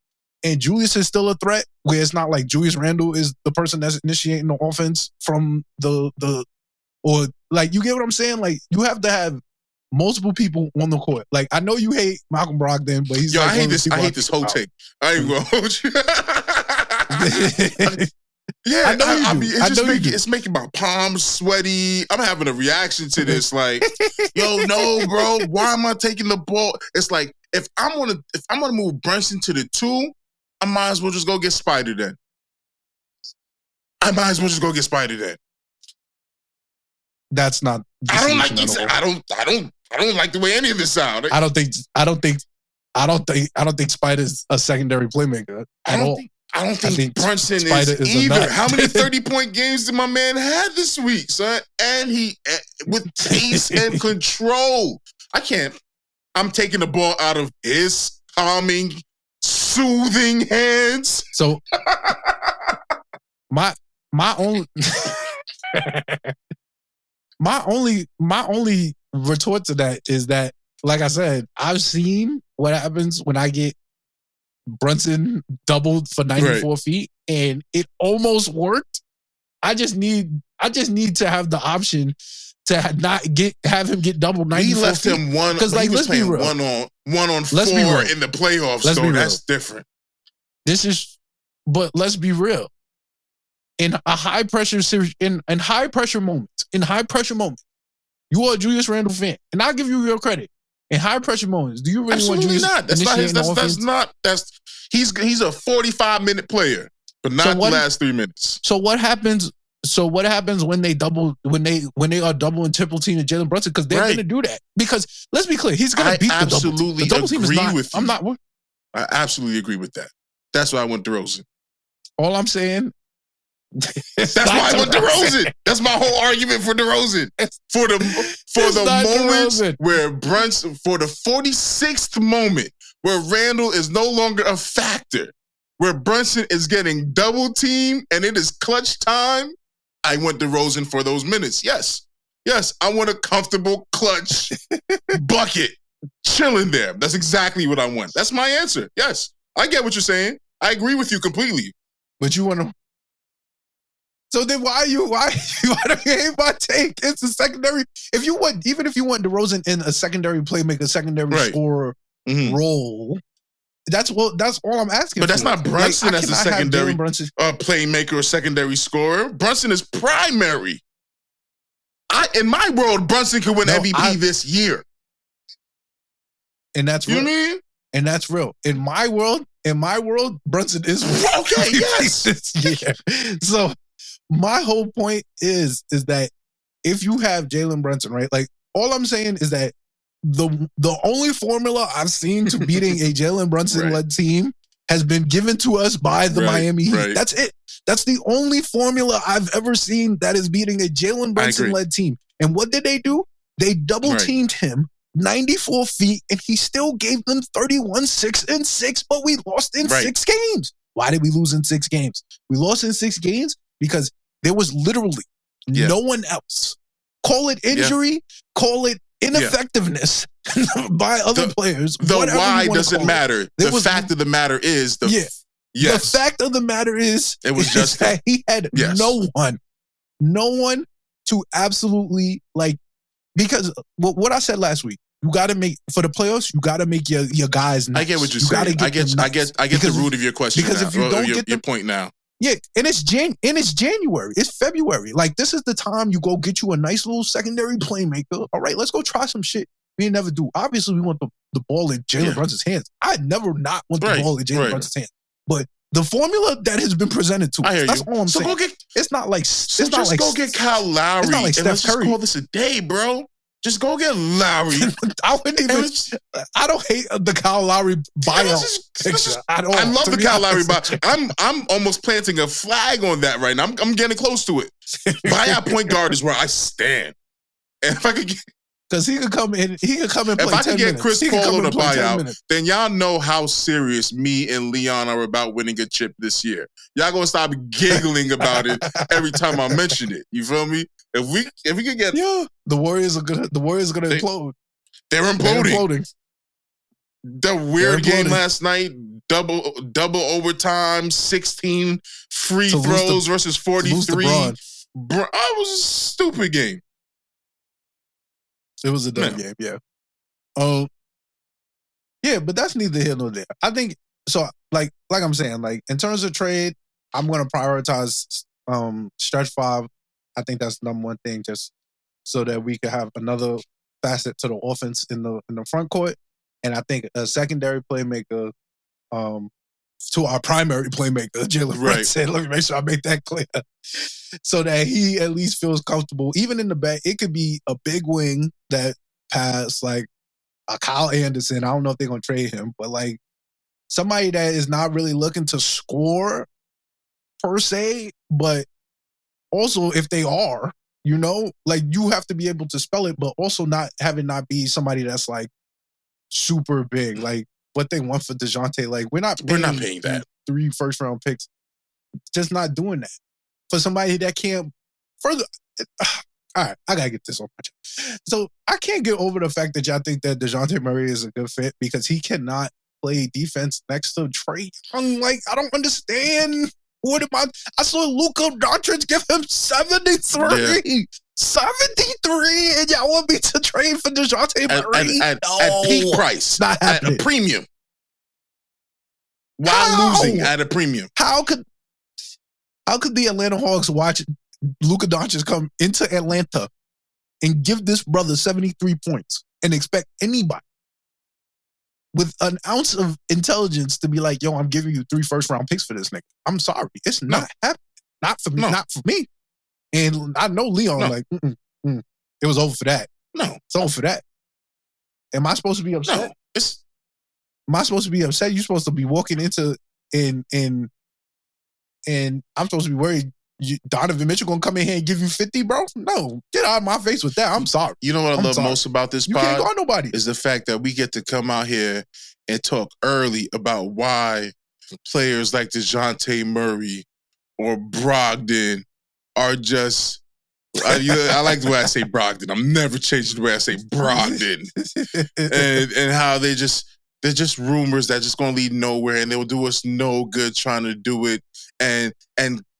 and Julius is still a threat, where it's not like Julius Randle is the person that's initiating the offense from or like, you get what I'm saying? Like, you have to have multiple people on the court. Like, I know you hate Malcolm Brogdon, but he's like, I hate this whole take. I ain't gonna hold you. Yeah, I know you do. It's making my palms sweaty. I'm having a reaction to this. Like, yo, no, bro. Why am I taking the ball? It's like, if I'm gonna move Brunson to the 2, I might as well just go get Spider then. That's not. I don't like this. I don't like the way any of this sound. I don't think Spider's a secondary playmaker at all. I don't think Brunson is either. How many 30-point games did my man have this week, son? And he with pace and control. I'm taking the ball out of his calming, soothing hands. So my only retort to that is that, like I said, I've seen what happens when I get Brunson doubled for 94 feet, and it almost worked. I just need to have the option to have him get doubled 94 feet. We left him one, because like, he was playing one on 4 in the playoffs, so that's different. But let's be real. In a high pressure series, in high pressure moments, you are a Julius Randle fan, and I'll give you real credit. In high pressure moments, do you really want Julius? He's a 45-minute player, but not the last 3 minutes. So what happens? When they are double and triple teaming Jalen Brunson? Because they're going to do that. Because let's be clear, he's going to beat the double team. The double team is not. With you. I absolutely agree with that. That's why I went DeRozan. All I'm saying. That's why I went DeRozan. That's my whole argument for DeRozan. For the moment where Brunson, for the 46th moment where Randle is no longer a factor, where Brunson is getting double teamed and it is clutch time, I went DeRozan for those minutes. Yes, I want a comfortable clutch bucket chilling there. That's exactly what I want. That's my answer. Yes, I get what you're saying. I agree with you completely. But you want to. So then why do you hate my take? It's a secondary. Even if you want DeRozan in a secondary playmaker, secondary scorer role, that's all I'm asking. But that's not Brunson as a secondary playmaker or secondary scorer. Brunson is primary. In my world, Brunson could win MVP this year. And that's real. You know what I mean? And that's real. In my world, Brunson is okay. Yes. This year. So my whole point is that if you have Jalen Brunson, right? Like, all I'm saying is that the only formula I've seen to beating a Jalen Brunson-led team has been given to us by the Miami Heat. That's it. That's the only formula I've ever seen that is beating a Jalen Brunson-led team. And what did they do? They double-teamed him 94 feet, and he still gave them 31, 6, and 6, but we lost in 6 games. Why did we lose in 6 games? We lost in 6 games because there was literally no one else. Call it injury, call it ineffectiveness by other players. The why doesn't matter. The fact of the matter is the fact of the matter is it was just that he had no one to absolutely, like, Because what I said last week, you got to make for the playoffs. You got to make your guys nuts. I get what you're saying. I get the root of your question. Because if you don't get your point now. Yeah, and it's January. It's February. Like, this is the time you go get you a nice little secondary playmaker. All right, let's go try some shit we never do. Obviously, we want the ball in Jalen Brunson's hands. I never not want the ball in Jalen Brunson's hands. But the formula that has been presented to us, that's all I'm saying. It's not like go get Kyle Lowry. It's not like Steph Curry. Just call this a day, bro. Just go get Lowry. I don't hate the Kyle Lowry buyout picture. I love the Kyle Lowry buyout. I'm almost planting a flag on that right now. I'm getting close to it. Buyout point guard is where I stand. And if I could get, because he could come in, play 10 minutes. If I could get Chris Paul on a buyout, then y'all know how serious me and Leon are about winning a chip this year. Y'all gonna stop giggling about it every time I mention it. You feel me? If we could get the Warriors are gonna implode. They're imploding. The weird game last night, double overtime, 16 free throws versus 43. It was a stupid game. It was a dumb game, yeah. Yeah, but that's neither here nor there. I think so. Like I'm saying, like in terms of trade, I'm gonna prioritize stretch five. I think that's the number one thing, just so that we can have another facet to the offense in the front court. And I think a secondary playmaker to our primary playmaker, Jalen Brunson. Let me make sure I make that clear. So that he at least feels comfortable. Even in the back, it could be a big wing that pass like a Kyle Anderson. I don't know if they're going to trade him, but like somebody that is not really looking to score per se, but also if they are, you know, like you have to be able to spell it, but also not be somebody that's like super big. Like what they want for DeJounte, like we're not paying that 3 first-round picks. Just not doing that. For somebody that can't further. All right, I gotta get this on my chest. So I can't get over the fact that y'all think that DeJounte Murray is a good fit because he cannot play defense next to Trae. I'm like, I don't understand. I saw Luka Doncic give him 73. Yeah. 73, and y'all want me to trade for DeJounte Murray? At peak price. Not happening. At a premium. While losing at a premium. How could the Atlanta Hawks watch Luka Doncic come into Atlanta and give this brother 73 points and expect anybody with an ounce of intelligence to be like, yo, I'm giving you 3 first-round picks for this nigga? I'm sorry. It's not happening. Not for me. Not for me. And I know Leon, it was over for that. No. It's over for that. Am I supposed to be upset? No. Am I supposed to be upset? You're supposed to be walking into and I'm supposed to be worried Donovan Mitchell gonna come in here and give you 50, bro? No. Get out of my face with that. I'm sorry. You know what I love most about this pod? You can't guard nobody. Is the fact that we get to come out here and talk early about why players like DeJounte Murray or Brogdon are just... I like the way I say Brogdon. I'm never changing the way I say Brogdon. and how they're just rumors that just gonna lead nowhere and they'll do us no good trying to do it. And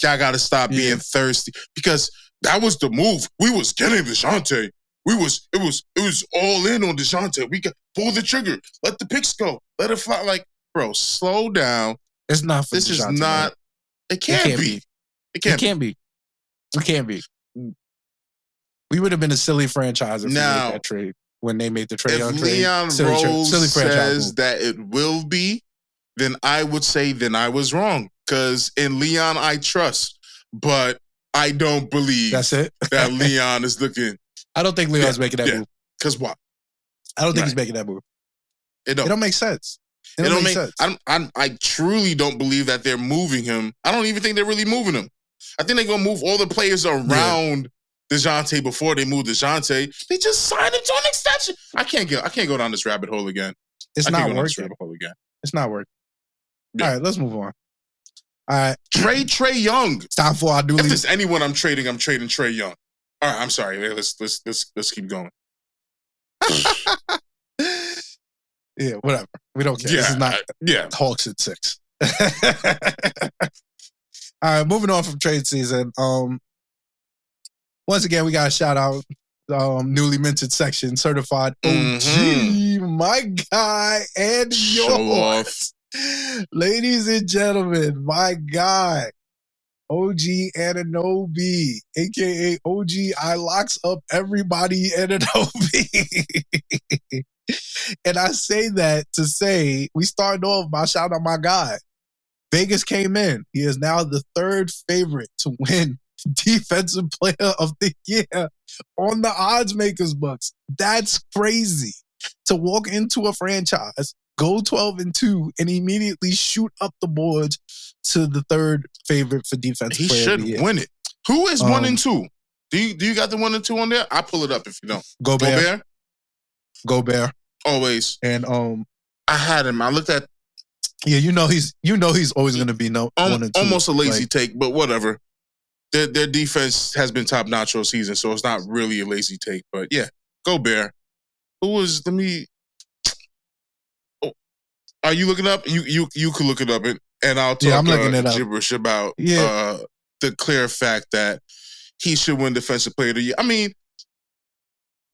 y'all gotta stop being thirsty because that was the move. We was getting DeJounte. It was all in on DeJounte. We got pull the trigger, let the picks go, let it fly. Like, bro, slow down. It's not for this DeJounte, is not. Man. It can't be. It can't be. It can't be. We would have been a silly franchise if we made that trade. When they made the trade, if Leon Rose says that it will be, then I would say then I was wrong. Because in Leon I trust, but I don't believe that Leon is looking. I don't think Leon's making that move. Because what? I don't think he's making that move. It don't make sense. It don't make sense. I truly don't believe that they're moving him. I don't even think they're really moving him. I think they're gonna move all the players around DeJounte before they move DeJounte. They just signed him to an extension. I can't go down this rabbit hole again. It's not working. It's not working. Yeah. All right, let's move on. All right. Trade Trae Young. It's time for our dually. If there's anyone I'm trading Trae Young. All right, I'm sorry. Let's keep going. Yeah, whatever. We don't care. This is not Hawks at 6. All right, moving on from trade season. Once again, we got a shout out newly minted section, certified OG, my guy, and yours. Ladies and gentlemen, my guy, OG Ananobi, aka OG I locks up everybody Ananobi. And I say that to say, we started off by shouting out my guy. Vegas came in. He is now the third favorite to win Defensive Player of the Year on the odds makers books. That's crazy. To walk into a franchise, go 12-2, and immediately shoot up the boards to the third favorite for Defensive Player of the Year. He should win it. Who is 1-2? Do you got the 1-2 on there? I'll pull it up if you don't. Gobert. Always. And I had him. I looked at. Yeah, he's always going to be 1 and 2. Almost a lazy take, but whatever. Their defense has been top notch all season, so it's not really a lazy take. But yeah, Gobert. Who was? Let me. Oh, are you looking up? You could look it up, and I'll talk. Yeah, I'm looking it up. Gibberish about the clear fact that he should win Defensive Player of the Year. I mean,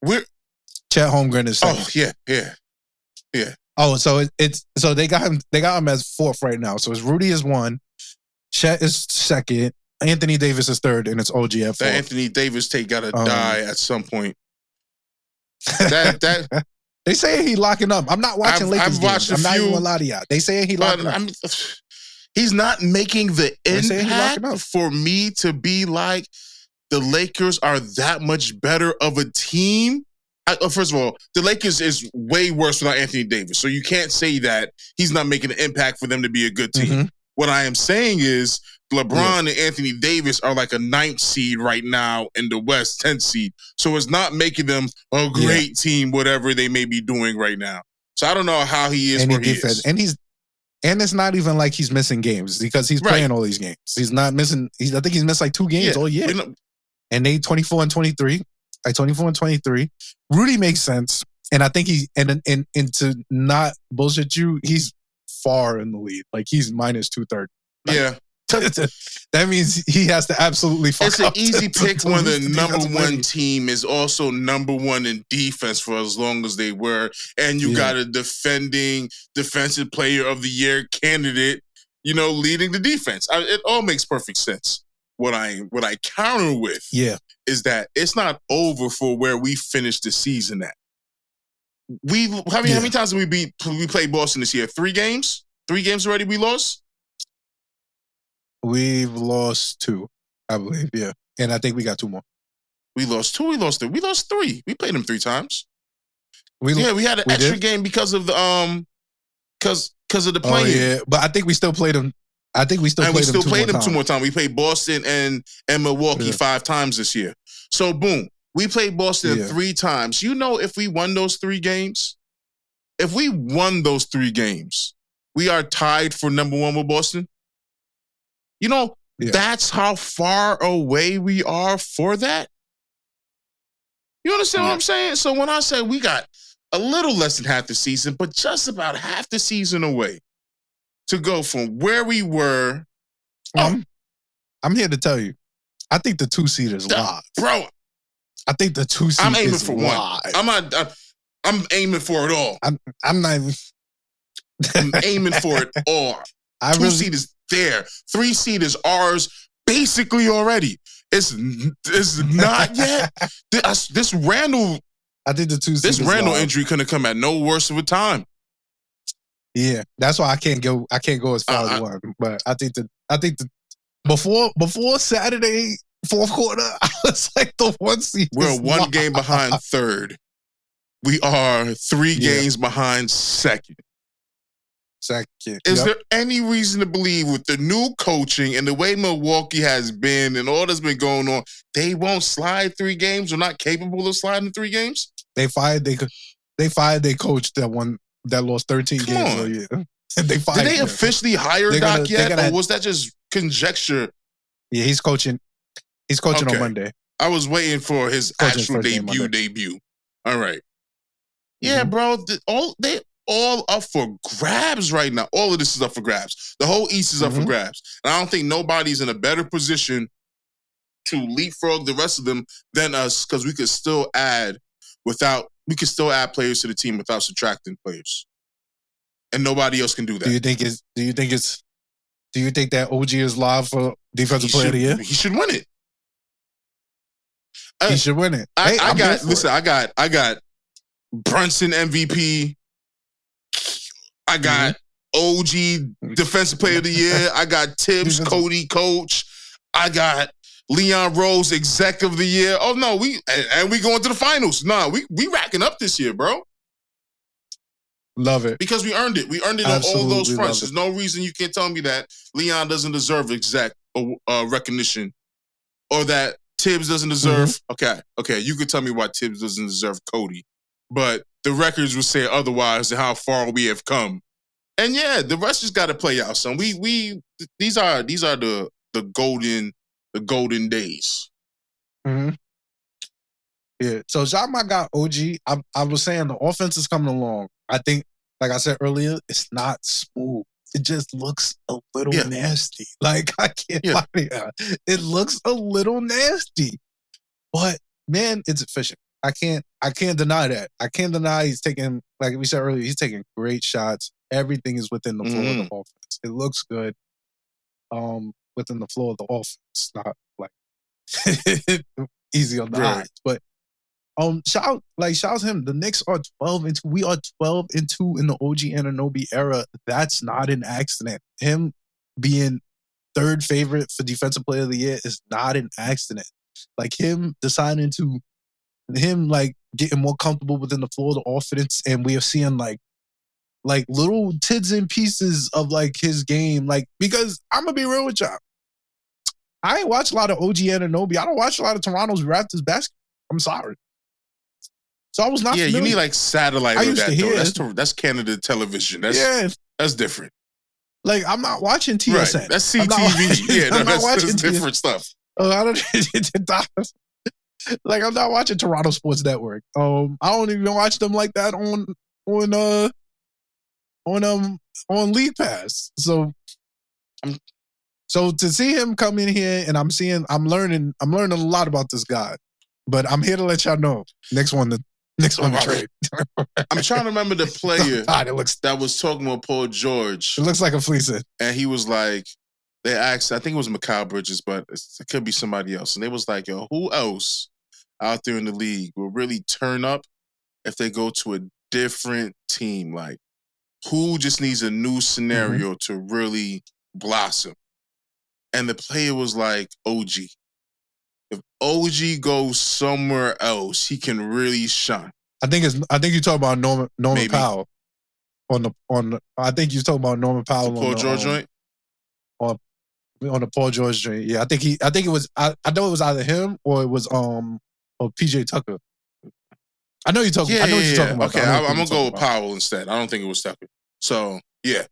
Chet Holmgren is second. Oh yeah. Oh, so so they got him as fourth right now. So it's Rudy is 1, Chet is second, Anthony Davis is third, and it's OG at fourth. The Anthony Davis take gotta die at some point. That they say he locking up. I'm not watching Lakers games. I'm not even gonna lie to y'all. They say he locking up. He's not making the impact for me to be like the Lakers are that much better of a team. First of all, the Lakers is way worse without Anthony Davis. So you can't say that he's not making an impact for them to be a good team. Mm-hmm. What I am saying is LeBron and Anthony Davis are like a 9th seed right now in the West, 10th seed. So it's not making them a great team, whatever they may be doing right now. So I don't know how he is where he is. And it's not even like he's missing games because he's playing all these games. He's not missing. I think he's missed like 2 games all year. And they 24-23. Like 24-23. Rudy makes sense. And I think and to not bullshit you, he's far in the lead. Like he's minus 230. Yeah. That means he has to absolutely fuck It's an easy pick when the number 1 team is also number 1 in defense for as long as they were. And you got a defending Defensive Player of the Year candidate, leading the defense. It all makes perfect sense. What I counter with is that it's not over for where we finished the season at. How many times did we played Boston this year? 3 games? 3 games already we lost? We've lost 2, I believe, yeah. And I think we got 2 more. We lost 2, we lost 3. We lost 3. We played them 3 times. We had an extra game because of the because of the play. Oh, yeah. But I think we still played them. We still played them 2 more times. We played Boston and Milwaukee 5 times this year. So boom, we played Boston 3 times. If we won those 3 games, we are tied for number 1 with Boston. That's how far away we are for that. You understand what I'm saying? So when I say we got a little less than half the season, but just about half the season away to go from where we were. I'm here to tell you, I think the 2 seed is live. Bro, I think the 2 seed I'm aiming is for live. 1. I'm aiming for it all. I'm not even... I'm aiming for it all. 2 seed is there. 3 seed is ours basically already. It's not yet. This Randle... I think the 2 seed This Randle injury couldn't have come at no worse of a time. Yeah, that's why I can't go as far as 1. But I think the before Saturday 4th quarter, I was like the 1 seed. We're 1 game behind 3rd. We are 3 games behind 2nd. Is there any reason to believe with the new coaching and the way Milwaukee has been and all that's been going on, they won't slide 3 games or not capable of sliding 3 games? They fired their coach that lost 13 games all year. They fired Did they officially hire Doc yet, or was that just conjecture? Yeah, he's coaching. He's coaching on Monday. I was waiting for his actual debut. All right. Yeah, bro. They all up for grabs right now. All of this is up for grabs. The whole East is up for grabs. And I don't think nobody's in a better position to leapfrog the rest of them than us because we could still add players to the team without subtracting players, and nobody else can do that. Do you think that OG is live for Defensive Player of the Year? He should win it. He should win it. I got Brunson MVP. I got OG Defensive Player of the Year. I got Tibbs, Cody, Coach. I got Leon Rose, Exec of the Year. Oh no, we going to the finals. Nah, we racking up this year, bro. Love it. Because we earned it. We earned it on all those fronts. There's no reason you can't tell me that Leon doesn't deserve Exec recognition, or that Tibbs doesn't deserve. Okay, you could tell me why Tibbs doesn't deserve Cody, but the records would say otherwise and how far we have come. And yeah, the rest just got to play out. So these are the golden days. Mm-hmm. Yeah. So shout my guy OG. I was saying the offense is coming along. I think, like I said earlier, it's not smooth. It just looks a little nasty. Like I can't lie to you. It looks a little nasty, but man, it's efficient. I can't deny that. I can't deny he's taking, like we said earlier, he's taking great shots. Everything is within the flow of the offense. It looks good within the flow of the offense. Not like easy on the eyes. But shout out to him. The Knicks are 12-2. We are 12-2 in the OG Anunoby era. That's not an accident. Him being third favorite for Defensive Player of the Year is not an accident. Like him deciding to like getting more comfortable within the flow of the offense, and we are seeing like little tidbits and pieces of like his game. Like, because I'm gonna be real with y'all, I ain't watch a lot of OG Anunoby. I don't watch a lot of Toronto's Raptors basketball. I'm sorry. So I was not. Yeah, familiar. You need like satellite. I used to hear that's Canada television. That's different. Like I'm not watching TSN. Right. That's CTV. That's different stuff. I don't. Like I'm not watching Toronto Sports Network. I don't even watch them like that on League Pass. So to see him come in here and I'm learning a lot about this guy. But I'm here to let y'all know. Next one to trade. I'm trying to remember the player that was talking with Paul George. It looks like a fleecing. And he was like, they asked, I think it was Mikal Bridges, but it could be somebody else. And they was like, yo, who else out there in the league will really turn up if they go to a different team? Like, who just needs a new scenario to really blossom? And the player was like, OG. If OG goes somewhere else, he can really shine. I think you talk about Norman Powell I think you talking about Norman Powell the Paul George joint. On the Paul George joint. Yeah, I think it was I know it was either him or it was or PJ Tucker. I know you're talking. I know what you're talking about. Okay, I'm gonna go with Powell instead. I don't think it was Tucker. So yeah,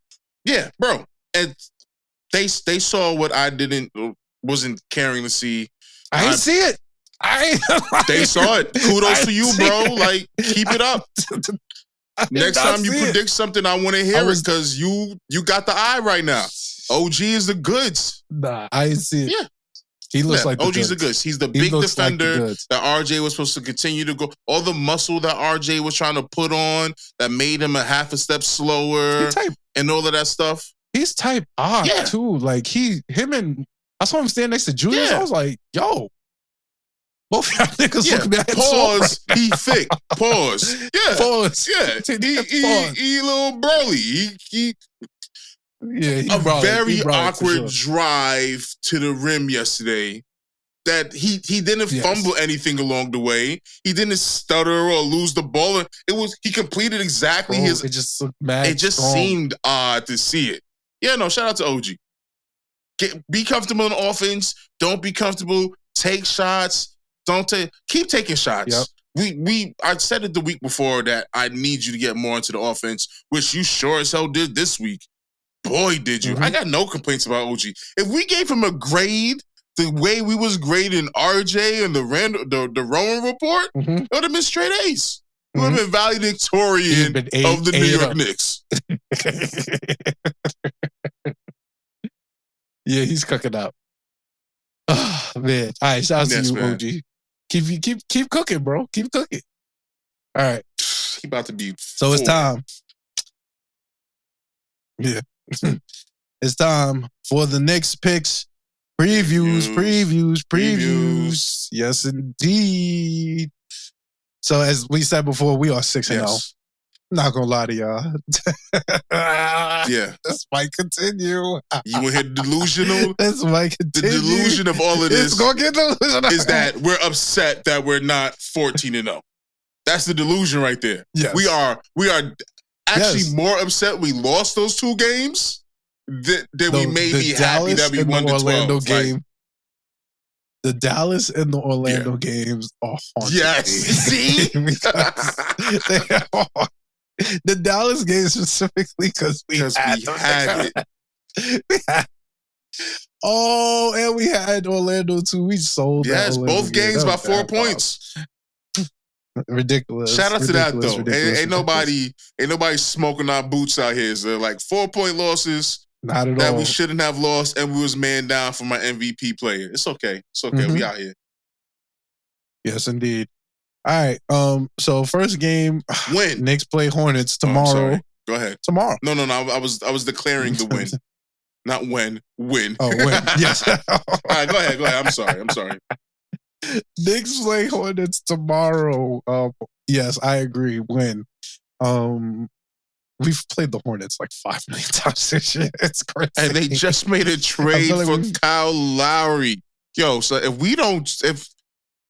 bro. And they saw what I wasn't caring to see. I didn't see it. They saw it. Kudos to you, bro. Like, keep it up. Next time you predict something, I want to hear it because you got the eye right now. OG is the goods. Nah, I didn't see it. Yeah. He looks like OG's the goods. He's the big defender that RJ was supposed to continue to go. All the muscle that RJ was trying to put on that made him a half a step slower and all of that stuff. He's type R too. Like I saw him stand next to Julius. I was like, yo. Both y'all niggas look mad. Pause. He thick. Pause. Yeah. Pause. Yeah. He little burly. He very awkward drive to the rim yesterday that he didn't fumble anything along the way. He didn't stutter or lose the ball. He completed exactly his. It just looked mad. It just seemed odd to see it. Yeah, no, shout out to OG. Be comfortable in offense. Don't be comfortable. Take shots. Keep taking shots. Yep. I said it the week before that I need you to get more into the offense, which you sure as hell did this week. Boy, did you. I got no complaints about OG. If we gave him a grade the way we was grading RJ and the Rowan report, it would have been straight A's. It would have been valedictorian of the New York Knicks. Yeah, he's cooking up. man. All right, shout out to Yes, you, man. OG. Keep cooking, bro. Keep cooking. All right. He about to be. So it's time. Yeah. It's time for the Knicks picks. Previews. Yes, indeed. So as we said before, we are 6-0. Not gonna lie to y'all. Yeah. This might continue. You want to hear delusional? This might continue. The delusion of all of this it's gonna get delusional. is that we're upset that we're not 14-0. That's the delusion right there. Yes. We are actually more upset we lost those 2 games than we may be happy that we won the Orlando 12. game. Like, the Dallas and the Orlando games are haunting. Yes. See? The Dallas game specifically because we had it. Oh, and we had Orlando too. We sold. Yes, both games by 4 bad. points. Ridiculous. Shout out to that though. Ain't nobody smoking our boots out here. So like 4-point losses. Not at all. That we shouldn't have lost, and we was man down for my MVP player. It's okay. It's okay. We out here. Yes, indeed. All right. So first game, win. Knicks play Hornets tomorrow. Go ahead. Tomorrow. No. I was declaring the win, not when. Win. Oh, win. Yes. All right. Go ahead. I'm sorry. Knicks play Hornets tomorrow. Yes, I agree. Win. We've played the Hornets like 5 million times this year. It's crazy. And they just made a trade for Kyle Lowry. Yo, so if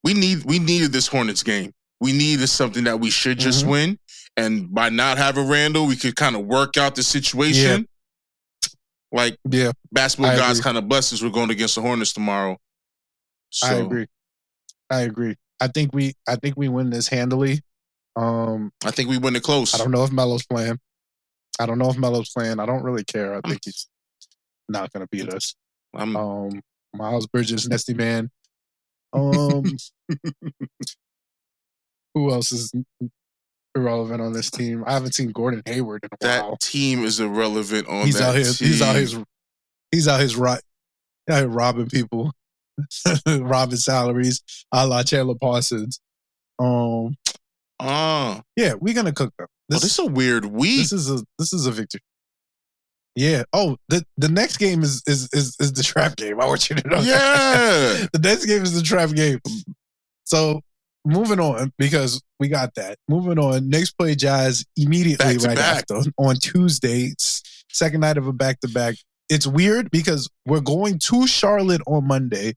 we needed this Hornets game. We needed something that we should just win. And by not having Randle, we could kind of work out the situation. Basketball guys kind of blessed us. We're going against the Hornets tomorrow. So. I agree. I think we win this handily. I think we win it close. I don't know if Melo's playing. I don't really care. I think he's not going to beat us. Miles Bridges, Nesty Man. Who else is irrelevant on this team? I haven't seen Gordon Hayward in a while. That team is irrelevant on he's that out here, team. He's out here robbing people. Robbing salaries a la Chandler Parsons. Yeah, we're gonna cook them. This is a weird week. This is a victory. Yeah. Oh, the next game is the trap game. I want you to know. Yeah. The next game is the trap game. So moving on, because we got that. Moving on, Knicks play Jazz immediately after on Tuesday, second night of a back-to-back. It's weird because we're going to Charlotte on Monday,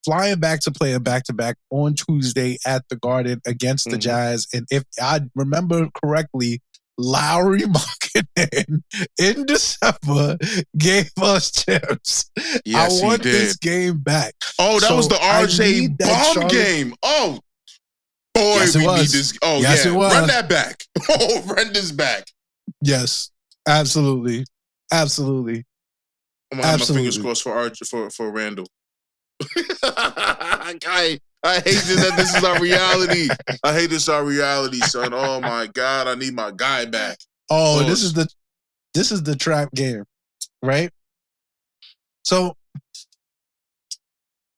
flying back to play a back-to-back on Tuesday at the Garden against the Jazz. And if I remember correctly, Lowry Markkinen in December gave us chips. Yes, I want this game back. Oh, that was the RJ bomb game. Oh, boy, yes, we need this. Oh, yes, yeah. It was. Run that back. Oh, run this back. Yes, absolutely. Absolutely. I'm going to have my fingers crossed for Randle. I hate that this is our reality. I hate this our reality, son. Oh my God, I need my guy back. Oh, this is the trap game, right? So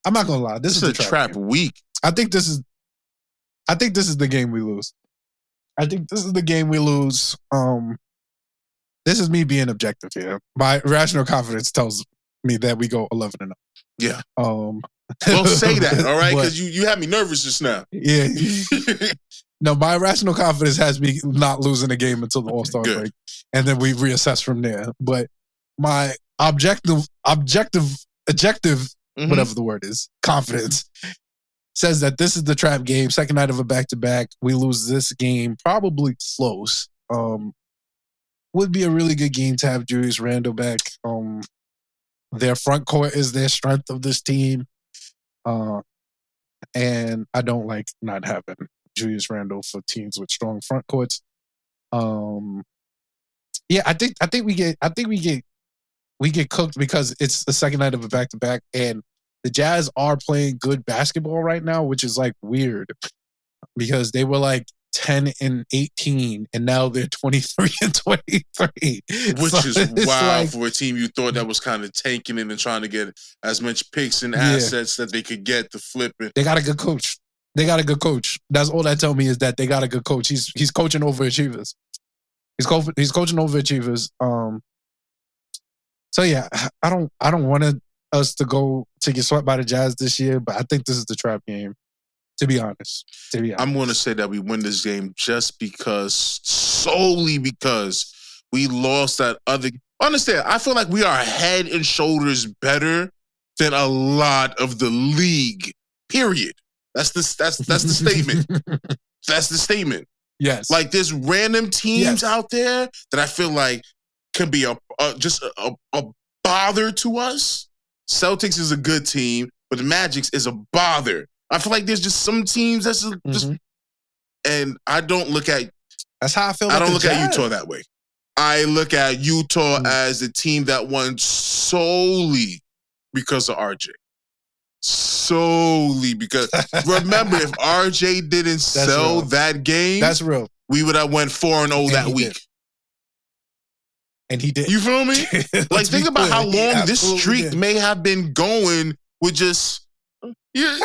I'm not gonna lie. This is a the trap week. I think this is the game we lose. This is me being objective here. My rational confidence tells me that we go 11-0. Yeah. Don't say that, all right? Because you had me nervous just now. Yeah. No, my rational confidence has me not losing a game until the All-Star break. And then we reassess from there. But my objective, whatever the word is, confidence, says that this is the trap game, second night of a back-to-back. We lose this game, probably close. Would be a really good game to have Julius Randle back. Their front court is their strength of this team. And I don't like not having Julius Randle for teams with strong front courts. Yeah, I think we get cooked because it's the second night of a back-to-back, and the Jazz are playing good basketball right now, which is like weird because they were like 10-18, and now they're 23-23. Which So is it's wild like, for a team you thought that was kind of tanking in and trying to get as much picks and assets that they could get to flip it. They got a good coach. They got a good coach. That's all that tell me is that they got a good coach. He's coaching overachievers. He's coaching overachievers. So yeah, I don't want us to get swept by the Jazz this year, but I think this is the trap game. To be honest. I'm going to say that we win this game solely because we lost that other. Understand, I feel like we are head and shoulders better than a lot of the league. Period. That's the statement. That's the statement. Yes. Like there's random teams out there that I feel like can be just a bother to us. Celtics is a good team, but the Magic's is a bother. I feel like there's just some teams that's just, and I don't look at. That's how I feel. I don't look at Utah that way. I look at Utah as a team that won solely because of RJ. Solely because remember, if RJ didn't sell that game, that's real. We would have went 4-0 that week. And he did. You feel me? Like think about how long this streak may have been going with just yeah.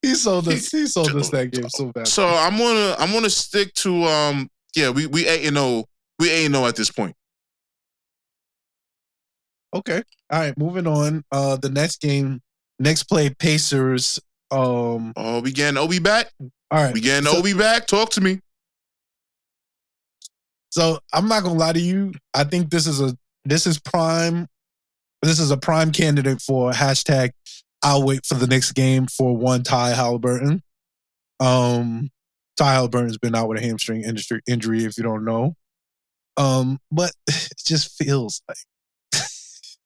He sold us that game so bad. So I'm gonna stick to we 8-0. We 8-0 at this point. Okay. All right, moving on. The next play, Pacers. We getting Obi back? All right. We getting Obi back? Talk to me. So I'm not gonna lie to you. I think this is a prime candidate for hashtag I'll wait for the next game for one Ty Halliburton. Ty Halliburton's been out with a hamstring injury, if you don't know. But it just feels like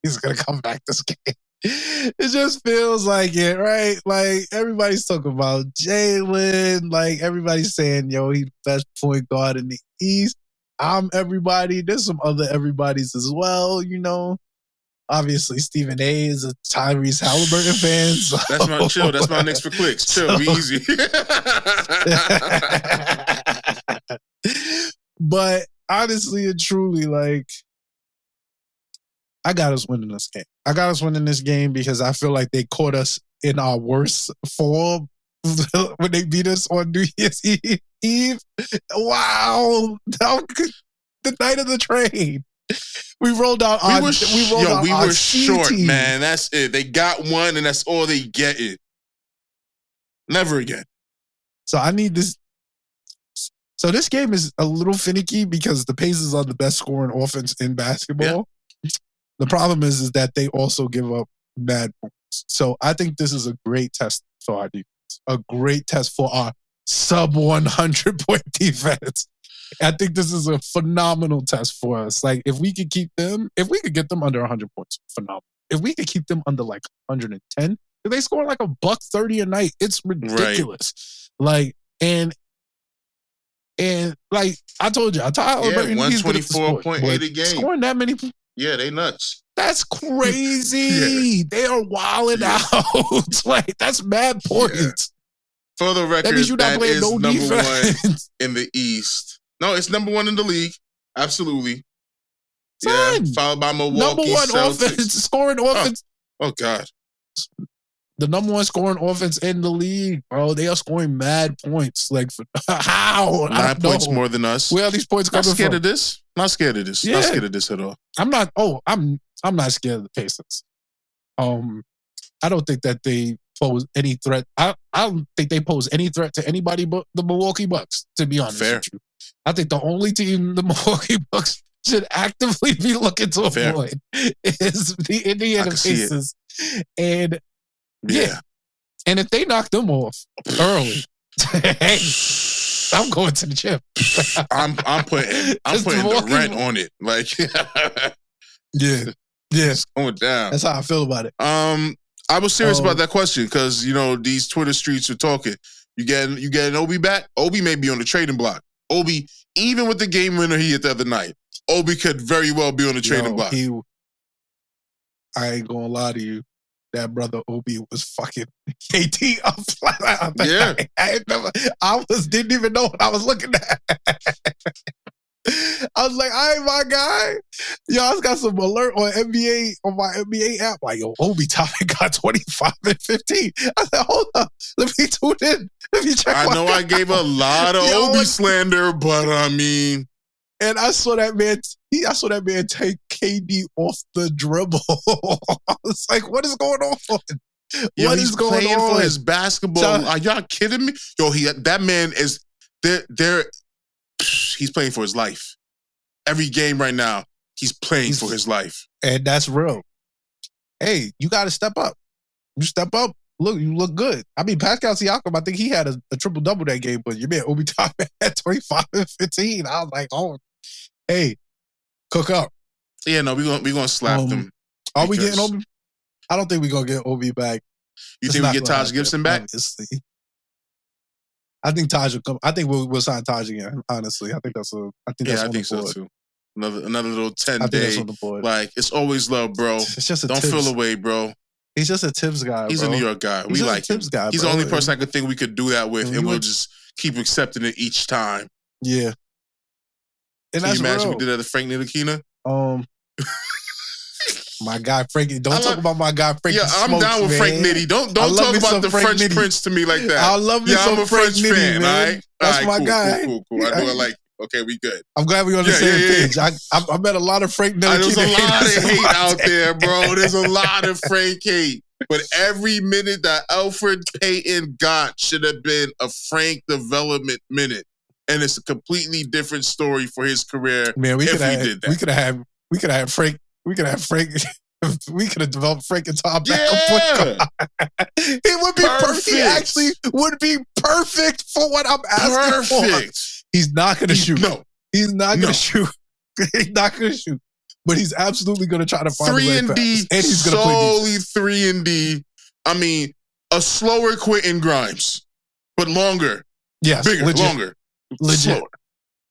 he's gonna come back this game. It just feels like it, right? Like everybody's talking about Jalen. Like everybody's saying, yo, he's the best point guard in the East. I'm everybody. There's some other everybody's as well, you know. Obviously, Stephen A is a Tyrese Halliburton fan. So. That's my chill. That's my next for clicks. Chill, be easy. But honestly and truly, like, I got us winning this game. I got us winning this game because I feel like they caught us in our worst form when they beat us on New Year's Eve. Wow. The night of the trade. We rolled out our we were short, team. Man. That's it. They got one, and that's all they get it. Never again. So I need this. So this game is a little finicky because the Pacers are the best scoring offense in basketball. Yeah. The problem is that they also give up mad points. So I think this is a great test for our defense. A great test for our sub 100 point defense. I think this is a phenomenal test for us. Like, if we could get them under 100 points, phenomenal. If we could keep them under like 110, if they score like $130 a night, it's ridiculous. Right. Like, and like I told you, I told you, 124.8 a game. Scoring that many. Yeah, they nuts. That's crazy. They are wilding out. Like, that's mad points. Yeah. For the record, that is number one in the East. No, it's number one in the league. Absolutely. Son, yeah, followed by Milwaukee. Number one Celtics. scoring offense. Oh, God. The number one scoring offense in the league, bro. They are scoring mad points. Like, how? 9 points more than us. Where are these points coming from? Not scared of this. Not scared of this. Yeah. Not scared of this at all. I'm not. Oh, I'm not scared of the Pacers. I don't think that they pose any threat. I don't think they pose any threat to anybody but the Milwaukee Bucks, to be honest with you. I think the only team the Milwaukee Bucks should actively be looking to avoid is the Indiana Pacers. And yeah. And if they knock them off early, hey, I'm going to the gym. I'm putting the rent on it. Like yeah. It's going down. That's how I feel about it. I was serious about that question because, you know, these Twitter streets are talking. You getting Obi back? Obi may be on the trading block. Obi, even with the game winner he hit the other night, Obi could very well be on the trading block. I ain't gonna lie to you. that brother Obi was fucking KD up. Yeah. Didn't even know what I was looking at. I was like, all right, my guy. Yo, I just got some alert on my NBA app. Like, yo, Obi Toppin got 25 and 15. I said, hold up. Let me tune in. Let me check. I know I gave a lot of Obi slander, but I mean. And I saw that man take KD off the dribble. I was like, what is going on? Yo, he's playing for his basketball. Are y'all kidding me? Yo, that man is there. He's playing for his life. Every game right now, he's playing for his life. And that's real. Hey, you got to step up. You step up. Look, you look good. I mean, Pascal Siakam, I think he had a triple-double that game, but your man Obi Toppin had 25 and 15. I was like, oh, hey, cook up. Yeah, no, we're gonna slap them. Are we getting Obi? I don't think we're going to get Obi back. You think we get Taj Gibson back? Obviously. I think Taj will come. I think we'll sign Taj again. Honestly, I think that's so too. Another little 10-day. Like, it's always love, bro. It's just don't feel away, bro. He's just a Tibbs guy. He's a New York guy. We like him. He's the only person I could think we could do that with, and we'll just keep accepting it each time. Yeah. And Can you imagine we did that to Frank Ntilikina? My guy Frankie. Don't talk about my guy Frankie. Yeah, I'm down with Frank Nitty. Don't talk about the French Prince to me like that. I love you. I'm a French fan, all right? That's my guy. Cool. I do like. Okay, we good. I'm glad we're on the same page. I met a lot of Frank Ntilikina. There's a lot of hate out there, bro. There's a lot of Frank hate. But every minute that Alfred Payton got should have been a Frank development minute. And it's a completely different story for his career. Man, we could have Frank. We could have developed Frank and Tom back. He would be perfect. He actually would be perfect for what I'm asking for. He's not going to shoot. No. He's not going to shoot. He's not going to shoot. But he's absolutely going to try to find 3-and-D, and he's going to play solely 3-and-D. I mean, a slower Quentin Grimes, but longer. Yes, bigger, longer. Legit.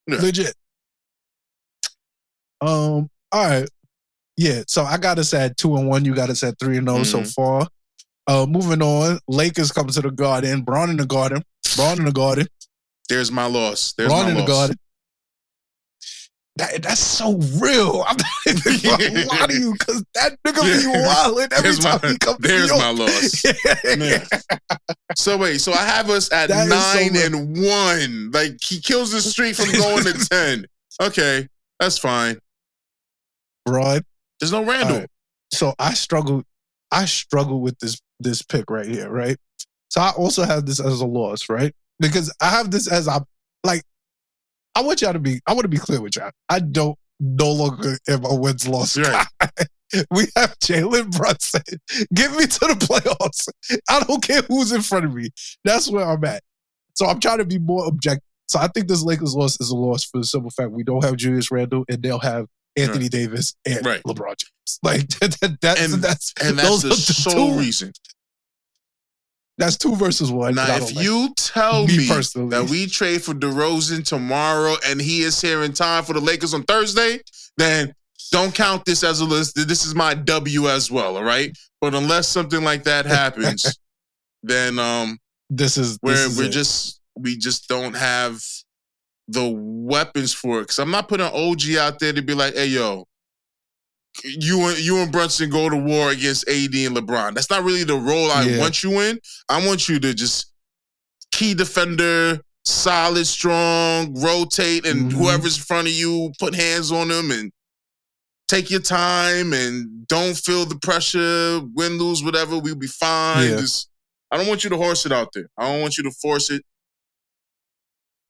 Yeah. Legit. All right. Yeah, so I got us at 2-1. You got us at 3-0 so far. Moving on. Lakers come to the Garden. Braun in the Garden. There's my loss. Braun in the Garden. That's so real. I'm not even going to lie to you because that nigga be wilding every time he comes to There's my loss. So wait, so I have us at 9-1. Like, he kills the streak from going to 10. Okay, that's fine. Braun. There's no Randle. Right. So I struggle with this pick right here, right? So I also have this as a loss, right? Because I have this as I want to be clear with y'all. I don't no longer am a wins-loss guy. We have Jalen Brunson. Get me to the playoffs. I don't care who's in front of me. That's where I'm at. So I'm trying to be more objective. So I think this Lakers loss is a loss for the simple fact we don't have Julius Randle and they'll have Anthony Davis and LeBron James. Like that's the sole reason. That's 2 versus 1. Now, if you tell me that we trade for DeRozan tomorrow and he is here in time for the Lakers on Thursday, then don't count this as a list. This is my W as well, all right? But unless something like that happens, then we just don't have the weapons for it. Because I'm not putting OG out there to be like, hey, yo, you and Brunson go to war against AD and LeBron. That's not really the role I want you in. I want you to just key defender, solid, strong, rotate, and whoever's in front of you, put hands on them and take your time and don't feel the pressure, win, lose, whatever, we'll be fine. Yeah. I don't want you to horse it out there. I don't want you to force it.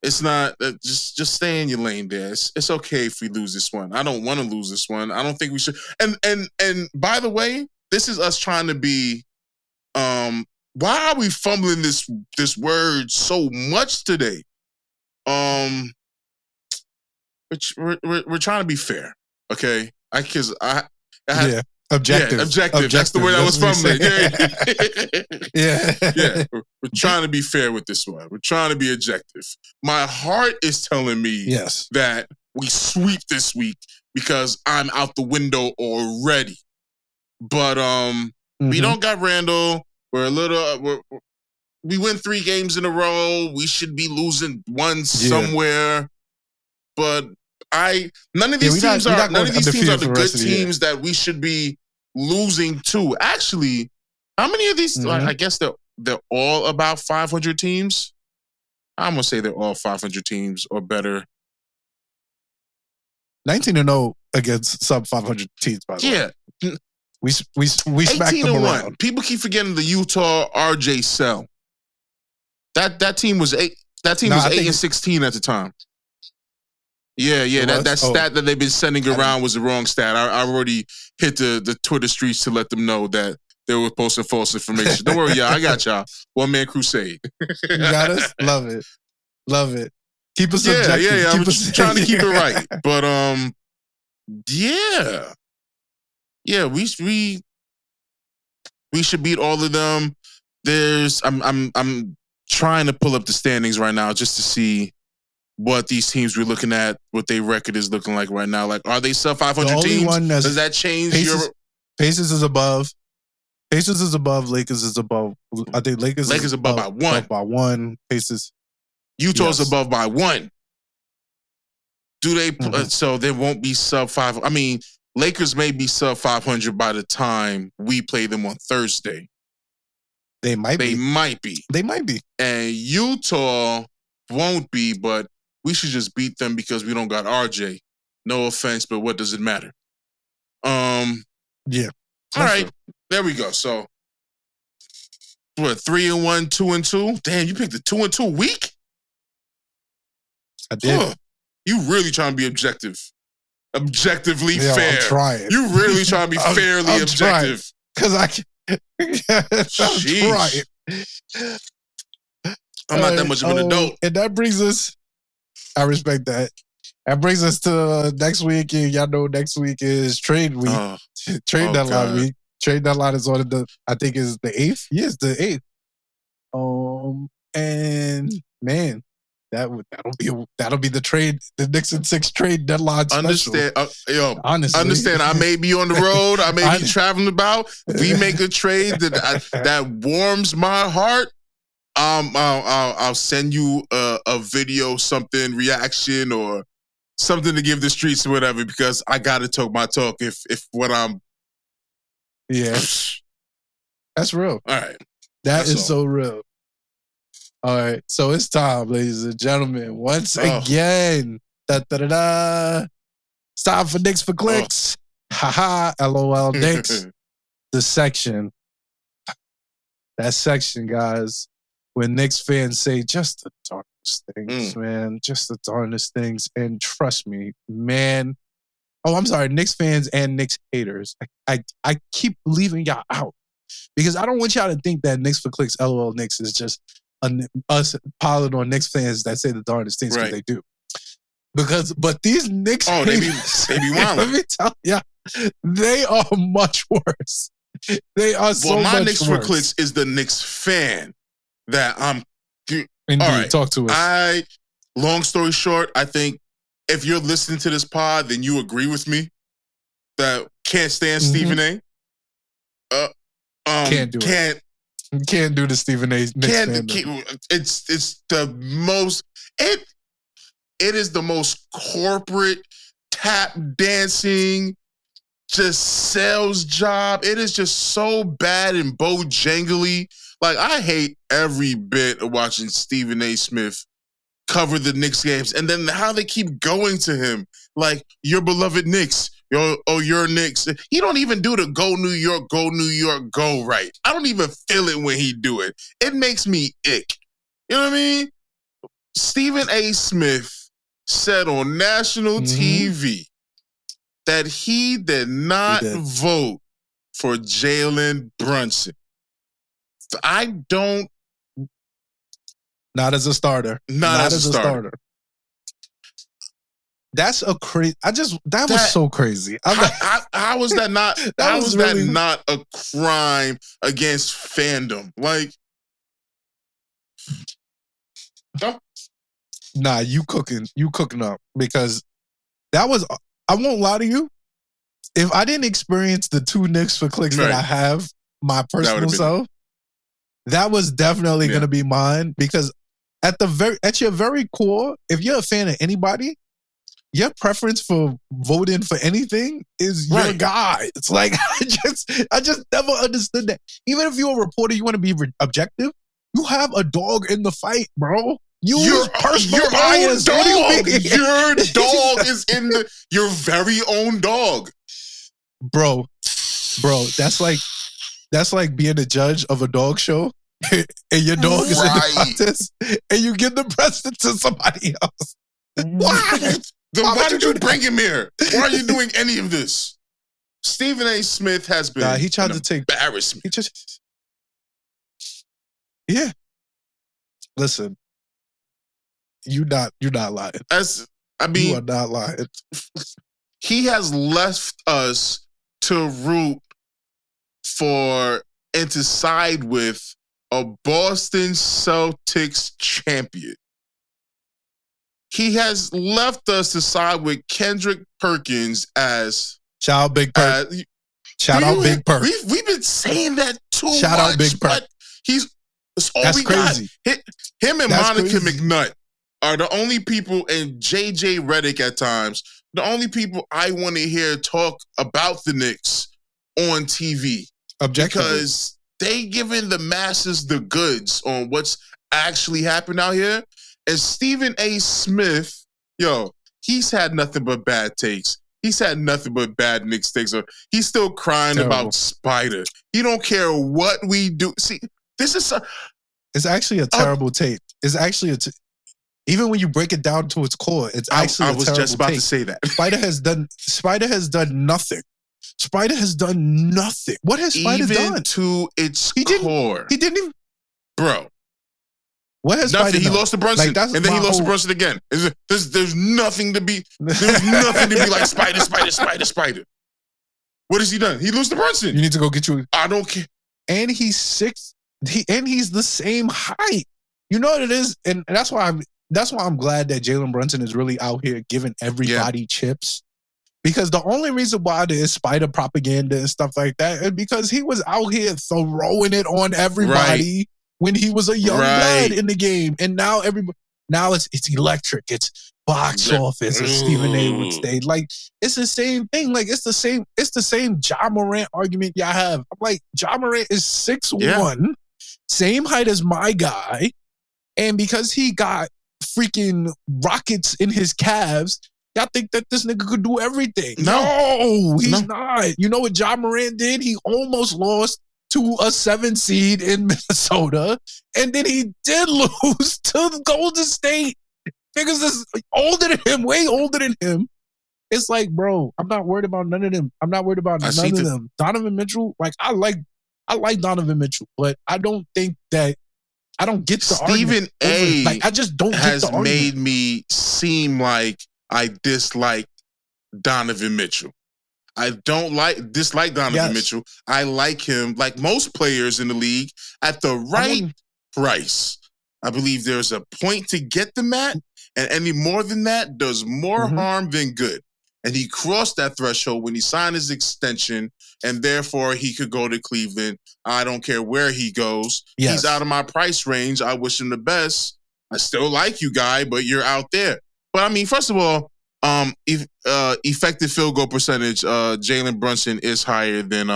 It's not just stay in your lane there. It's okay if we lose this one. I don't want to lose this one. I don't think we should. And by the way, this is us trying to be. Why are we fumbling this word so much today? We're trying to be fair, okay? Objective. Objective. That's the word I was fumbling. Yeah. We're trying to be fair with this one. We're trying to be objective. My heart is telling me that we sweep this week because I'm out the window already. But We don't got Randle. We're a little. We win 3 games in a row. We should be losing one somewhere. But none of these teams are the good teams that we should be losing to. Actually, how many of these? I guess they're all about 500 teams. I'm gonna say they're all 500 teams or better. 19-0 against sub 500 teams. By the way, we smacked them around. People keep forgetting the Utah RJ Cell. That team was 8. That team was 8-16 at the time. Yeah. That stat that they've been sending around was the wrong stat. I already hit the Twitter streets to let them know that they were posting false information. Don't worry, y'all. I got y'all. One man crusade. You got us? Love it. Keep us objective. Yeah. I'm just trying to keep it right. But yeah. We should beat all of them. I'm trying to pull up the standings right now just to see what these teams we're looking at, what their record is looking like right now. Like, are they sub 500 teams? Does that change Pacers is above. Pacers is above. Lakers is above. I think Lakers is above by 1. Above by 1. Pacers. Utah's above by 1. Do they? So they won't be sub 5. I mean, Lakers may be sub 500 by the time we play them on Thursday. They might be. And Utah won't be, but we should just beat them because we don't got RJ. No offense, but what does it matter? Yeah. All right. There we go. So what, 3-1, 2-2? Damn, you picked the 2-2 week? I did. You really trying to be objectively fair. I'm trying. You really trying to be fairly objective. Because I'm trying. I'm not that much of an adult. And that brings us, I respect that. That brings us to next week. And y'all know next week is trade week. Trade deadline week. Trade deadline is on I think is the 8th. Yes, the 8th. And man, that'll be the trade, the Knicks and 6 trade deadline special. Honestly, understand. I may be on the road. I may be traveling about. If we make a trade that warms my heart, I'll send you a video, something, reaction, or something to give the streets or whatever, because I gotta talk my talk. If what I'm, that's real. All right, that's so real. All right, so it's time, ladies and gentlemen. Once again, it's time for Knicks for Clicks. Haha, LOL Knicks. The section. That section, guys, when Knicks fans say just the darndest things, man. Just the darndest things. And trust me, man. Oh, I'm sorry, Knicks fans and Knicks haters. I keep leaving y'all out because I don't want y'all to think that Knicks for Clicks, LOL Knicks is just us piling on Knicks fans that say the darndest things, because they do. But these Knicks haters, they be wild. Let me tell you, they are much worse. They are so much worse. Well, my Knicks for Clicks is the Knicks fan that I'm. Indeed, all right, talk to us. Long story short, I think if you're listening to this pod, then you agree with me that can't stand Stephen A. Can't do it. Can't do the Stephen A. It's the most. It is the most corporate tap dancing, just sales job. It is just so bad and bojangly. Like, I hate every bit of watching Stephen A. Smith cover the Knicks games, and then how they keep going to him like, your beloved Knicks. Your Knicks. He don't even do the go New York, go right. I don't even feel it when he do it. It makes me ick. You know what I mean? Stephen A. Smith said on national TV that he did not vote for Jalen Brunson. I don't. Not as a starter. Not as a starter. That's a crazy. That was so crazy. How was that not? How was that not a crime against fandom? Like, nah, you cooking up, because that was. I won't lie to you. If I didn't experience the 2 Knicks for Clicks that I have, my personal self, that was definitely going to be mine, because at your very core, if you're a fan of anybody, your preference for voting for anything is your guy. It's like, I just never understood that. Even if you're a reporter, you want to be objective, you have a dog in the fight, bro. Your personal bias. Dog. Your dog is in your very own dog. Bro, that's like being a judge of a dog show and your dog is in the contest and you give the precedent to somebody else. Why? Then why did you bring him here? Why are you doing any of this? Stephen A. Smith has been he tried to take embarrassment. Yeah. Listen, you're not lying. You are not lying. He has left us to root for and to side with a Boston Celtics champion. He has left us to side with Kendrick Perkins as... Shout out Big Perk. Shout out Big Perk. We've been saying that too much. Shout out Big Perk. That's crazy. Him and Monica McNutt are the only people, and JJ Redick at times, the only people I want to hear talk about the Knicks on TV. Because they giving the masses the goods on what's actually happened out here. And Stephen A. Smith, he's had nothing but bad takes. He's had nothing but bad Knicks takes. He's still crying about Spider. He don't care what we do. See, this is... It's actually a terrible take. It's actually even when you break it down to its core, it's actually a terrible take. I was just about to say that. Spider has done nothing. Spider has done nothing. What has Spider done? Even to its core. He didn't even... Bro. What has nothing. Spider He done? lost to Brunson, and then he lost to Brunson again. There's nothing to be... There's nothing to be like Spider. What has he done? He lost to Brunson. You need to go get you... I don't care. And he's 6... and he's the same height. You know what it is? And that's why I'm glad that Jalen Brunson is really out here giving everybody chips. Because the only reason why there is Spider propaganda and stuff like that is because he was out here throwing it on everybody when he was a young lad in the game. And now it's electric. It's box office, as Stephen A. would say. Like, it's the same thing. Like, it's the same Ja Morant argument y'all have. I'm like, Ja Morant is 6'1", same height as my guy. And because he got freaking rockets in his calves, y'all think that this nigga could do everything. No, he's not. You know what Ja Morant did? He almost lost to a 7 seed in Minnesota. And then he did lose to Golden State. Niggas is older than him, way older than him. It's like, bro, I'm not worried about none of them. I'm not worried about none of them. Donovan Mitchell, like, I like Donovan Mitchell, but I don't think that I don't get the argument. Stephen A. I just don't get the argument. Has made me seem like I dislike Donovan Mitchell. I don't dislike Donovan Mitchell. I like him, like most players in the league, at the right price. I believe there's a point to get them at, and any more than that does more harm than good. And he crossed that threshold when he signed his extension, and therefore he could go to Cleveland. I don't care where he goes. He's out of my price range. I wish him the best. I still like you, guy, but you're out there. But I mean, first of all, effective field goal percentage, Jalen Brunson is higher than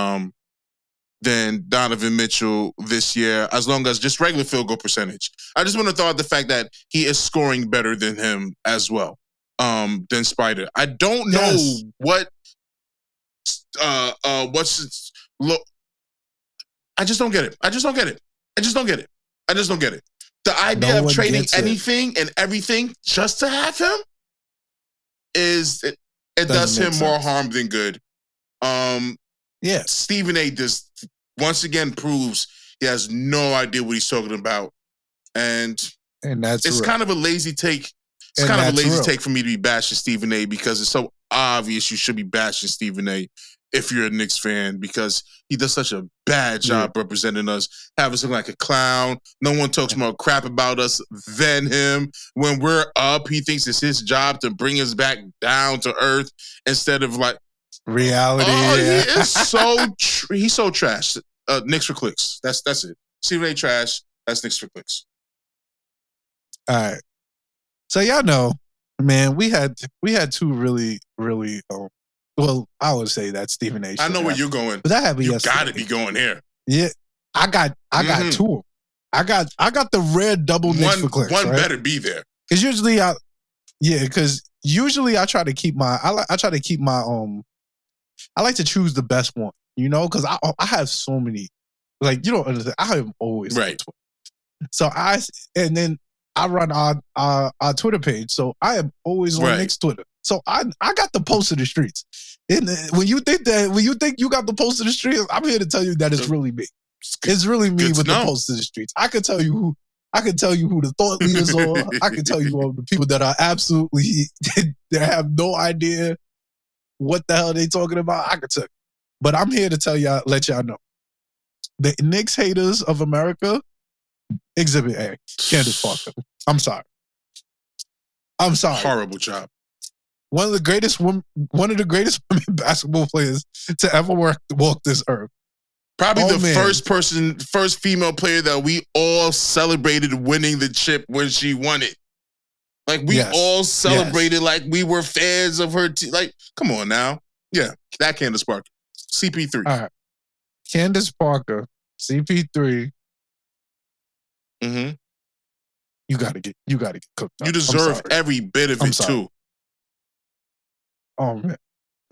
Donovan Mitchell this year, as long as just regular field goal percentage. I just want to throw out the fact that he is scoring better than him as well, than Spider. I don't know look. I just don't get it. I just don't get it. The idea of trading anything and everything just to have him it does him more harm than good. Stephen A. just once again proves he has no idea what he's talking about, and it's kind of a lazy take. It's kind of a lazy take for me to be bashing Stephen A. because it's so obvious you should be bashing Stephen A. if you're a Knicks fan, because he does such a bad job representing us, having us look like a clown. No one talks more crap about us than him. When we're up, he thinks it's his job to bring us back down to earth instead of like reality. Oh, he is so he's so trash. Knicks for clicks. That's it. Stephen A. trash. That's Knicks for clicks. All right. So y'all know, man, we had two really, really. Well, I would say that Stephen A. I know where you're going, but that happened you yesterday. got to be going here. Yeah, I got two. I got the red double Knicks for clicks. One right? better be there. Because usually I try to keep my I like to choose the best one, because I have so many, like, you don't understand. I have always right. So and then I run our Twitter page, so I am always on Knicks Twitter. So I got the post of the streets. And when you think you got the post of the streets, I'm here to tell you that it's really me. It's really me with the post of the streets. I can tell you who the thought leaders are. I can tell you all the people that are absolutely they have no idea what the hell they talking about. I can tell you. But I'm here to tell y'all, let y'all know. The Knicks haters of America, Exhibit A, Candace Parker. I'm sorry. Horrible job. One of the greatest women basketball players to ever walk this earth. Probably first female player that we all celebrated winning the chip when she won it. Like, we all celebrated like we were fans of her. Like, come on now. Yeah, that Candace Parker. CP3. All right. Candace Parker, CP3. Mm-hmm. You gotta get cooked up. You deserve every bit of it too. Oh man.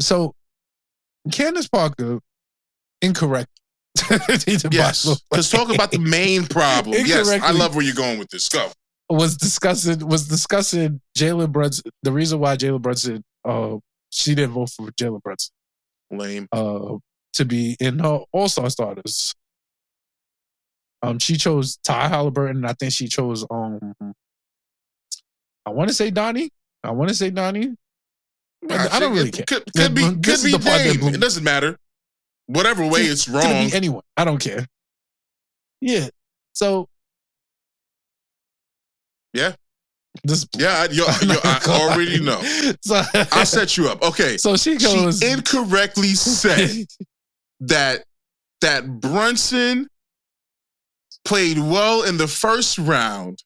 So Candace Parker, incorrect. Yes. Let's talk about the main problem. Yes, I love where you're going with this. Go. Was discussing Jalen Brunson. The reason why Jalen Brunson, she didn't vote for Jalen Brunson. Lame. To be in her All-Star starters. She chose Ty Halliburton, and I think she chose I want to say Donnie. I don't really care. Could be Dame. It doesn't matter. Whatever way it's wrong. Could be anyone. I don't care. Yeah. So. Yeah. I already know. So, I'll set you up. Okay. So she goes. She incorrectly said that Brunson played well in the first round,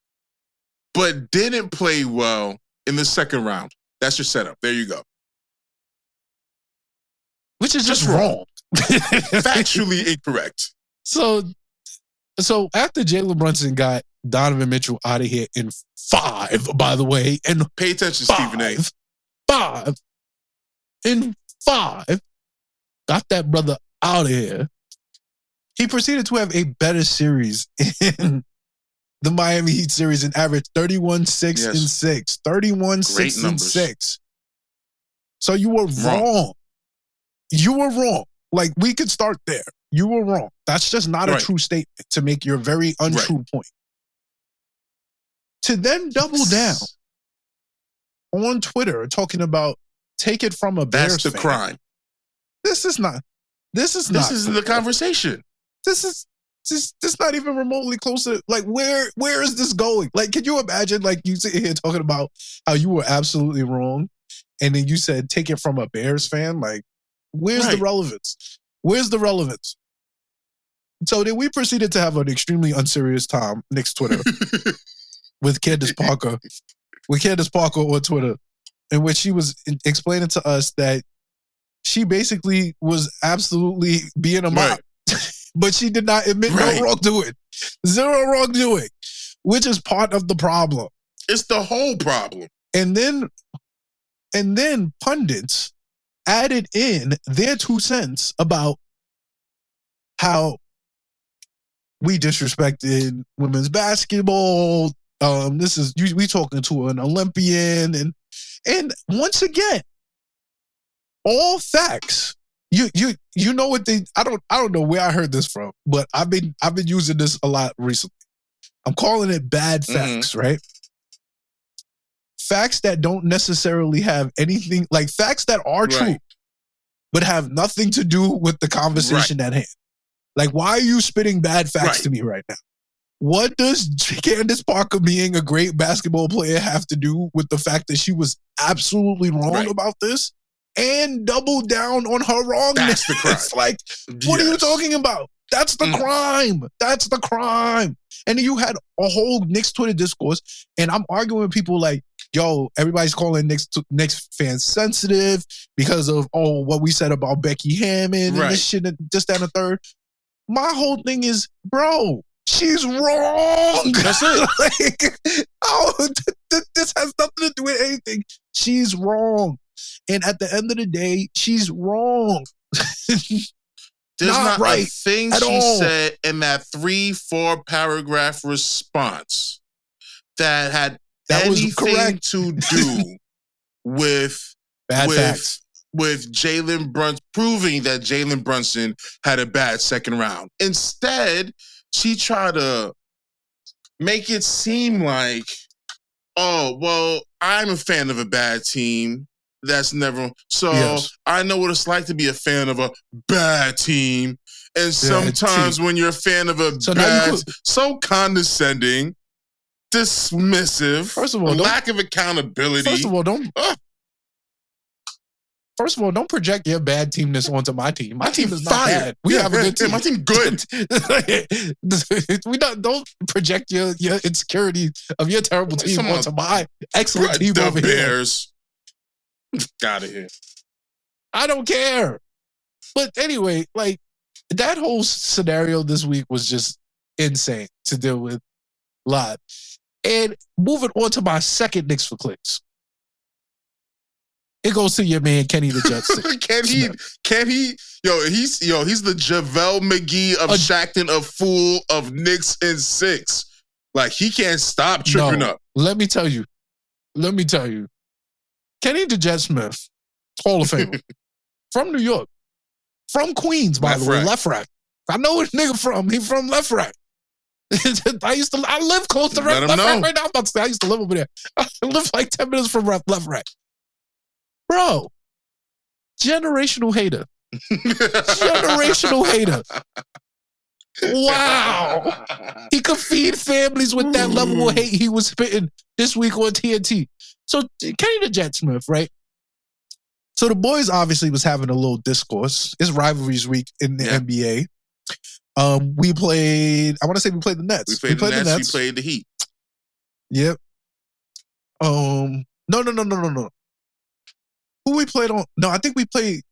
but didn't play well in the second round. That's your setup. There you go. Which is just wrong. Factually incorrect. So after Jalen Brunson got Donovan Mitchell out of here in 5, by the way, and pay attention, Stephen A. 5 in 5, got that brother out of here. He proceeded to have a better series in the Miami Heat series and averaged 31-6-6. 31-6-6. So you were wrong. You were wrong. Like, we could start there. You were wrong. That's just not a true statement to make your very untrue point. To then double down on Twitter talking about take it from a Bears fan. That's the crime. This is the conversation. This is not even remotely close to, like, where is this going? Like, can you imagine, like, you sitting here talking about how you were absolutely wrong, and then you said take it from a Bears fan? Like, where's the relevance? Where's the relevance? So then we proceeded to have an extremely unserious time, Knicks Twitter, with Candace Parker. With Candace Parker on Twitter, in which she was explaining to us that she basically was absolutely being a mop. But she did not admit no wrongdoing. Zero wrongdoing, which is part of the problem. It's the whole problem. And then pundits added in their 2 cents about how we disrespected women's basketball. This is we talking to an Olympian, and once again, all facts. You know what they? I don't know where I heard this from, but I've been using this a lot recently. I'm calling it bad facts, right? Facts that don't necessarily have anything, like facts that are true, but have nothing to do with the conversation at hand. Like, why are you spitting bad facts to me right now? What does Candace Parker being a great basketball player have to do with the fact that she was absolutely wrong about this? And double down on her wrongness. That's the crime. Like, what are you talking about? That's the crime. That's the crime. And then you had a whole Knicks Twitter discourse, and I'm arguing with people like, yo, everybody's calling Knicks fans sensitive because of, what we said about Becky Hammond and this shit, and this, that, and the third. My whole thing is, bro, she's wrong. That's it. This has nothing to do with anything. She's wrong. And at the end of the day, she's wrong. There's not right a thing she said in that 3-4 paragraph response that had anything to do with Jalen Brunson, proving that Jalen Brunson had a bad second round. Instead, she tried to make it seem like, oh, well, I'm a fan of a bad team. That's never... So I know what it's like to be a fan of a bad team. And sometimes when you're a fan of a so condescending, dismissive, first of all, lack of accountability. First of all, don't project your bad teamness onto my team. My team is not bad. We have a good team. My team good. Don't project your insecurity of your terrible team onto my excellent team over here. The Bears. Out of here. I don't care. But anyway, like, that whole scenario this week was just insane to deal with live. And moving on to my second Knicks for Clicks. It goes to your man, Kenny the Jet. He's the JaVale McGee of Shackton, a fool of Knicks in 6. Like, he can't stop tripping up. Let me tell you. Kenny the Jet Smith, Hall of Famer, from New York, from Queens, by the way, Left Rack. I know where the nigga from. He from Left Rack. I live close to Left Rack right now. I'm about to say I used to live over there. I live like 10 minutes from Left Rack. Bro, generational hater. Generational hater. Wow. He could feed families with that level of hate he was spitting this week on TNT. So, Kenny the Jet Smith, right? So, the boys obviously was having a little discourse. It's rivalries week in the NBA. We played the Nets. We played the Nets. We played the Heat. Yep. No. Who we played on? No, I think we played,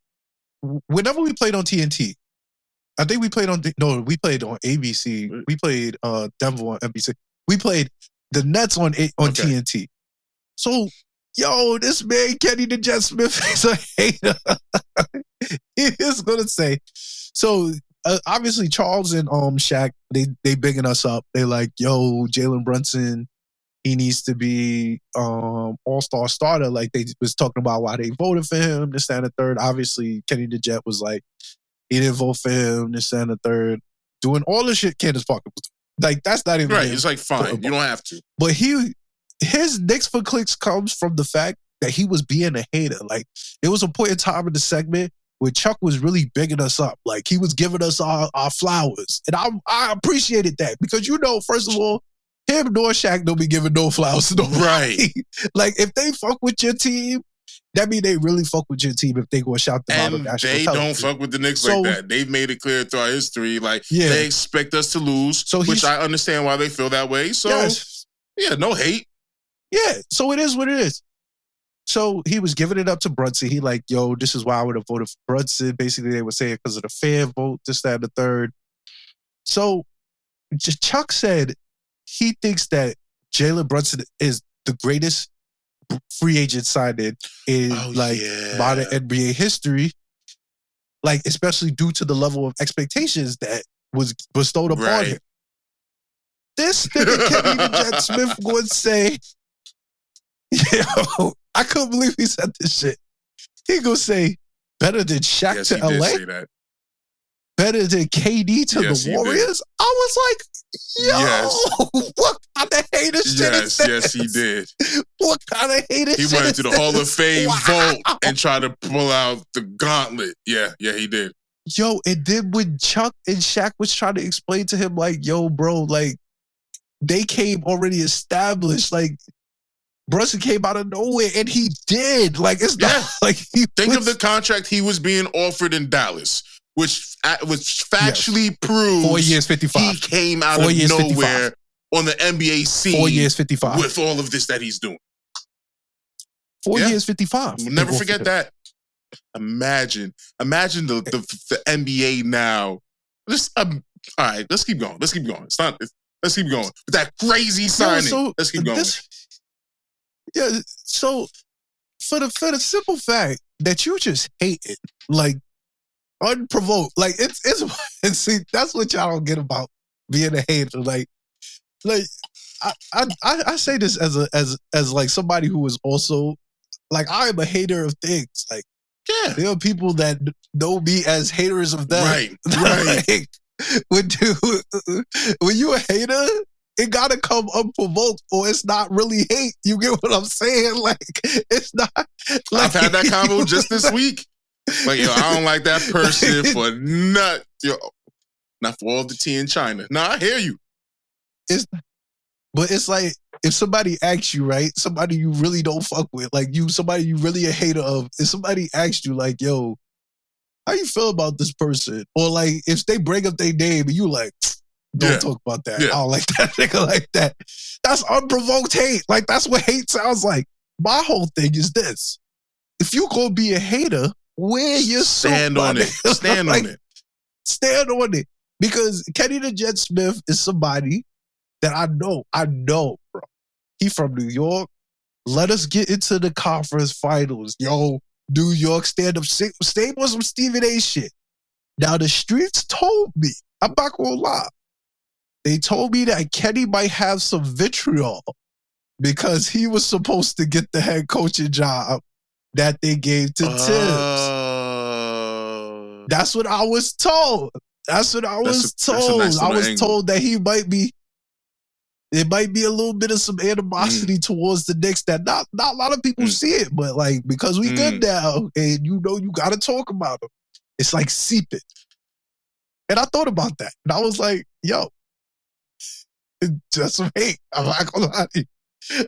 whenever we played on TNT, I think we played on ABC. We played Denver on NBC. We played the Nets on TNT. So, yo, this man, Kenny the Jet Smith, is a hater. He is going to say. So, obviously, Charles and Shaq, they bigging us up. They like, yo, Jalen Brunson, he needs to be all-star starter. Like, they was talking about why they voted for him, this, that, and the third. Obviously, Kenny the Jet was like, he didn't vote for him, this, that, and the third. Doing all the shit Candace Parker was doing. Like, that's not even... Right, it's like, fine, you don't have to. But his Knicks for Clicks comes from the fact that he was being a hater. Like, there was a point in time in the segment where Chuck was really bigging us up. Like, he was giving us our flowers. And I appreciated that because, first of all, him nor Shaq don't be giving no flowers to nobody. Right. Like, if they fuck with your team, that mean they really fuck with your team if they go shout them out on national television. They don't fuck with the Knicks like that. They've made it clear throughout history, like, they expect us to lose, which I understand why they feel that way. So, no hate. Yeah, so it is what it is. So he was giving it up to Brunson. He like, yo, this is why I would have voted for Brunson. Basically, they were saying because of the fan vote, this, that, and the third. So Chuck said he thinks that Jalen Brunson is the greatest free agent signing in modern NBA history. Like, especially due to the level of expectations that was bestowed upon him. This nigga Kenny the Jet Smith would say, yo, I couldn't believe he said this shit. He gonna say, better than Shaq to LA? Did say that. Better than KD to the Warriors? I was like, yo, what kind of hater shit is that? Yes, he did. What kind of hater shit is He went to the Hall of Fame vote and tried to pull out the gauntlet. Yeah, he did. Yo, and then when Chuck and Shaq was trying to explain to him, like, yo, bro, like, they came already established, like, Brunson came out of nowhere, and he did. Like, it's not like he Think of the contract he was being offered in Dallas, which factually proves 4 years, 55. he came out of nowhere 55. On the NBA scene 4 years, 55. with all of this that he's doing. 4 years, 55. We'll never forget that. Imagine the NBA now. All right, let's keep going. Let's keep going. Let's keep going. With that crazy signing. Let's keep going. So for the simple fact that you just hate it, like unprovoked, like it's and see, that's what y'all don't get about being a hater. Like I say this as like somebody who is also like, I am a hater of things. Like, yeah, there are people that know me as haters of them. Right. Like, when you a hater, it gotta come unprovoked, or it's not really hate. You get what I'm saying? Like, it's not. Like, I've had that convo just this week. Like, yo, I don't like that person for not for all the tea in China. No, I hear you. But it's like, if somebody asks you, right, somebody you really don't fuck with, like somebody you really a hater of, if somebody asks you, like, yo, how you feel about this person? Or like, if they bring up their name and you like, don't talk about that. Yeah. I don't like that nigga like that. That's unprovoked hate. Like, that's what hate sounds like. My whole thing is this. If you gonna be a hater, wear your stand on it. Stand on it. Stand on it. Because Kenny the Jet Smith is somebody that I know, bro. He from New York. Let us get into the conference finals. Yo, New York stand-up. Stay with some Stephen A shit. Now, the streets told me, I'm not gonna lie, they told me that Kenny might have some vitriol because he was supposed to get the head coaching job that they gave to Tibbs. That's what I was told. That's what I was told. Nice I was told that he might be. It might be a little bit of some animosity towards the Knicks that not a lot of people see it, but like, because we good now, and you know you got to talk about them. It's like seeping. And I thought about that, and I was like, yo, that's some hate. I'm not gonna lie to you.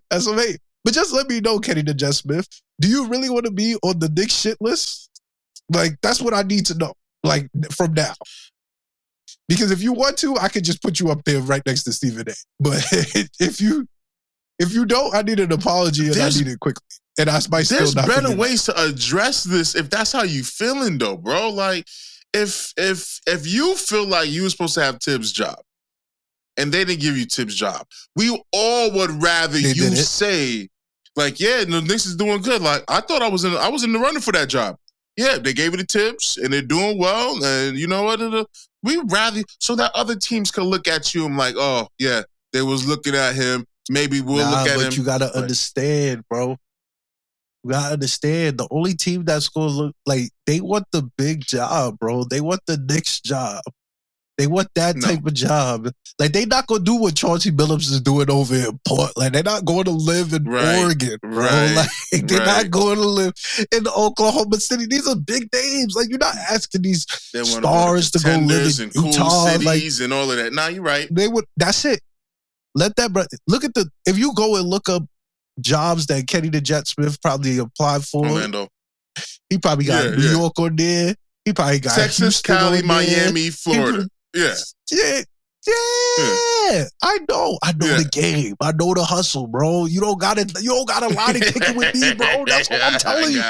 That's some hate. But just let me know, Kenny the Jet Smith, do you really want to be on the Knicks shit list? Like, that's what I need to know, like, from now. Because if you want to, I could just put you up there right next to Stephen A. But if you don't, I need an apology, and I need it quickly. And I might still not. There's better ways to address this if that's how you feeling, though, bro. Like, if you feel like you were supposed to have Tibbs' job, and they didn't give you Tibbs' job, we all would rather you say, like, yeah, the Knicks is doing good. Like, I thought I was in the running for that job. Yeah, they gave it to Tibbs, and they're doing well, and you know what? We rather, so that other teams can look at you and like, oh, yeah, they was looking at him. Maybe we'll look at him. But you got to understand, bro. You got to understand, the only team that's going to look like, they want the big job, bro. They want the Knicks job. They want that type of job. Like, they not going to do what Chauncey Billups is doing over in Portland. They're not going to live in Oregon, bro. Like, they're not going to live in Oklahoma City. These are big names. Like, you're not asking these stars to go live in cool Utah. Cities and all of that. Nah, you're right. They would. That's it. Let that, bro. Look at if you go and look up jobs that Kenny the Jet Smith probably applied for. Orlando. He probably got New York on there. He probably got Texas, Houston Cali, on Miami, Florida. Yeah. I know the game. I know the hustle, bro. You don't got a lot of kicking with me, bro. That's what I'm telling you.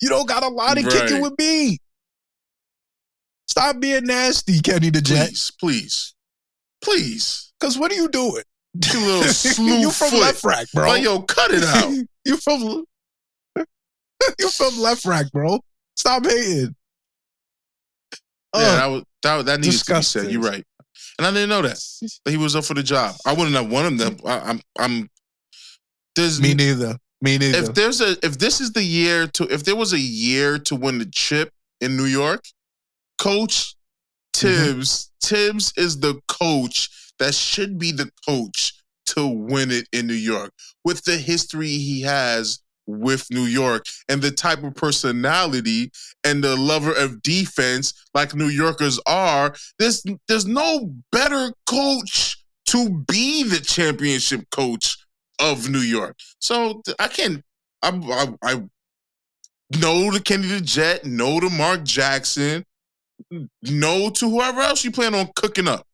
You don't got a lot of kicking with me. Stop being nasty, Kenny the Jet. Please. Because what are you doing? You little slew You from Left Rack, bro. Like, yo, cut it out. You from Left Rack, bro. Stop hating. Yeah, that needs to be said. You're right, and I didn't know that he was up for the job. I wouldn't have wanted them. Me neither. If there was a year to win the chip in New York, Coach Tibbs is the coach that should be the coach to win it in New York with the history he has with New York and the type of personality and the lover of defense like New Yorkers are. There's no better coach to be the championship coach of New York. So I know the Kenny the Jet, know the Mark Jackson, no to whoever else you plan on cooking up.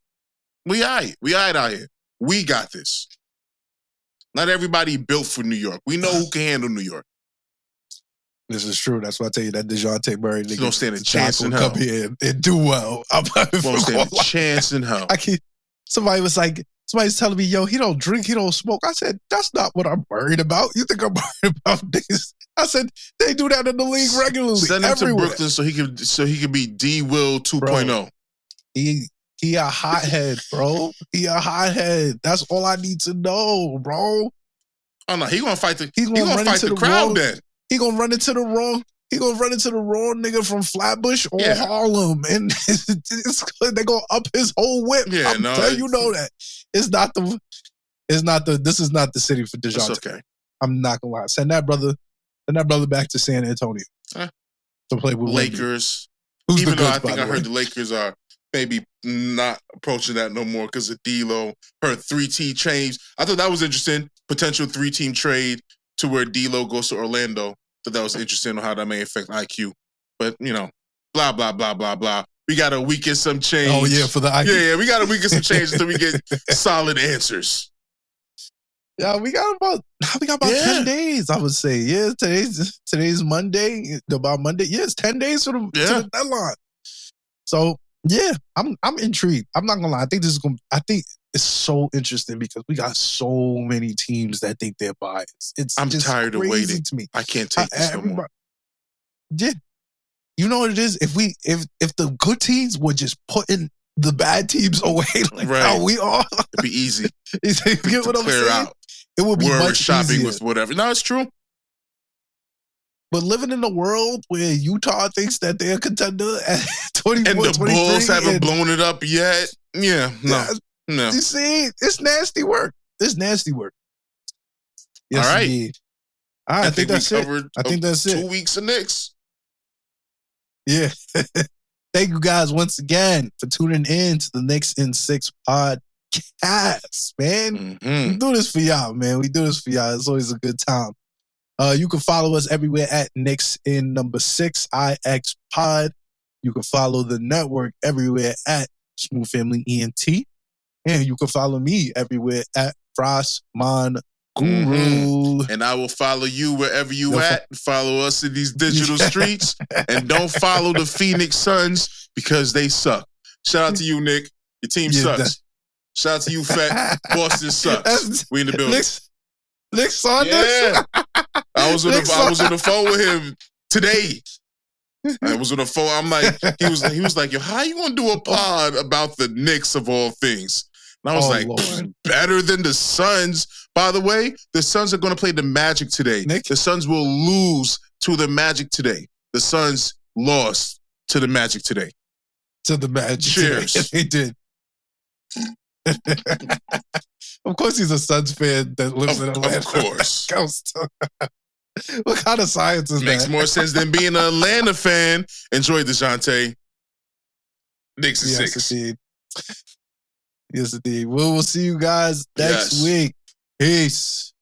We all right out here. We got this. Not everybody built for New York. We know who can handle New York. This is true. That's why I tell you that DeJounte Murray nigga don't stand a chance in hell. Come here and do well. Won't stand a chance in hell. Somebody's telling me, yo, he don't drink, he don't smoke. I said, that's not what I'm worried about. You think I'm worried about this? I said, they do that in the league regularly. Send him everywhere. to Brooklyn so he could be D Will 2.0. He a hothead, bro. He a hothead. That's all I need to know, bro. Oh no, he gonna fight the crowd then. He gonna run into the wrong nigga from Flatbush or Harlem, and they gonna up his whole whip. Yeah, I'm telling you know that. This is not the city for DeJounte. That's okay. I'm not gonna lie. Send that brother back to San Antonio to play with Lakers. Who's Even the though goods, I think by I the heard way? the Lakers are maybe not approaching that no more because of D'Lo. Heard 3-team change. I thought that was interesting. Potential 3-team trade to where D'Lo goes to Orlando. Thought that was interesting on how that may affect IQ. But, blah, blah, blah, blah, blah. We got a week and some change. Oh, yeah, for the IQ. Yeah, we got a week and some change until we get solid answers. Yeah, we got about 10 days, I would say. Yeah, today's Monday. About Monday. Yeah, it's 10 days to the deadline. So, yeah, I'm intrigued. I'm not gonna lie. I think it's so interesting because we got so many teams that think they're biased. I'm just tired of waiting. To me. I can't take this no more. Yeah. You know what it is? If the good teams were just putting the bad teams away how we are, it'd be easy. You get what I'm saying? Out. It would be much shopping easier. With whatever. No, it's true. But living in a world where Utah thinks that they're a contender at 24, and the Bulls haven't blown it up yet. Yeah, no. You see, it's nasty work. It's nasty work. Yes, all right. Indeed. All right, I think that's it. I think that's 2 weeks of Knicks. Yeah. Thank you guys once again for tuning in to the Knicks in 6 podcast, man. Mm-hmm. We do this for y'all, man. We do this for y'all. It's always a good time. You can follow us everywhere at Knicks in 6 IX Pod. You can follow the network everywhere at Smooth Family ENT. And you can follow me everywhere at Frostman Guru. Mm-hmm. And I will follow you wherever you at. Follow us in these digital streets. And don't follow the Phoenix Suns because they suck. Shout out to you, Nick. Your team sucks. Shout out to you, Fat. Boston sucks. We in the building. Nick Saunders? Yeah. I was on the phone with him today. I was on the phone. I'm like, he was like, yo, how you gonna do a pod about the Knicks of all things? And I was Lord. Better than the Suns. By the way, the Suns are gonna play the Magic today. Nick? The Suns will lose to the Magic today. The Suns lost to the Magic today. To the Magic. Cheers. They did. Of course, he's a Suns fan that lives in Atlanta. Of course. What kind of science is Makes that? more sense than being an Atlanta fan. Enjoy DeJounte. Knicks is 6. Indeed. Yes, indeed. We'll see you guys next week. Peace.